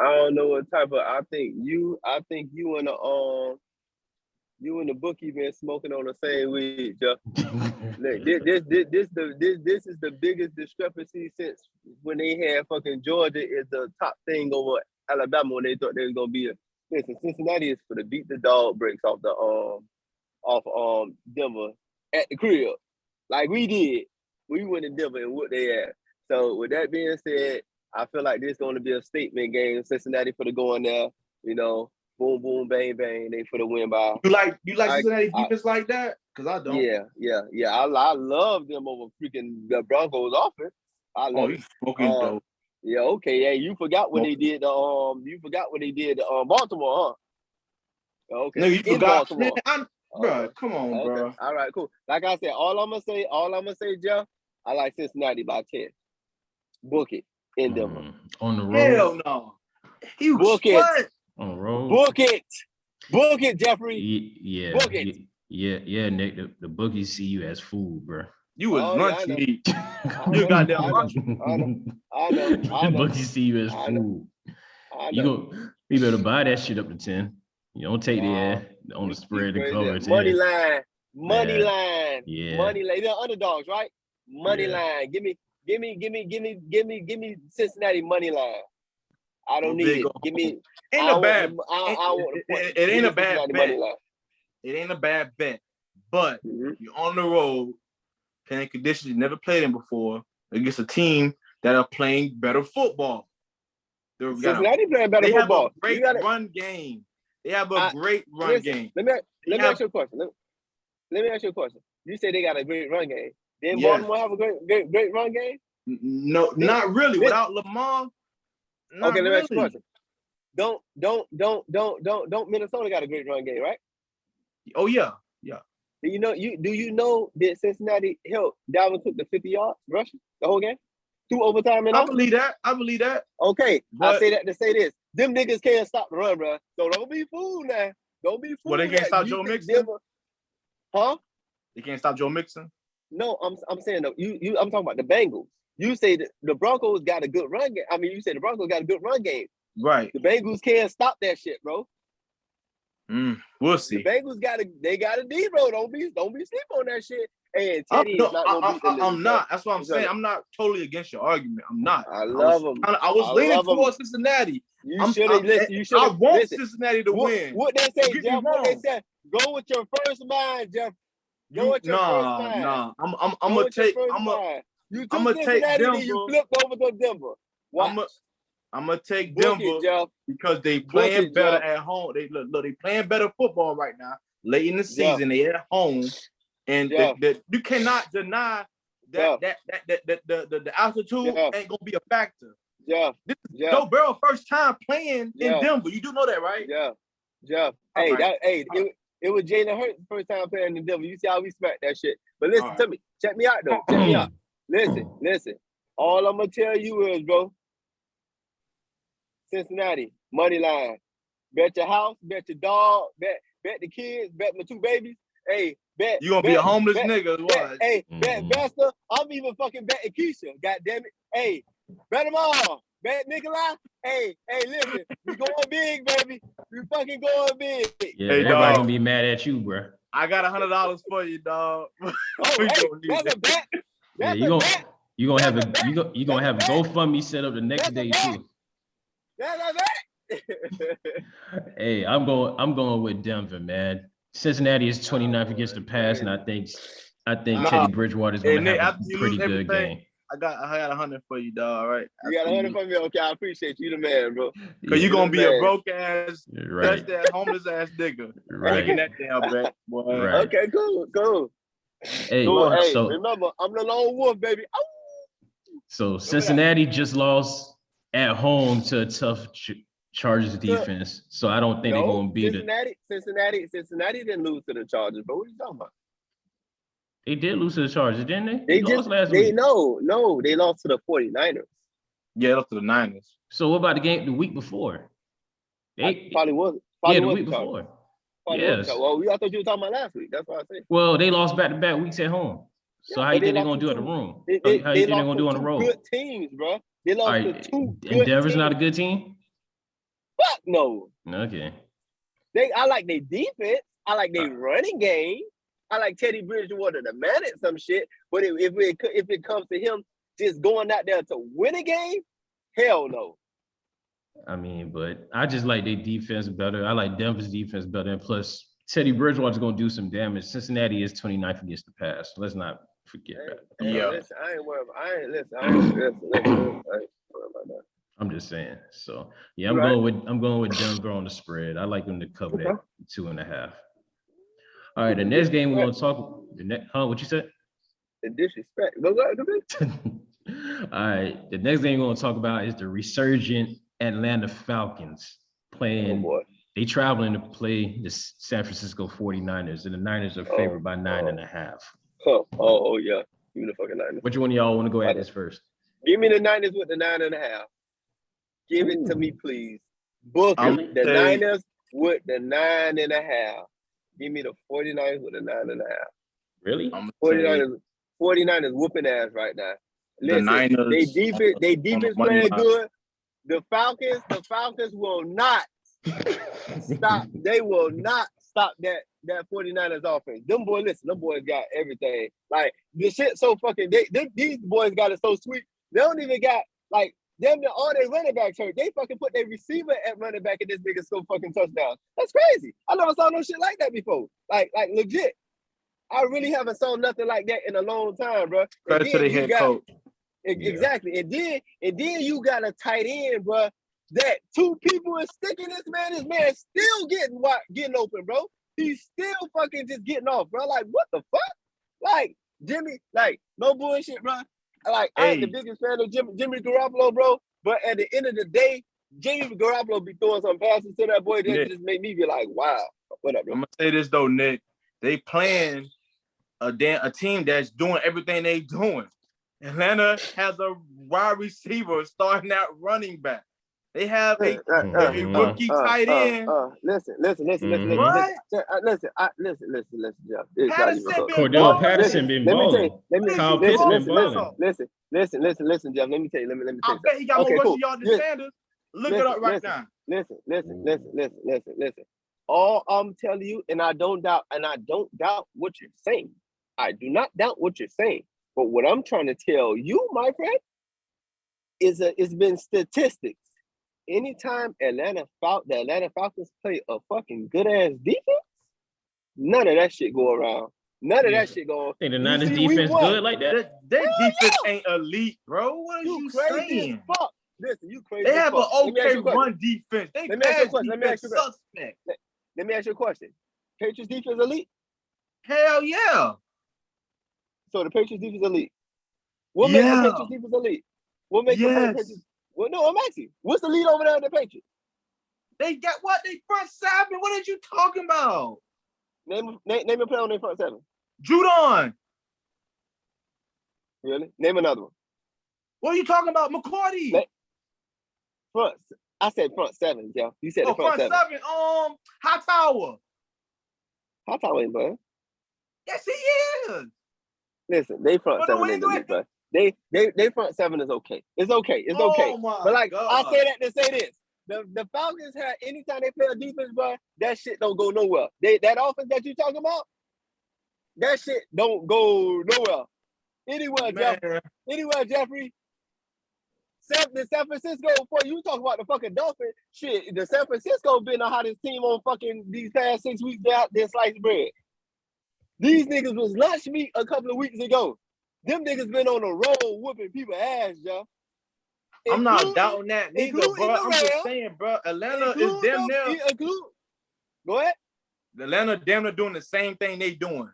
I don't know what type of. I think you and the bookie been smoking on the same weed, Jeff. Look, this is the biggest discrepancy since when they had fucking Georgia is the top thing over Alabama when they thought they was gonna be. Listen, Cincinnati is for to beat the dog breaks off Denver at the crib, like we did. We went to Denver and whooped their ass. So with that being said, I feel like this is going to be a statement game. Cincinnati for the go in there, you know, boom, boom, bang, bang. They for the win by. You like Cincinnati defense like that? Because I don't. Yeah. I love them over freaking the Broncos offense. I love it. Smoking dope. Yeah, okay. Hey, you forgot what they did to Baltimore, huh? Okay. No, you forgot. Baltimore. Man, bro, come on, bro. All right, cool. Like I said, all I'm gonna say, Jeff, I like Cincinnati by 10. Book it in Denver. On the road. Hell no. Book it. On the road. Book it, Jeffrey. Yeah. Book it. Yeah, Nick. The bookies see you as food, bro. You was lunch meat. You got that. I know. The bookies see you as food. You better buy that shit up to 10. You don't take the air on the spread to cover. Money line. Yeah. Money line. They're underdogs, right? Money line. Give me Cincinnati money line. I don't need it. Give me. It ain't a bad bet. It ain't a bad bet, but you're on the road, playing conditions you never played in before against a team that are playing better football. Cincinnati playing better football. They have a great run game. They have a great run game. Let me ask you a question. Let me ask you a question. You say they got a great run game. Didn't Baltimore have a great run game? No, not really. Without Lamar. Okay, let me ask you a question. Don't Minnesota got a great run game, right? Oh yeah. Do you know that Cincinnati held Dalvin Cook to 50 yards rushing the whole game? 2 overtime and I believe that. Okay, I say that to say this. Them niggas can't stop the run, bro. So don't be fooled now. Don't be fooled. Well, they can't stop Joe Mixon? Huh? They can't stop Joe Mixon? No, I'm saying though, I'm talking about the Bengals. You say that the Broncos got a good run game. I mean, you say the Broncos got a good run game. Right. The Bengals can't stop that shit, bro. We'll see. The Bengals got a D, bro. Don't be sleep on that shit. And Teddy is not gonna beat them. I'm not. That's what I'm saying. I'm not totally against your argument. I'm not. I love them. I was leaning towards Cincinnati. You should have listened. You should. I want Cincinnati to win. What they say, Jeff? What they said? Go with your first mind, Jeff. Go with your first mind. Nah. I'm gonna take. You took Cincinnati, then you flipped over to Denver. Watch. I'm gonna take Denver because they playing better at home. They playing better football right now. Late in the season, they at home, and you cannot deny that the altitude ain't gonna be a factor. This is Joe Burrow first time playing in Denver. You do know that, right? Yeah. It was Jalen Hurts' first time playing in Denver. You see how we smacked that shit. But listen to me. Check me out though. Check me out. Listen. All I'm gonna tell you is, bro. Cincinnati, money line. Bet your house, bet your dog, bet the kids, bet my 2 babies. Hey, bet. You gonna be a homeless nigga? What? Hey, bet Vesta. I'm even fucking betting Keisha. God damn it. Hey, bet them all. Bet Nikolai. Hey, listen. We going big, baby. We fucking going big. Yeah, everybody gonna be mad at you, bro. I got $100 for you, dog. That's a bet. You gonna have a GoFundMe set up the next day too. Hey, I'm going with Denver, man. Cincinnati is 29th against the pass, and I think Teddy Bridgewater is going to have a pretty good game. I got 100 for you, dog. All right. You got 100 for me? Okay, I appreciate you, the man, bro. Because you're going to be a broke ass, homeless ass nigga. Right. Taking that damn bet, boy. Right. Okay, cool. Hey, so remember, I'm the lone wolf, baby. So Cincinnati just lost at home to a tough Chargers defense. So I don't think they're going to beat it. Cincinnati didn't lose to the Chargers, bro. What are you talking about? They did lose to the Chargers, didn't they? They lost last week. No, they lost to the 49ers. Yeah, they lost to the Niners. So what about the week before? Probably was. The week before. Yes. Well, I thought you were talking about last week. That's what I said. Well, they lost back-to-back weeks at home. So how you think they're going to do at the room? How you think they're going to do on the road? Good teams, bro. They lost to 2 good and Denver's teams. Not a good team? Fuck no. Okay. I like their defense. I like their running game. I like Teddy Bridgewater to manage some shit. But if it comes to him just going out there to win a game, hell no. I mean, but I just like their defense better. I like Denver's defense better. And plus, Teddy Bridgewater's going to do some damage. Cincinnati is 29th against the pass. Let's not forget that. Listen, I ain't worried about I'm just saying. So yeah, I'm going with Denver on the spread. I like them to cover that 2.5. All right, the next game we're gonna talk. What you said? The disrespect. But what? All right, the next game we're gonna talk about is the resurgent Atlanta Falcons playing. Oh boy. They traveling to play the San Francisco 49ers, and the Niners are favored by 9.5. Oh yeah. Give me the fucking Niners. Which one of y'all want to go at this first? Give me the Niners with the 9.5. Give it to me, please. Book the Niners with the 9.5. Give me the 49ers with the 9.5. Really? 49ers whooping ass right now. Listen, the Niners. They defense playing good. The Falcons will not stop. They will not stop that 49ers offense. Them boys got everything. Like the shit so fucking. These boys got it so sweet. They don't even got like them. All their running backs hurt. They fucking put their receiver at running back and this nigga score fucking touchdowns. That's crazy. I never saw no shit like that before. Like legit. I really haven't saw nothing like that in a long time, bro. Credit to the head coach. Exactly. And then you got a tight end, bro, that two people is sticking this man still getting open, bro. He's still fucking just getting off, bro. Like, what the fuck? Like, Jimmy, like, no bullshit, bro. Like, I ain't the biggest fan of Jimmy Garoppolo, bro. But at the end of the day, Jimmy Garoppolo be throwing some passes to that boy that just made me be like, wow. What up, bro? I'm gonna say this though, Nick. They playing a team that's doing everything they doing. Atlanta has a wide receiver starting out running back. They have a rookie tight end. Listen. What? Listen, Jeff. Cordell Patterson been balling. Kyle Pitts been balling. Listen, Jeff. Let me tell you. I bet he got more rushing yards than Sanders. Look it up right now. Listen. All I'm telling you, and I don't doubt what you're saying. I do not doubt what you're saying. But what I'm trying to tell you, my friend, is it's been statistics. Anytime the Atlanta Falcons play a fucking good ass defense, none of that shit go around. None of that shit go on. Think the Niners defense good like that? Their defense ain't elite, bro. What are you saying? Fuck. Listen, you crazy. They have an okay run defense. They pass defense suspect. Let me ask you a question. Patriots defense elite? Hell yeah. So the Patriots defense elite. What makes the Patriots defense elite? What makes the Patriots? Well, no, I'm asking. What's the lead over there in the Patriots? They got what? They front seven. What are you talking about? Name a player on their front seven. Judon. Really? Name another one. What are you talking about? McCourty. I said front seven, Jeff. You said the front seven. Hightower. Hightower ain't playing. Yes, he is. Listen, they front seven in the league, bro. They front seven is okay. It's okay. But like God. I say that to say this. The Falcons have anytime they play a defense, bro, that shit don't go nowhere. That offense that you talking about, that shit don't go nowhere. Anywhere, Jeffrey. The San Francisco, before you talk about the fucking Dolphins, shit, the San Francisco been the hottest team on fucking these past 6 weeks out there sliced bread. These niggas was lunch meat a couple of weeks ago. Them niggas been on the road whooping people ass, y'all. I'm not doubting that neither, bro. I'm just saying, bro, Atlanta is damn near. Go ahead. Atlanta damn near doing the same thing they doing.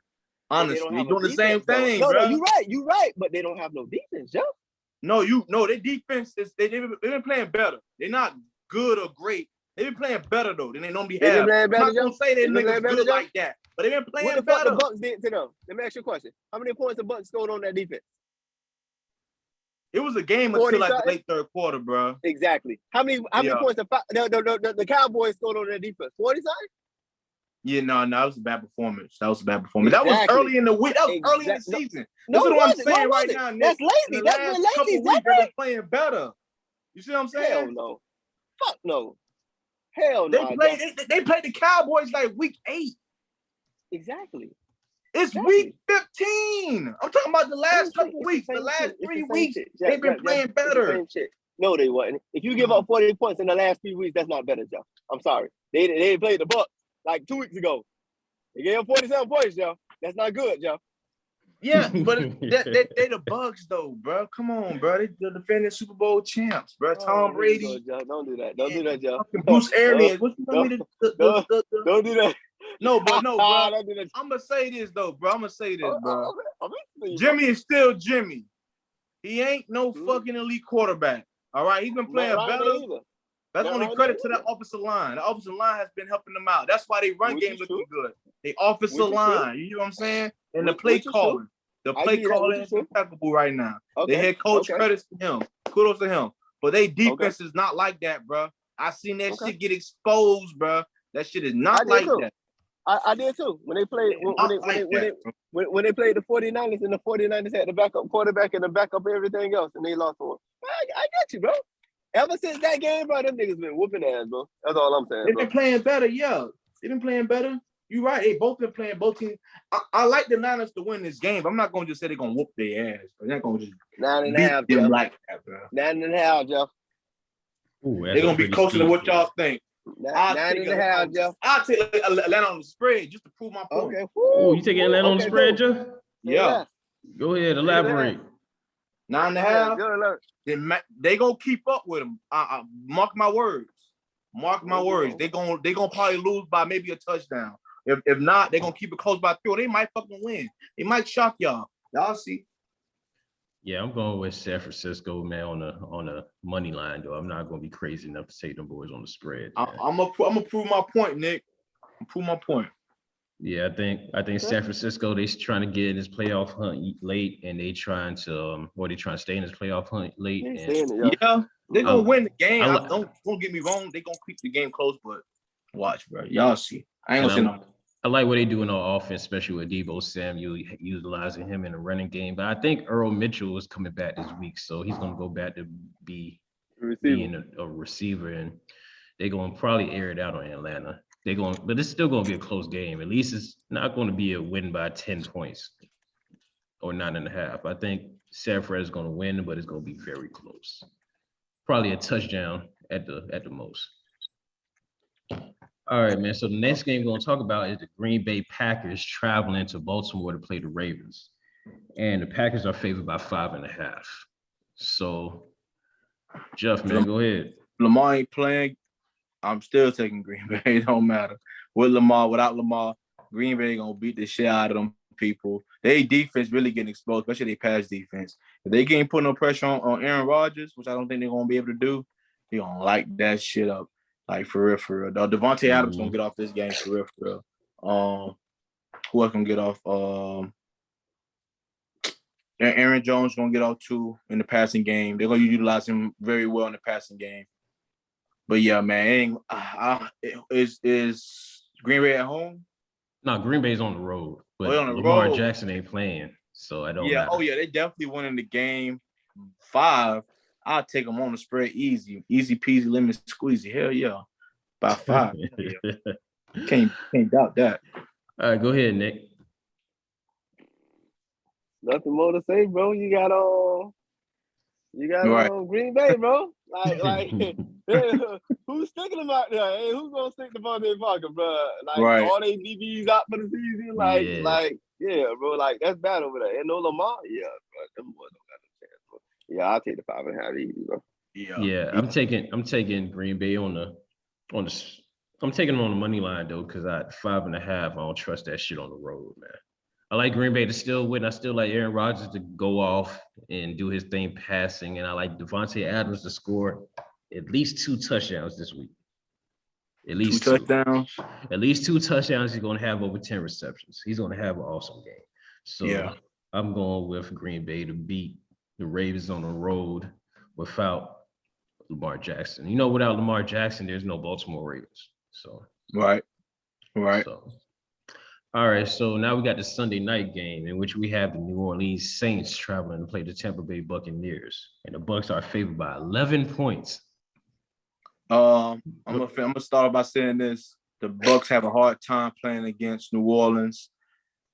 Honestly, they doing the same thing, bro. No, you right, but they don't have no defense, Joe. No, their defense is they've been playing better. They're not good or great. They've been playing better though than they normally have. I'm not gonna say they niggas good like that, but they've been playing better. What the Bucks did to them? Let me ask you a question. How many points the Bucks scored on that defense? It was a game until like the late third quarter, bro. Exactly. How many points the Cowboys scored on that defense? 40 something? Yeah, no, that was a bad performance. Exactly. That was early in the week. That was early in the season. This is what I'm saying right now, Nick. That's lazy. That's been lazy. They've been playing better. You see what I'm saying? Hell no. Fuck no. Hell no. They played the Cowboys like week 8. Exactly. It's week 15. I'm talking about the last couple weeks. The last 3 weeks, they've been playing better. No, they wasn't. If you give up 40 points in the last 3 weeks, that's not better, Joe. I'm sorry. They played the Bucks like 2 weeks ago. They gave up 47 points, Joe. That's not good, Joe. Yeah, but they the Bucks though, bro. Come on, bro. They the defending Super Bowl champs, bro. Tom Brady. Don't do that. Don't do that, Joe. Bruce Arians. What you want me to? Don't do that. No, bro. Don't do that. I'm gonna say this though, bro. I'm gonna say this, bro. Okay. Jimmy is still Jimmy. He ain't no fucking elite quarterback. All right, he's been playing better. That's only credit to that offensive line. The offensive line has been helping them out. That's why they run game looking good. The offensive line, you know what I'm saying? And the play calling. The play calling is impeccable right now. The head coach, credits to him. Kudos to him. But they defense is not like that, bro. I seen that shit get exposed, bro. That shit is not like that. I did too. When they played when they played the 49ers and the 49ers had the backup quarterback and the backup everything else and they lost one. I got you, bro. Ever since that game, bro, them niggas been whooping ass, bro. That's all I'm saying. They've been playing better, yeah. They've been playing better. You're right. They both been playing both teams. I like the Niners to win this game. I'm not gonna just say they're gonna whoop their ass. But they're not gonna just 9.5, beat them Jeff. like that, bro. 9.5, Jeff. They're gonna be closer to what y'all think. 9.5, Jeff. I'll take Atlanta on the spread just to prove my point. Okay. Oh, you taking Atlanta on the spread, Jeff? Yeah. Go ahead, elaborate. 9.5. They gonna keep up with them. Mark my words. Mark my words. They gonna probably lose by maybe a touchdown. If not, they're gonna keep it close by 3. Or they might fucking win. They might shock y'all. Y'all see. Yeah, I'm going with San Francisco, man, on a money line though. I'm not gonna be crazy enough to take them boys on the spread. I'm gonna prove my point, Nick. Prove my point. Yeah, I think San Francisco, they trying to get in this playoff hunt late, and they trying to stay in this playoff hunt late. Yeah, they're gonna win the game. Don't get me wrong, they're gonna keep the game close, but watch, bro. Y'all see. I ain't gonna say nothing. I like what they do in our offense, especially with Deebo Samuel utilizing him in the running game. But I think Earl Mitchell is coming back this week, so he's gonna go back to being a receiver, and they're gonna probably air it out on Atlanta. But it's still gonna be a close game. At least it's not gonna be a win by 10 points or 9.5. I think San Fran is gonna win, but it's gonna be very close. Probably a touchdown at the most. All right, man. So the next game we're gonna talk about is the Green Bay Packers traveling to Baltimore to play the Ravens, and the Packers are favored by 5.5. So, Jeff, man, go ahead. Lamar ain't playing. I'm still taking Green Bay. It don't matter. With Lamar, without Lamar, Green Bay gonna beat the shit out of them people. They defense really getting exposed, especially they pass defense. If they can't put no pressure on Aaron Rodgers, which I don't think they're gonna be able to do, they gonna light that shit up. Like for real. Devontae Adams gonna get off this game for real. Who else gonna get off? Aaron Jones gonna get off too in the passing game. They're gonna utilize him very well in the passing game. But yeah, man, is Green Bay at home? No, Green Bay's on the road, but Lamar Jackson ain't playing, so I don't. Yeah, matter. They definitely winning the game 5. I'll take them on the spread easy peasy, lemon squeezy. Hell yeah, by 5. Can't doubt that. All right, go ahead, Nick. Nothing more to say, bro. You got Green Bay, bro. Like who's sticking them out there? Hey, who's gonna stick the Devontae Parker, bro? All they DBs out for the season, yeah, bro. Like that's bad over there. And no Lamar, yeah, bro. Them boys don't got no chance, bro. Yeah, I'll take the 5.5 easy, bro. Yeah, I'm taking Green Bay I'm taking them on the money line though, because at 5.5, I don't trust that shit on the road, man. I like Green Bay to still win. I still like Aaron Rodgers to go off and do his thing passing, and I like Devontae Adams to score at least 2 touchdowns this week. At least 2 touchdowns. At least 2 touchdowns. He's going to have over 10 receptions. He's going to have an awesome game. So I'm going with Green Bay to beat the Ravens on the road without Lamar Jackson. Without Lamar Jackson, there's no Baltimore Ravens. So right. So, all right, so now we got the Sunday night game in which we have the New Orleans Saints traveling to play the Tampa Bay Buccaneers, and the Bucs are favored by 11 points. I'm gonna start by saying this: the Bucs have a hard time playing against New Orleans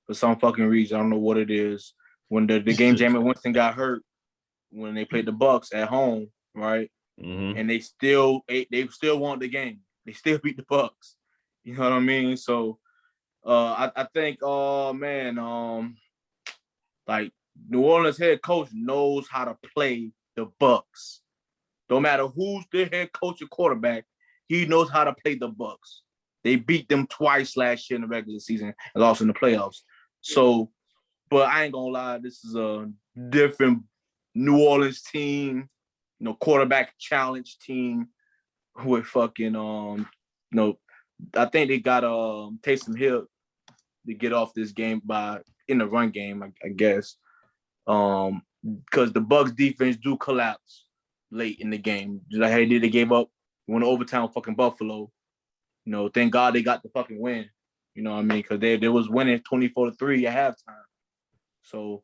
for some fucking reason. I don't know what it is. When the game Jameis Winston got hurt, when they played the Bucs at home, right, and they still won the game. They still beat the Bucs. You know what I mean? So. I think, Like New Orleans head coach knows how to play the Bucs. No matter who's the head coach or quarterback, he knows how to play the Bucs. They beat them twice last year in the regular season and lost in the playoffs. So, but I ain't gonna lie, this is a different New Orleans team, quarterback challenge team with fucking I think they got Taysom Hill to get off this game in the run game, I guess. Because the Bucs defense do collapse late in the game. Just like they gave up, went to overtime fucking Buffalo. Thank God they got the fucking win. You know what I mean? Because they was winning 24-3 at halftime. So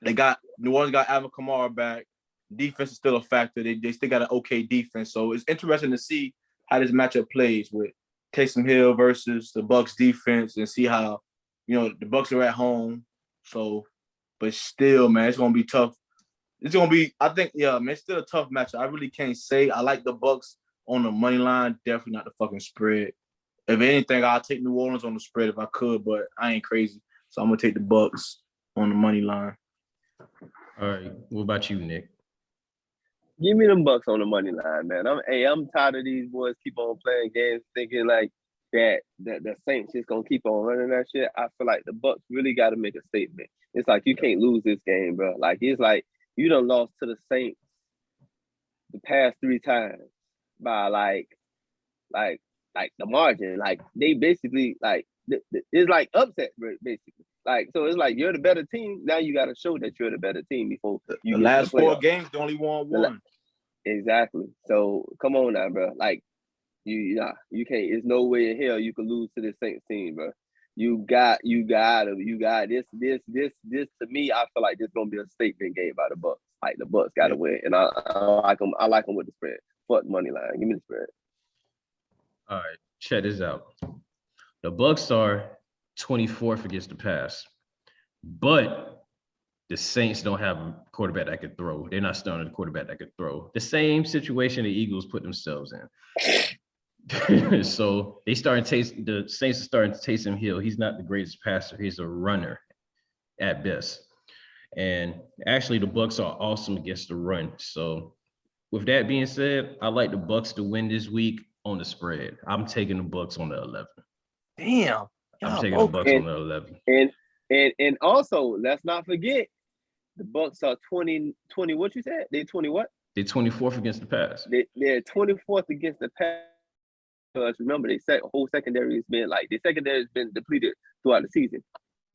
New Orleans got Alvin Kamara back. Defense is still a factor. They still got an okay defense. So it's interesting to see how this matchup plays with Taysom Hill versus the Bucs defense and see how, the Bucs are at home. So, but still, man, it's gonna be tough. It's gonna be, I think, man, it's still a tough matchup. I really can't say. I like the Bucs on the money line, definitely not the fucking spread. If anything, I'll take New Orleans on the spread if I could, but I ain't crazy. So I'm gonna take the Bucs on the money line. All right. What about you, Nick? Give me them Bucs on the money line, man. I'm tired of these boys keep on playing games thinking like that the Saints just gonna keep on running that shit. I feel like the Bucs really got to make a statement. It's like you can't lose this game, bro. Like it's like you done lost to the Saints the past 3 times by like the margin. Like they basically like it's like upset basically. Like so it's like you're the better team. Now you got to show that you're the better team before you the last 4 games they only won 1. Exactly. So come on now, bro. Like you can't. There's no way in hell you can lose to this Saints team, bro. You got this. To me, I feel like this gonna be a statement game by the Bucs. Like the Bucs got to win, and I like them. I like them with the spread. Fuck money line. Give me the spread. All right, check this out. The Bucs are 24th against the pass, but the Saints don't have a quarterback that could throw. They're not starting a quarterback that could throw. The same situation the Eagles put themselves in. So the Saints are starting to Taysom Hill. He's not the greatest passer. He's a runner at best. And actually, the Bucs are awesome against the run. So with that being said, I like the Bucs to win this week on the spread. I'm taking the Bucs on the 11. Damn. I'm taking the Bucs on the 11. And also, let's not forget, the Bucs are 20. What you said? They 20 what? They're 24th against the pass. They're 24th against the pass. Because remember, whole secondary has been the secondary has been depleted throughout the season.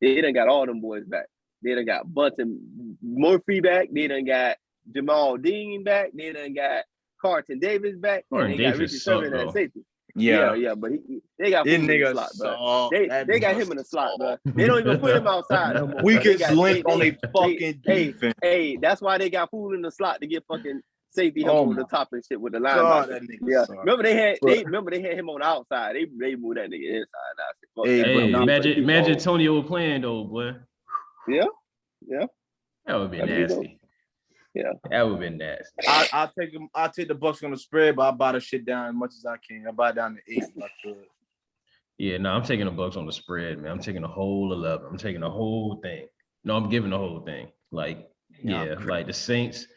They done got all them boys back. They done got Bunton Murphy back. They done got Jamal Dean back. They done got Carlton Davis back. Carlton and they got Davis Richard Sherman at safety. Yeah, but they got him in the slot, bro. They got him in the slot, bro. They don't even put him outside no more. Weakest link on a fucking defense. Hey, that's why they got food in the slot to get fucking safety help on the top and shit with the linebacker. Yeah, remember they had him on the outside. They moved that nigga inside. Hey, imagine Antonio playing though, boy. Yeah. That would be nasty. Yeah, that would be nasty. I'll take the Bucs on the spread, but I buy the shit down as much as I can. I buy it down to 8 if I could. Yeah, no, I'm taking the Bucs on the spread, man. I'm taking the whole 11. I'm taking the whole thing. No, I'm giving the whole thing. Like the Saints.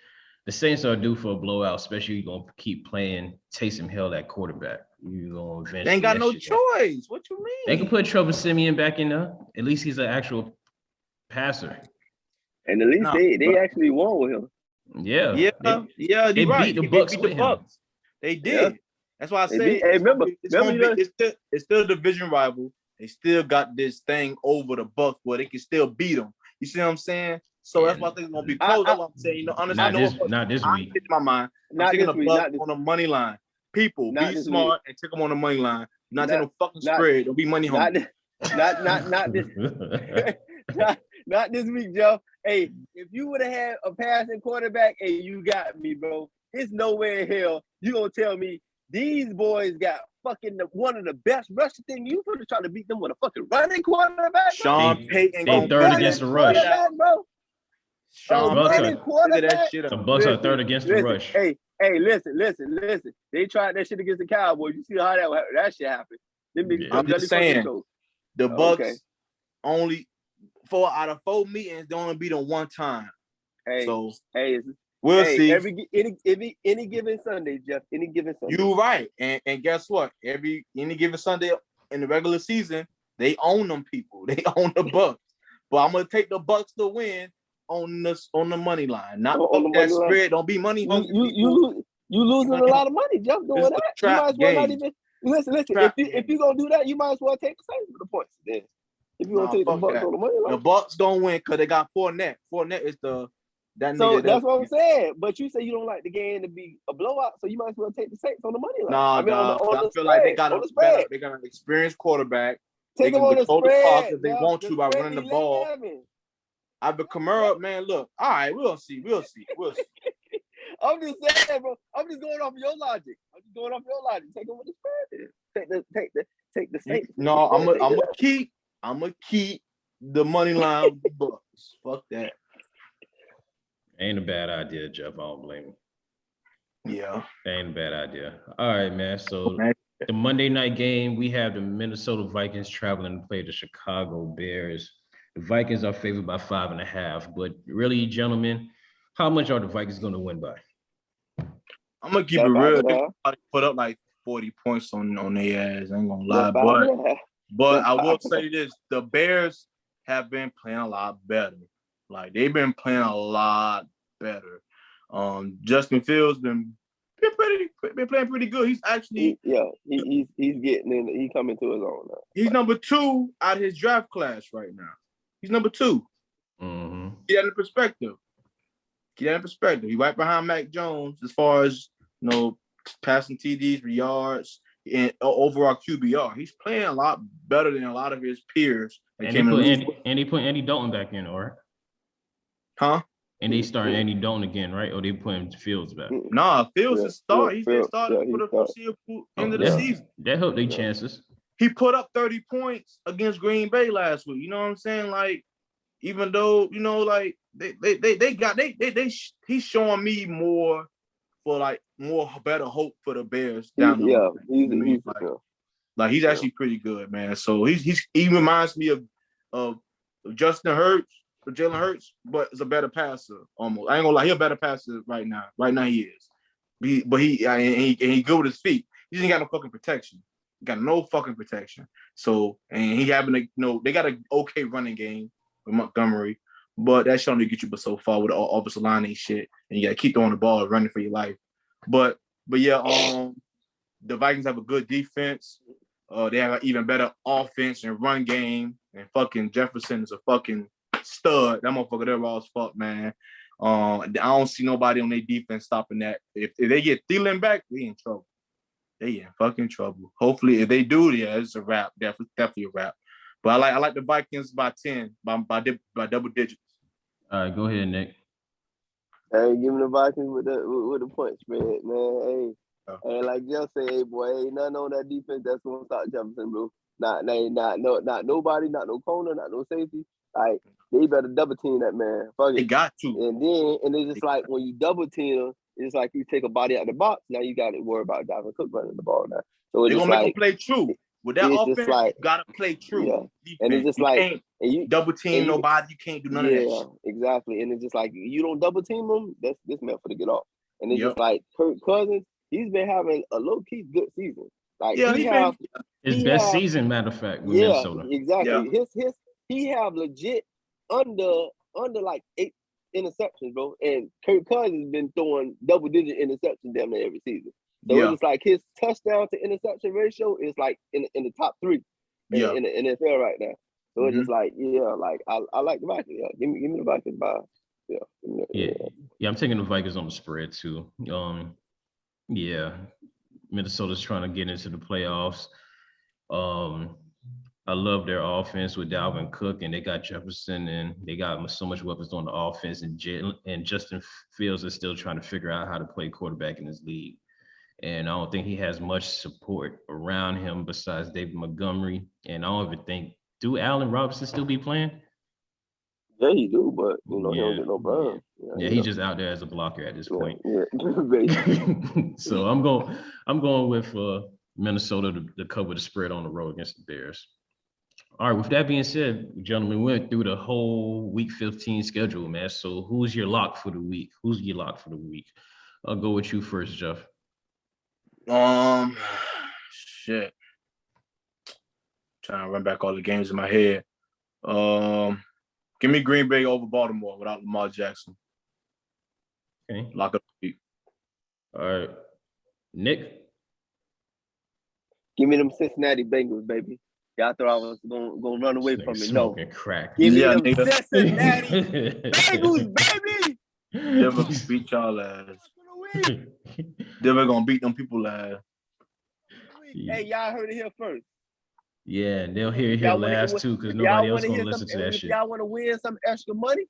The Saints are due for a blowout, especially you're gonna keep playing Taysom Hill at quarterback. You're gonna eventually. They ain't got no choice. What you mean? They can put Trevor Siemian back in there. At least he's an actual passer. And at least they actually won with him. Yeah. They beat the Bucs with him. They did. Yeah. That's why I say. It's still a division rival. They still got this thing over the Bucs where they can still beat them. You see what I'm saying? So that's why I think it's gonna be close. That's what I'm saying. Honestly, not this week. In my mind, I'm taking the Bucs on the money line. People, be smart and take them on the money line. Not taking no fucking spread. Don't be money hungry. Not this week, Joe. Hey, if you would have had a passing quarterback, hey, you got me, bro. There's nowhere in hell you gonna tell me these boys got fucking one of the best rushing thing. You gonna try to beat them with a fucking running quarterback? Sean Payton they third against the rush, bro. Sean Payton, the Bucs are third against the rush. Hey, listen. They tried that shit against the Cowboys. You see how that shit happened? I'm just saying, the Bucs only 4 out of 4 meetings, they only beat them one time. Hey, So hey, we'll see. Any given Sunday, Jeff. Any given Sunday. You right, and guess what? Any given Sunday in the regular season, they own them people. They own the Bucks. But I'm gonna take the Bucks to win on the money line. Not on that spread. Line. Don't be money hungry. You losing a lot of money, Jeff, doing that. You might as well not even listen. If you gonna do that, you might as well take the Saints for the points. Then if you gonna take the Bucks on the money line, the Bucks gonna win because they got Fournette. Fournette is the that so nigga. That's what I'm saying. But you say you don't like the game to be a blowout, so you might as well take the Saints on the money line. Nah, I feel like they got an experienced quarterback. Take them on the spread if they want to by running the ball. But Kamara, man, look. All right, we'll see. I'm just saying, bro. I'm just going off your logic. Take them with the spread. Take the Saints. No, I'm gonna keep the money line with the Bucks. Fuck that. Ain't a bad idea, Jeff. I don't blame him. Yeah. Ain't a bad idea. All right, man. So the Monday night game, we have the Minnesota Vikings traveling to play the Chicago Bears. The Vikings are favored by 5.5. But really, gentlemen, how much are the Vikings going to win by? I'm gonna keep it real. They probably put up like 40 points on their ass. I ain't gonna lie, but I will say this: the Bears have been playing a lot better. Like they've been playing a lot better. Justin Fields been playing pretty good. He's actually he's getting in. He's coming to his own now. He's number 2 out of his draft class right now. He's number 2. Mm-hmm. Get that in perspective. He's right behind Mac Jones as far as passing TDs for yards and overall QBR. He's playing a lot better than a lot of his peers. And he put Andy Dalton back in, or? Huh? And they start Andy Dalton again, right? Or they put him Fields back? Nah, Fields is starting. He's been starting for the foreseeable end of the season. That helped their chances. He put up 30 points against Green Bay last week. You know what I'm saying? Like, even though he's showing me more better hope for the Bears down the road. He's actually pretty good, man. So he reminds me of Justin Hurts. For Jalen Hurts, but is a better passer almost. I ain't gonna lie, he's a better passer right now. Right now he is. He good with his feet. He ain't got no fucking protection. Got no fucking protection. So and he having they got an okay running game with Montgomery, but that should only get you but so far with the offensive line and shit. And you gotta keep throwing the ball, running for your life. But yeah, the Vikings have a good defense. They have an even better offense and run game. And fucking Jefferson is a fucking stud. That motherfucker there raw as fuck, man. I don't see nobody on their defense stopping that. If they get Thielen back, they in trouble. They in fucking trouble. Hopefully, if they do, it's a wrap. Definitely a wrap. But I like the Vikings by 10, by double digits. All right, go ahead, Nick. Hey, give me the Vikings with the point spread, man. Hey, like Jeff said, hey boy, ain't nothing on that defense that's gonna stop Jefferson, bro. Not nobody, not no corner, not no safety. Like, they better double team that man. Fuck it. They got to. And it's just like when you double team, it's like you take a body out of the box. Now you got to worry about Dalvin Cook running the ball now. So it's they're gonna make him play true. With that offense, you gotta play true. Yeah. Defense. And it's just you double team nobody. You can't do none of that shit. Exactly. And it's just like you don't double team them. That's this meant for to get off. And it's just like Kirk Cousins. He's been having a low key good season. Like his best season, matter of fact, with Minnesota. Exactly. Yeah. He have legit under like 8 interceptions, bro. And Kirk Cousins been throwing double-digit interceptions damn near every season. So it's like his touchdown to interception ratio is like in the top 3 in the NFL right now. So it's just like, I like the Vikings. Yeah. Give me the Vikings by. Yeah, I'm taking the Vikings on the spread too. Minnesota's trying to get into the playoffs. I love their offense with Dalvin Cook, and they got Jefferson, and they got so much weapons on the offense. And Justin Fields is still trying to figure out how to play quarterback in this league. And I don't think he has much support around him besides David Montgomery. And I don't even think, do Allen Robinson still be playing? Yeah, he do, but he don't get no burn. Yeah, he's just out there as a blocker at this point. Yeah. So I'm going with Minnesota to cover the spread on the road against the Bears. All right, with that being said, gentlemen, we went through the whole week 15 schedule, man. So who's your lock for the week? I'll go with you first, Jeff. Shit. Trying to run back all the games in my head. Give me Green Bay over Baltimore without Lamar Jackson. Okay. Lock up the week. All right. Nick? Give me them Cincinnati Bengals, baby. Y'all thought I was gonna run away from it. No. Smoking crack. Give me Yeah, them nigga. Cincinnati Bengals, baby. Denver gonna beat y'all ass. Denver gonna beat them people ass. Hey, y'all heard it here first. Yeah, and they'll hear it here last too, because nobody else gonna listen to that if shit. y'all want to win some extra money,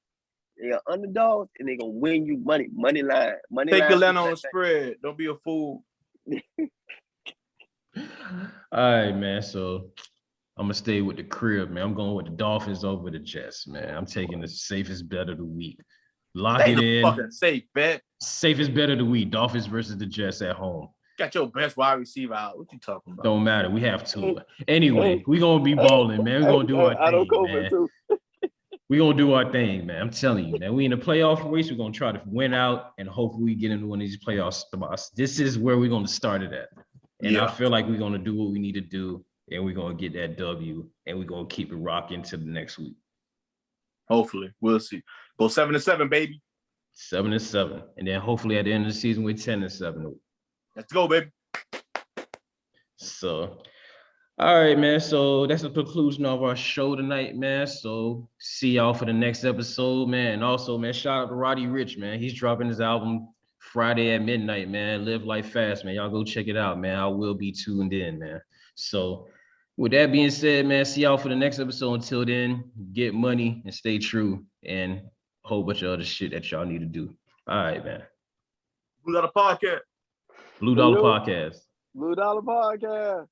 they are underdogs and they gonna win you money line. Take Atlanta on the spread. Don't be a fool. All right, man. So I'm gonna stay with the crib, man. I'm going with the Dolphins over the Jets, man. I'm taking the safest bet of the week. Lock it in. Fucking safe bet. Safest bet of the week. Dolphins versus the Jets at home. Got your best wide receiver out. What you talking about? Don't matter. We have two. Anyway, we gonna be balling, man. We're gonna do our thing, man. We're gonna do our thing, man. I'm telling you, man. We in the playoff race. We're gonna try to win out and hopefully we get into one of these playoff spots. This is where we're gonna start it at. And I feel like we're gonna do what we need to do, and we're gonna get that W, and we're gonna keep it rocking to the next week. Hopefully, we'll see. Go 7-7, baby. 7-7, and then hopefully at the end of the season we're 10-7. Let's go, baby. So, all right, man. So that's the conclusion of our show tonight, man. So see y'all for the next episode, man. And also, man, shout out to Roddy Ricch, man. He's dropping his album Friday at midnight, man. Live Life Fast, man. Y'all go check it out, man. I will be tuned in, man. So with that being said, man, see y'all for the next episode. Until then, get money and stay true and a whole bunch of other shit that y'all need to do. All right, man. Blue Dollar Podcast. Blue Dollar Podcast. Blue Dollar Podcast.